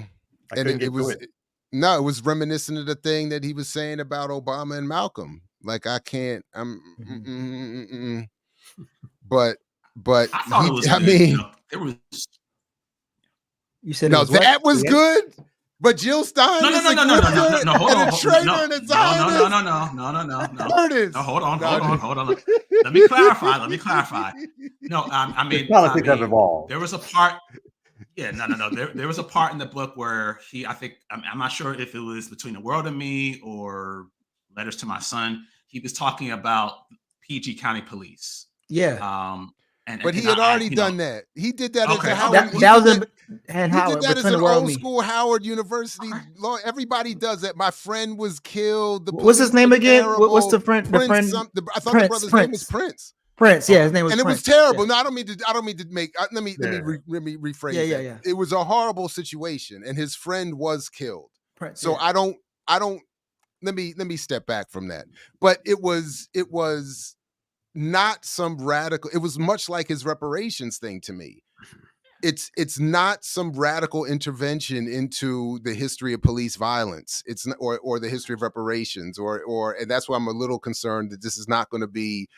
and couldn't get it was to it. no, it was reminiscent of the thing that he was saying about Obama and Malcolm. Like I can't. But I thought it was I good. mean, You know, there was You said it no, was what? that was Yeah. good. But Jill Stein no, is no, a no, no, no, no, grifter no, hold and on, a traitor no, and a no, Zionist. no. Curtis. No, hold on. No, Let me clarify. No, I mean, Politics have evolved. there was a part. Yeah, no. There was a part in the book where I'm not sure if it was Between the World and Me or Letters to My Son. He was talking about PG County Police. Yeah. But he had already done that. He did that Okay, at okay. Howard. That was he in did Howard. that as Between an the world old and me. school Howard University law. Everybody does that. My friend was killed. The What's his police name were again? What's the terrible. friend? The Prince friend. I thought the Prince, brother's name Prince. was Prince. Prince. Yeah, his name was. And it Prince. was terrible. Yeah. No, I don't mean to make. Let me rephrase. Yeah. that. It was a horrible situation, and his friend was killed. Prince. So yeah. I don't. Let me step back from that. But it was not some radical. It was much like his reparations thing to me. It's not some radical intervention into the history of police violence. It's not, or the history of reparations, and that's why I'm a little concerned that this is not going to be,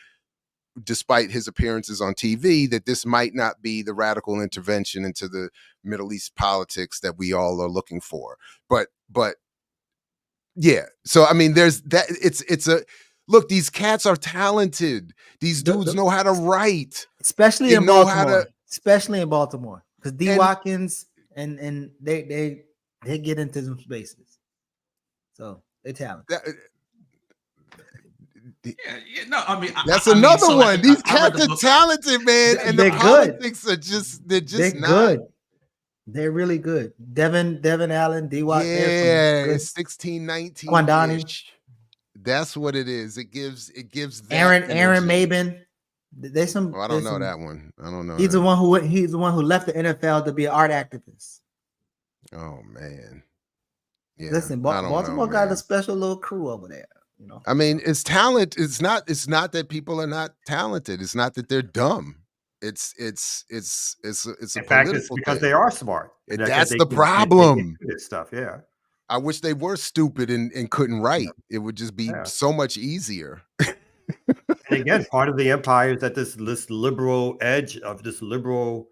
despite his appearances on TV, that this might not be the radical intervention into the Middle East politics that we all are looking for. But yeah. So I mean, there's that. It's a look. These cats are talented. These dudes know how to write, especially they in know Baltimore. Especially in Baltimore, because D. Watkins and they get into some spaces, so they're talented. No, I mean That's I mean, another so, one. like, These I read cats the are book. talented, man, and They're the good. politics are they're They're not good. They're really good. Devin Allen, D. Watkins. Yeah, it's 1619. Kwandani. That's what it is. It gives that Aaron energy. Mabin. There's some. Oh, I don't know that one. I don't know. He's that. the one who left the NFL to be an art activist. Oh man. Yeah. Listen, I don't Baltimore know, got man. a special little crew over there. You know. I mean, it's talent. It's not that people are not talented. It's not that they're dumb. It's a In fact, it's political because thing. they are smart. That's They the can- they problem. can do this stuff. Yeah. I wish they were stupid and couldn't write. It would just be Yeah. so much easier. And again, part of the empire is that this liberal edge of this liberal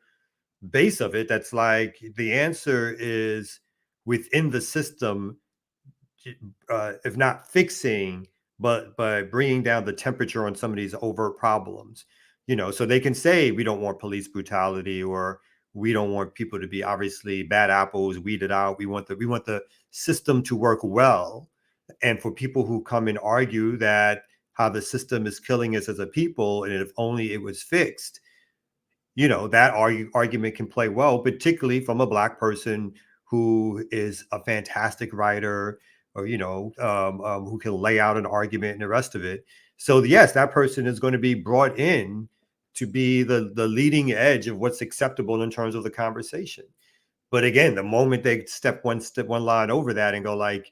base of it. That's like the answer is within the system, if not fixing, but by bringing down the temperature on some of these overt problems. You know, so they can say we don't want police brutality, or we don't want people to be obviously bad apples weeded out. We want the system to work well, and for people who come and argue that how the system is killing us as a people, and if only it was fixed, you know, that argument can play well, particularly from a Black person who is a fantastic writer, or who can lay out an argument and the rest of it. So yes, that person is going to be brought in to be the leading edge of what's acceptable in terms of the conversation. But again, the moment they step one line over that and go like,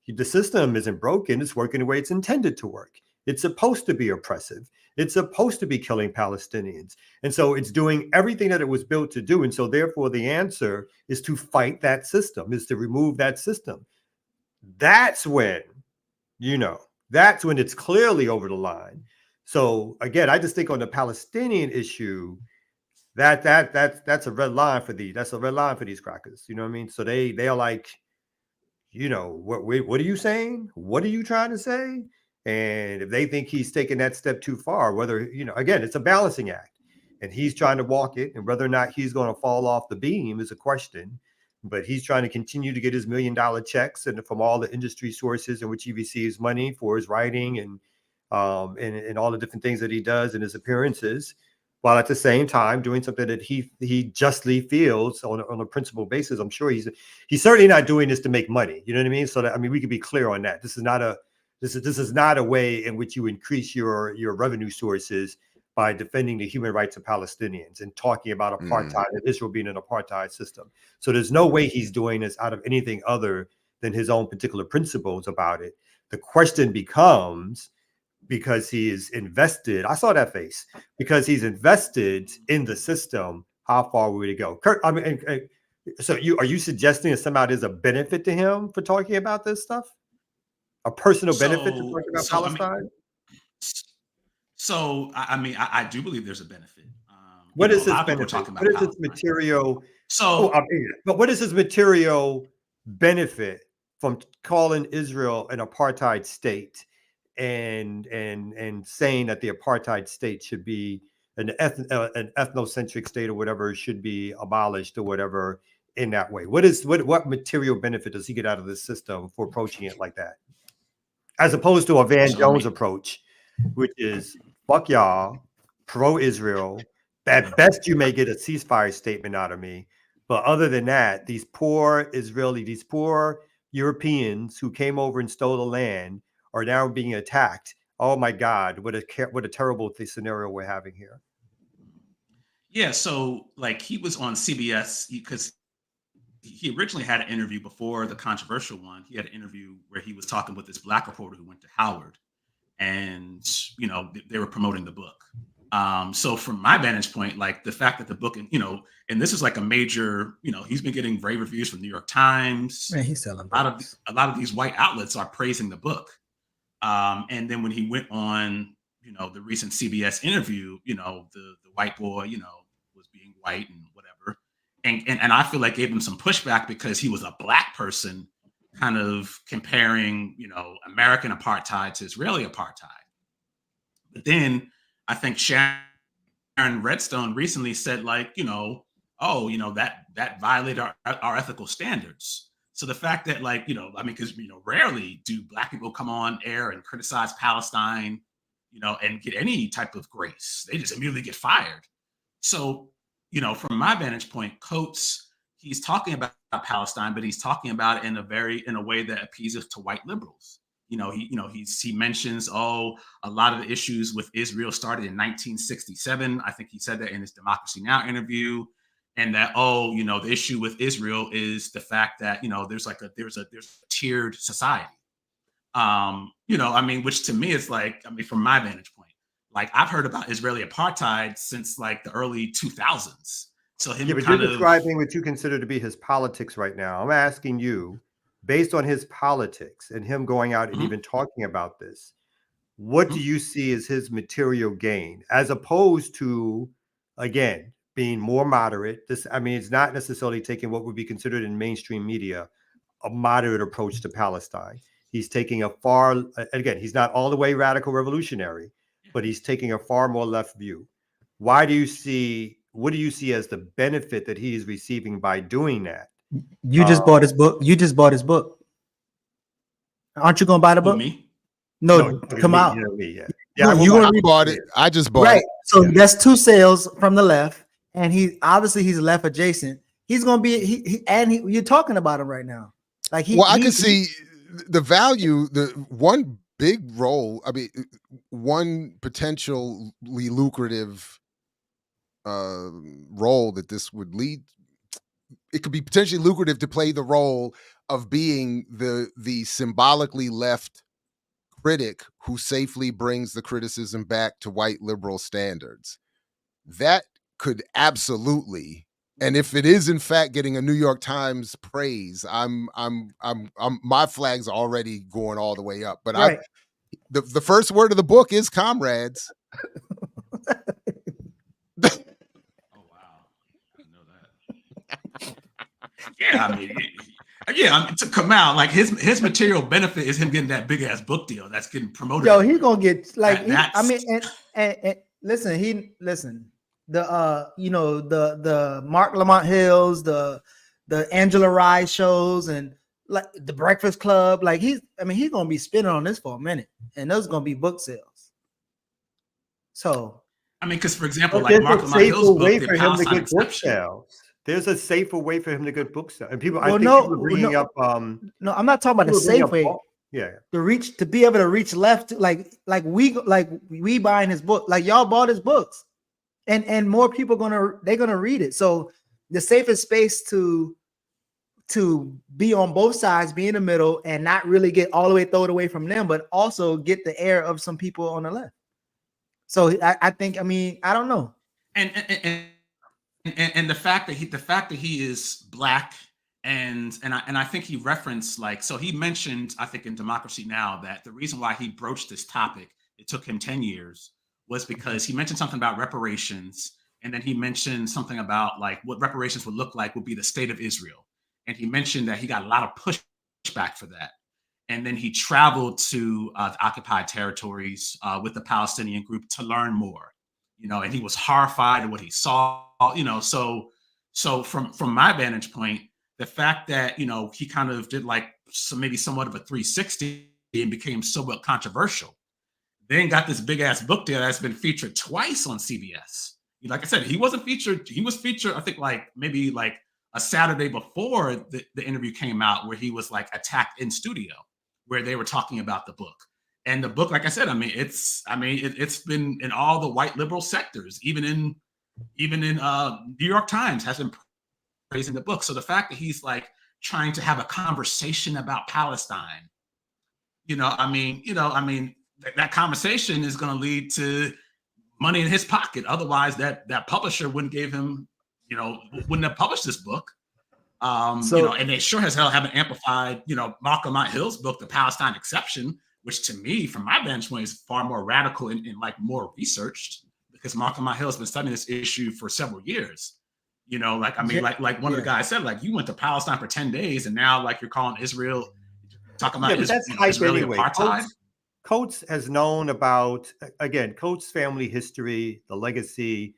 the system isn't broken, it's working the way it's intended to work. It's supposed to be oppressive. It's supposed to be killing Palestinians. And so it's doing everything that it was built to do. And so therefore the answer is to fight that system, is to remove that system. That's when, that's when it's clearly over the line. So again, I just think on the Palestinian issue, that's a red line for these crackers. You know what I mean? So they are like, what are you saying? What are you trying to say? And if they think he's taking that step too far, whether, again, it's a balancing act and he's trying to walk it, and whether or not he's going to fall off the beam is a question, but he's trying to continue to get his $1 million checks and from all the industry sources in which he receives money for his writing and in all the different things that he does in his appearances, while at the same time doing something that he justly feels on a principle basis. I'm sure he's certainly not doing this to make money. You know what I mean? So that, I mean, we can be clear on that. This is not a way in which you increase your revenue sources by defending the human rights of Palestinians and talking about apartheid and Israel being an apartheid system. So there's no way he's doing this out of anything other than his own particular principles about it. The question becomes, because he is invested, I saw that face, because he's invested in the system, how far will he go? Kurt, I mean, so are you suggesting that somehow there's a benefit to him for talking about this stuff? A personal benefit to talking about Palestine? I do believe there's a benefit. What is his benefit? What is his material? But what is his material benefit from calling Israel an apartheid state and saying that the apartheid state should be an ethnocentric state or whatever, should be abolished or whatever in that way? What material benefit does he get out of this system for approaching it like that, as opposed to a Van Jones approach, which is fuck y'all, pro-Israel. At best, you may get a ceasefire statement out of me, but other than that, these poor Europeans who came over and stole the land are now being attacked. Oh my God, what a terrible scenario we're having here. Yeah, so like he was on CBS because he originally had an interview before the controversial one. He had an interview where he was talking with this Black reporter who went to Howard, and they were promoting the book. So from my vantage point, like the fact that the book, and this is like a major, he's been getting rave reviews from the New York Times. Man, he's selling books. A lot of these white outlets are praising the book. And then when he went on, the recent CBS interview, the white boy, was being white and whatever. And I feel like gave him some pushback because he was a Black person kind of comparing, American apartheid to Israeli apartheid. But then I think Sharon Redstone recently said like, that violated our ethical standards. So the fact that like, because, rarely do Black people come on air and criticize Palestine, and get any type of grace. They just immediately get fired. So, from my vantage point, Coates, he's talking about Palestine, but he's talking about it in a way that appeases to white liberals. He mentions, a lot of the issues with Israel started in 1967. I think he said that in his Democracy Now! Interview. And that, the issue with Israel is the fact that, there's a tiered society. Which to me is like, from my vantage point, like I've heard about Israeli apartheid since like the early 2000s. So but you're describing what you consider to be his politics right now. I'm asking you, based on his politics and him going out and even talking about this, what do you see as his material gain, as opposed to, again, being more moderate? It's not necessarily taking what would be considered in mainstream media a moderate approach to Palestine. He's taking he's not all the way radical revolutionary, but he's taking a far more left view. What do you see as the benefit that he is receiving by doing that? You just bought his book. Aren't you going to buy the book? Me? No, come out. I bought it. I just bought it. So that's 2 sales from the left, and he's left adjacent. He's going to be you're talking about him right now. Like I can see the value. The one big role. One potentially lucrative role that this would lead. It could be potentially lucrative to play the role of being the symbolically left critic who safely brings the criticism back to white liberal standards. That could absolutely, and if it is in fact getting a New York Times praise, I'm my flag's already going all the way up. But right. The first word of the book is comrades. To come out, like his material benefit is him getting that big ass book deal that's getting promoted. Yo, he's gonna get like listen. The Mark Lamont Hills, the Angela Rye shows, and like the Breakfast Club. Like he's gonna be spinning on this for a minute, and those are gonna be book sales. So I mean, because for example, But like there's Mark a Lamont Hill's safer book, way The for him to Palestine get book Exception. sales. There's a safer way for him to get book sales. And people, I Well, think no, people are bringing no, up. no, I'm not talking about a people are bringing safe up way Paul- Yeah. to be able to reach left, like we buying his book, like y'all bought his books, and more people they're gonna read it. So the safest space to be on both sides, be in the middle, and not really get all the way thrown away from them, but also get the air of some people on the left. So I think, I mean, I don't know. And the fact that he is black and I think he referenced, like, so he mentioned, I think in Democracy Now, that the reason why he broached this topic, it took him 10 years, was because he mentioned something about reparations, and then he mentioned something about like what reparations would look like would be the state of Israel. And he mentioned that he got a lot of pushback for that. And then he traveled to the occupied territories with the Palestinian group to learn more, and he was horrified at what he saw, so from my vantage point, the fact that, he kind of did like maybe somewhat of a 360 and became somewhat controversial, then got this big ass book deal that's been featured twice on CBS. Like I said, he wasn't featured. He was featured, I think, maybe a Saturday before the interview came out, where he was like attacked in studio, where they were talking about the book. And the book, like I said, it's been in all the white liberal sectors, even in New York Times has been praising the book. So the fact that he's like trying to have a conversation about Palestine, that conversation is going to lead to money in his pocket. Otherwise, that publisher wouldn't have published this book. And they sure as hell haven't amplified, Mark Lamont Hill's book, The Palestine Exception, which to me, from my vantage point, is far more radical and like more researched, because Mark Lamont Hill has been studying this issue for several years. Like one of the guys said, like, you went to Palestine for 10 days and now like you're calling Israel, talking about Israeli apartheid. Coates has known about, again, Coates' family history, the legacy.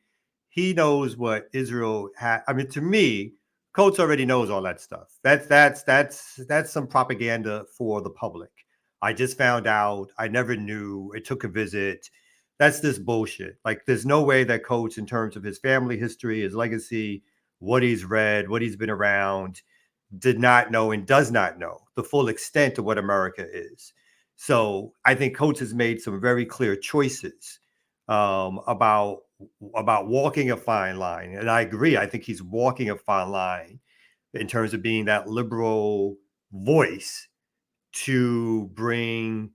He knows what Israel had. I mean, to me, Coates already knows all that stuff. That's some propaganda for the public. I just found out. I never knew. It took a visit. That's this bullshit. Like, there's no way that Coates, in terms of his family history, his legacy, what he's read, what he's been around, did not know and does not know the full extent of what America is. So I think Coates has made some very clear choices about walking a fine line. And I agree. I think he's walking a fine line in terms of being that liberal voice to bring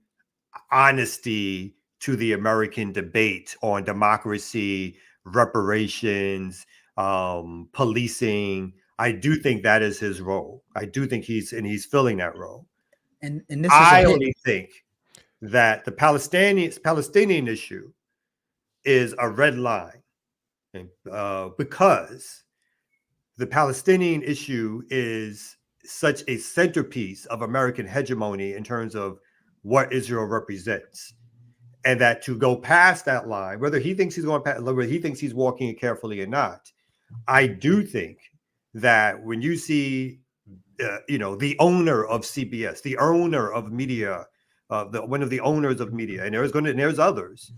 honesty to the American debate on democracy, reparations, policing. I do think that is his role. I do think he's filling that role. And this I only think that the Palestinian issue is a red line, because the Palestinian issue is such a centerpiece of American hegemony in terms of what Israel represents. And that to go past that line, whether he thinks he's going past, whether he thinks he's walking it carefully or not, I do think that when you see, the owner of CBS, the owner of media, one of the owners of media, and there's others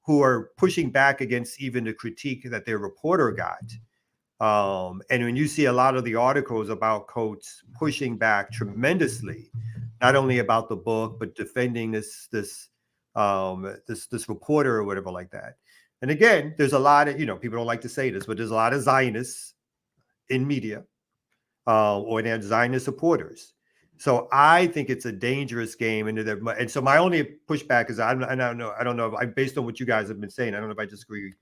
who are pushing back against even the critique that their reporter got. And when you see a lot of the articles about Coates pushing back tremendously, not only about the book, but defending this reporter or whatever like that. And again, there's a lot of, people don't like to say this, but there's a lot of Zionists in media, or they're Zionist supporters. So I think it's a dangerous game. And so my only pushback is I don't know. Based on what you guys have been saying, I don't know if I disagree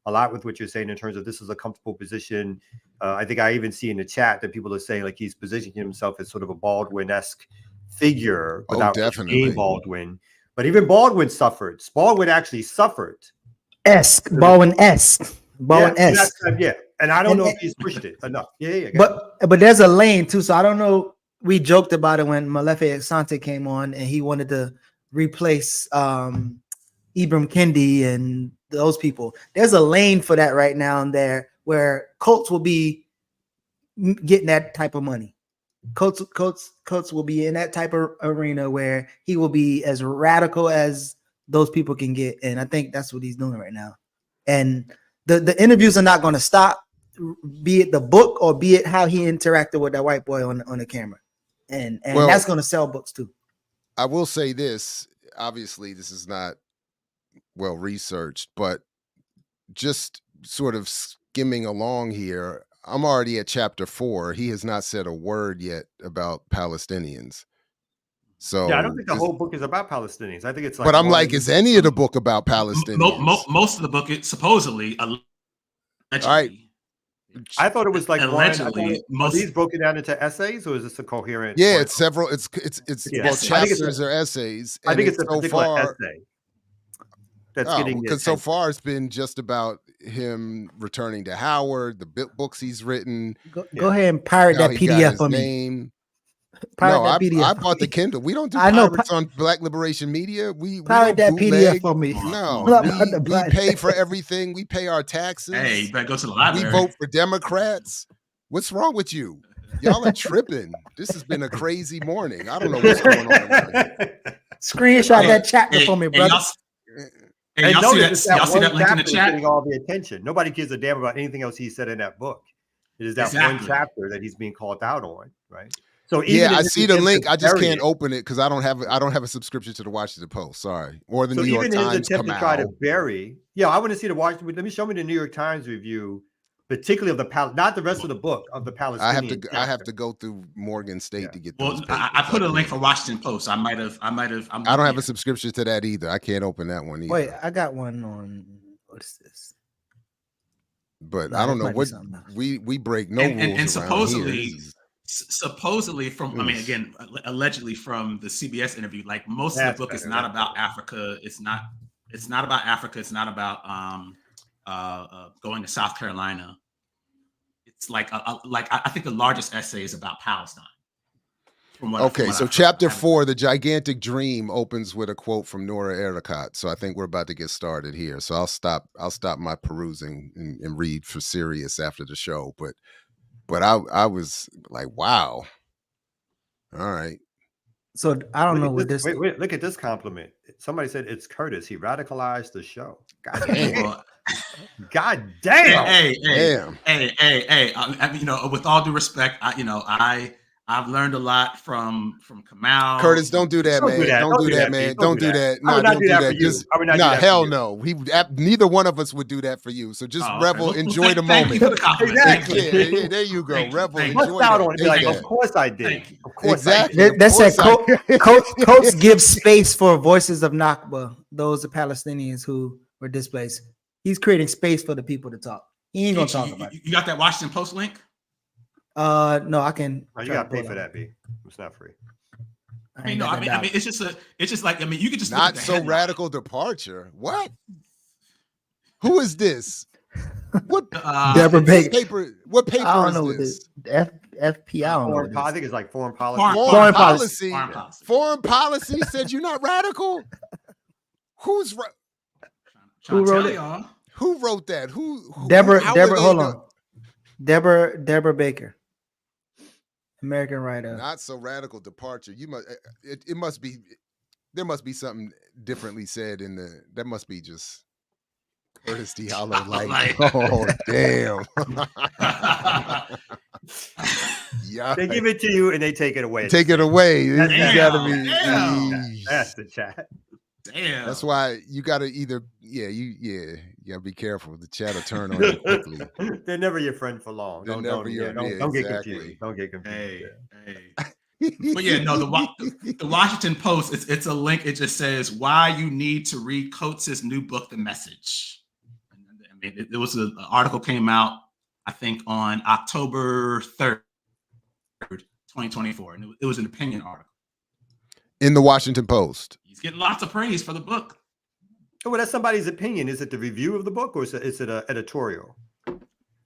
a lot with what you're saying in terms of this is a comfortable position. I think I even see in the chat that people are saying like he's positioning himself as sort of a Baldwin-esque figure without being Baldwin. But even Baldwin suffered. Baldwin actually suffered. Baldwin-esque. Yeah. And I don't know if he's pushed it enough. Yeah. But there's a lane too. So I don't know. We joked about it when Molefi Asante came on and he wanted to replace Ibram Kendi and those people. There's a lane for that right now and there where Coates will be getting that type of money. Coates will be in that type of arena where he will be as radical as those people can get. And I think that's what he's doing right now. And the interviews are not going to stop, be it the book or be it how he interacted with that white boy on the camera. And Well, that's going to sell books too. I will say this. Obviously, this is not well researched, but just sort of skimming along here, I'm already at chapter 4. He has not said a word yet about Palestinians. So Yeah, I don't think the whole book is about Palestinians. I think it's like. but I'm more like, than- is any of the book about Palestinians? Most of the book, it supposedly, allegedly, right. I thought it was like allegedly, are these broken down into essays, or is this a coherent? Yeah, it's several. It's Yeah. well, I think it's chapters or essays. I think and it's a so particular far, essay that's getting because so attention. far it's been just about him returning to Howard, the books he's written. Go ahead and pirate how that he got PDF his for me. name. Pirate No, that PDF I for bought the me. Kindle. We don't do I know, pirates on Black Liberation Media. We Pirate don't that PDF bootleg. for me. No, I'm not about to we buy pay that. for everything. We pay our taxes. Hey, you better go to the We library. vote for Democrats. What's wrong with you? Y'all are tripping. This has been a crazy morning. I don't know what's going on. Screenshot that chapter for me, Hey, brother. Hey, y'all see notice that? Y'all see one that link in the chapter is chat? getting all the attention. Nobody gives a damn about anything else he said in that book. It is that one Exactly. chapter that he's being called out on, right? So even Yeah, in I his see the attempt link. to I just bury can't it- open it because I don't have a subscription to the Washington Post. Sorry, or the So New York even his Times. attempt to try to bury, yeah, I want to see the Washington. Let me show me the New York Times review, particularly of the not the rest of the book of the Palestinian. I have to go through Morgan State to get those. Well, I put a link for Washington Post. I might have. I don't have a subscription to that either. I can't open that one either. Wait, I got one on. What is this? But Nah, I don't this know might be what something else. we break no and rules around supposedly, here. This is- supposedly from, I mean, again, allegedly from the CBS interview, like most of That's the book is better, not that's about Africa. It's not about Africa. It's not about going to South Carolina. It's like I think the largest essay is about Palestine. From what Okay, so I've heard. chapter 4, The Gigantic Dream, opens with a quote from Nora Ericott. So I think we're about to get started here. So I'll stop my perusing and read for serious after the show. But I was like, wow. All right. So I don't know Look what at this. Wait, look at this compliment. Somebody said it's Curtis. He radicalized the show. God Damn. damn. God damn. Hey, Damn. I mean, you know, with all due respect, I've learned a lot from Kamau. Curtis, don't do that, Don't man. do that. Don't do that, man. Pete. Don't do that. I would not do that for you. Just, I would not do nah, that for hell you. no. Neither one of us would do that for you. So just Oh, revel, okay. Well, enjoy the thank you moment. for the compliment. Exactly. Yeah, there you go. Thank you. Revel, Thank you. enjoy Bust out that. on it. Be Take like, that. of course I did. Thank you. Of course Exactly. I did. That said, course Coates gives space for voices of Nakba, those are Palestinians who were displaced. He's creating space for the people to talk. He ain't gonna talk about it. You got that Washington Post link? No, I can. No, you try to gotta pay pull for it up. that, B. It's not free. I mean, no, I mean, it's just like, I mean, you could just look Not at the so headline. radical departure. What? Who is this? What Deborah Baker. What paper I don't is know what this? this FP. I don't know. Foreign What I this. think it's like foreign policy. Foreign policy. policy. Foreign policy said you're not radical. Who's Who wrote it? Y'all. who wrote that? Who Deborah. how are Deborah. they Hold the- on. Deborah Baker, American writer. Not so radical departure. You must. It must be. There must be something differently said in the. That must be just Curtis Diallo. Like, oh damn. Yeah. They give it to you and they take it away. Take it away. That's You the gotta chat. be. That's the chat. Damn. That's why you gotta either. You gotta be careful. The chat will turn on you quickly. They're never your friend for long. They're Don't never your- don't yeah, get exactly. confused. Don't get confused. But yeah, no, the Washington Post, it's a link. It just says why you need to read Coates' new book, The Message. I mean, it was an article came out, I think, on October 3rd, 2024, and it was an opinion article. In the Washington Post. He's getting lots of praise for the book. Oh, well, that's somebody's opinion. Is it the review of the book or is it an editorial?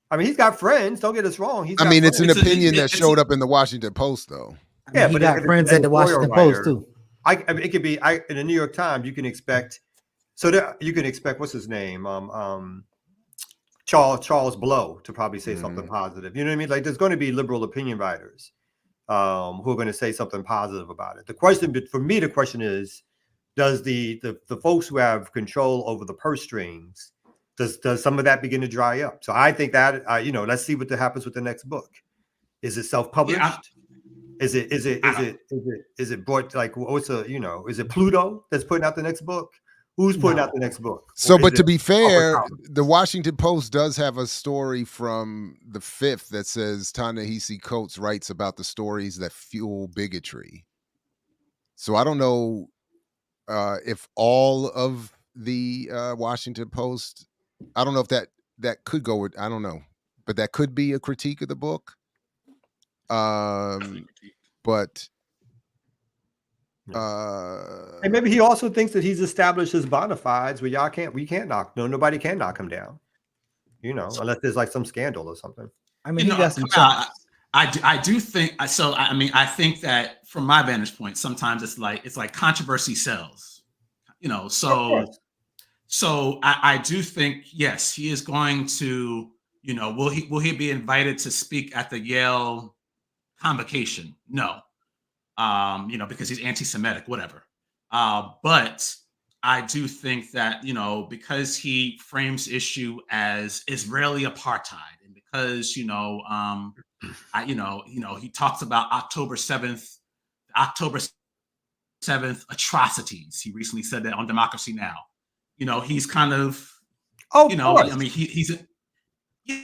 I mean, he's got friends. Don't get us wrong. He's I got mean, it's an friends. opinion that showed up in the Washington Post, though. Yeah, he but got if it's friends an at the Washington editorial Post too. I mean, it could be in the New York Times. You can expect you can expect what's his name, Charles Blow to probably say something positive. You know what I mean? Like there's going to be liberal opinion writers who are going to say something positive about it. The question is, does the folks who have control over the purse strings, does some of that begin to dry up? So I think that let's see what happens with the next book. Is it self-published? Yeah, Is it brought like what's is it Pluto that's putting out the next book? Who's putting out the next book? So, Or but is to it be fair, HarperCollins? the Washington Post does have a story from the 5th that says Ta-Nehisi Coates writes about the stories that fuel bigotry. So I don't know if all of the Washington Post, I don't know if that could go with, I don't know, but that could be a critique of the book. But And maybe he also thinks that he's established his bona fides where nobody can knock him down. Unless there's like some scandal or something. I mean, he got some chops. I do think so. I mean, I think that from my vantage point, sometimes it's like controversy sells. So I do think, yes, he is going to. Will he be invited to speak at the Yale convocation? No. Because he's anti-Semitic, whatever. But I do think that, because he frames issue as Israeli apartheid, and because, he talks about October 7th atrocities. He recently said that on Democracy Now! He's kind of, course. I mean, he's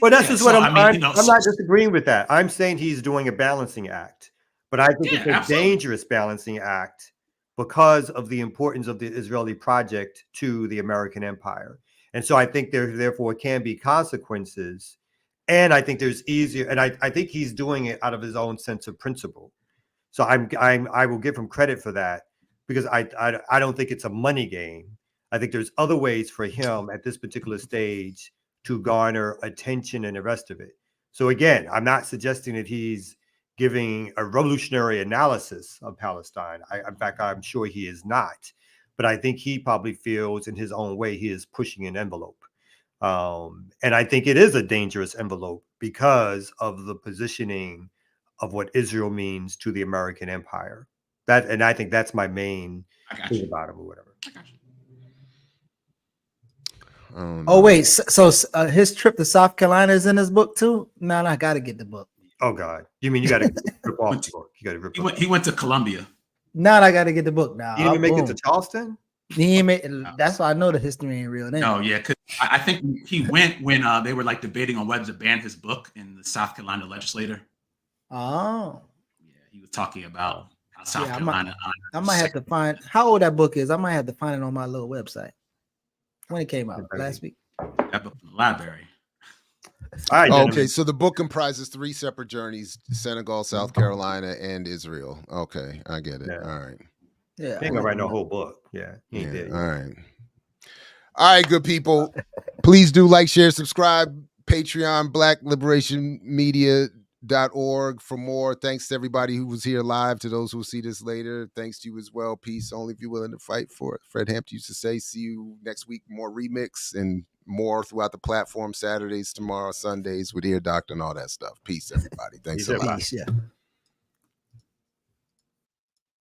Well, that's just what so, I'm not disagreeing with that. I'm saying he's doing a balancing act. But I think it's a absolutely. dangerous balancing act because of the importance of the Israeli project to the American empire. And so I think there therefore can be consequences. And I think there's easier, and I think he's doing it out of his own sense of principle. So I will give him credit for that, because I don't think it's a money game. I think there's other ways for him at this particular stage to garner attention and the rest of it. So again, I'm not suggesting that he's giving a revolutionary analysis of Palestine. In fact, I'm sure he is not. But I think he probably feels in his own way he is pushing an envelope. And I think it is a dangerous envelope because of the positioning of what Israel means to the American empire. And I think that's my main thing about him or whatever. Oh wait, so his trip to South Carolina is in his book too? Man, I gotta get the book. Oh God, you mean you got to rip off the book? You got to rip. He went to Columbia. Now I got to get the book. Now he didn't even make it to Charleston. He ain't make, that's why I know the history ain't real. Then. No, yeah, because I think he went when they were like debating on whether to ban his book in the South Carolina legislature. Oh, yeah, he was talking about how South Carolina. I might have to find how old that book is. I might have to find it on my little website. When it came out last week. That book from the library. All right, okay, so the book comprises 3 separate journeys: Senegal, South Carolina, and Israel. Okay, I get it. All right. Yeah, he ain't gonna write no whole book. Yeah, he yeah, did. All right, good people. Please do like, share, subscribe. Patreon, BlackLiberationMedia.org for more. Thanks to everybody who was here live. To those who will see this later, thanks to you as well. Peace only if you're willing to fight for it. Fred Hampton used to say, see you next week. More remix and more throughout the platform. Saturdays, tomorrow, Sundays with Ear Doctor and all that stuff. Peace, everybody. Thanks a lot. Peace, yeah.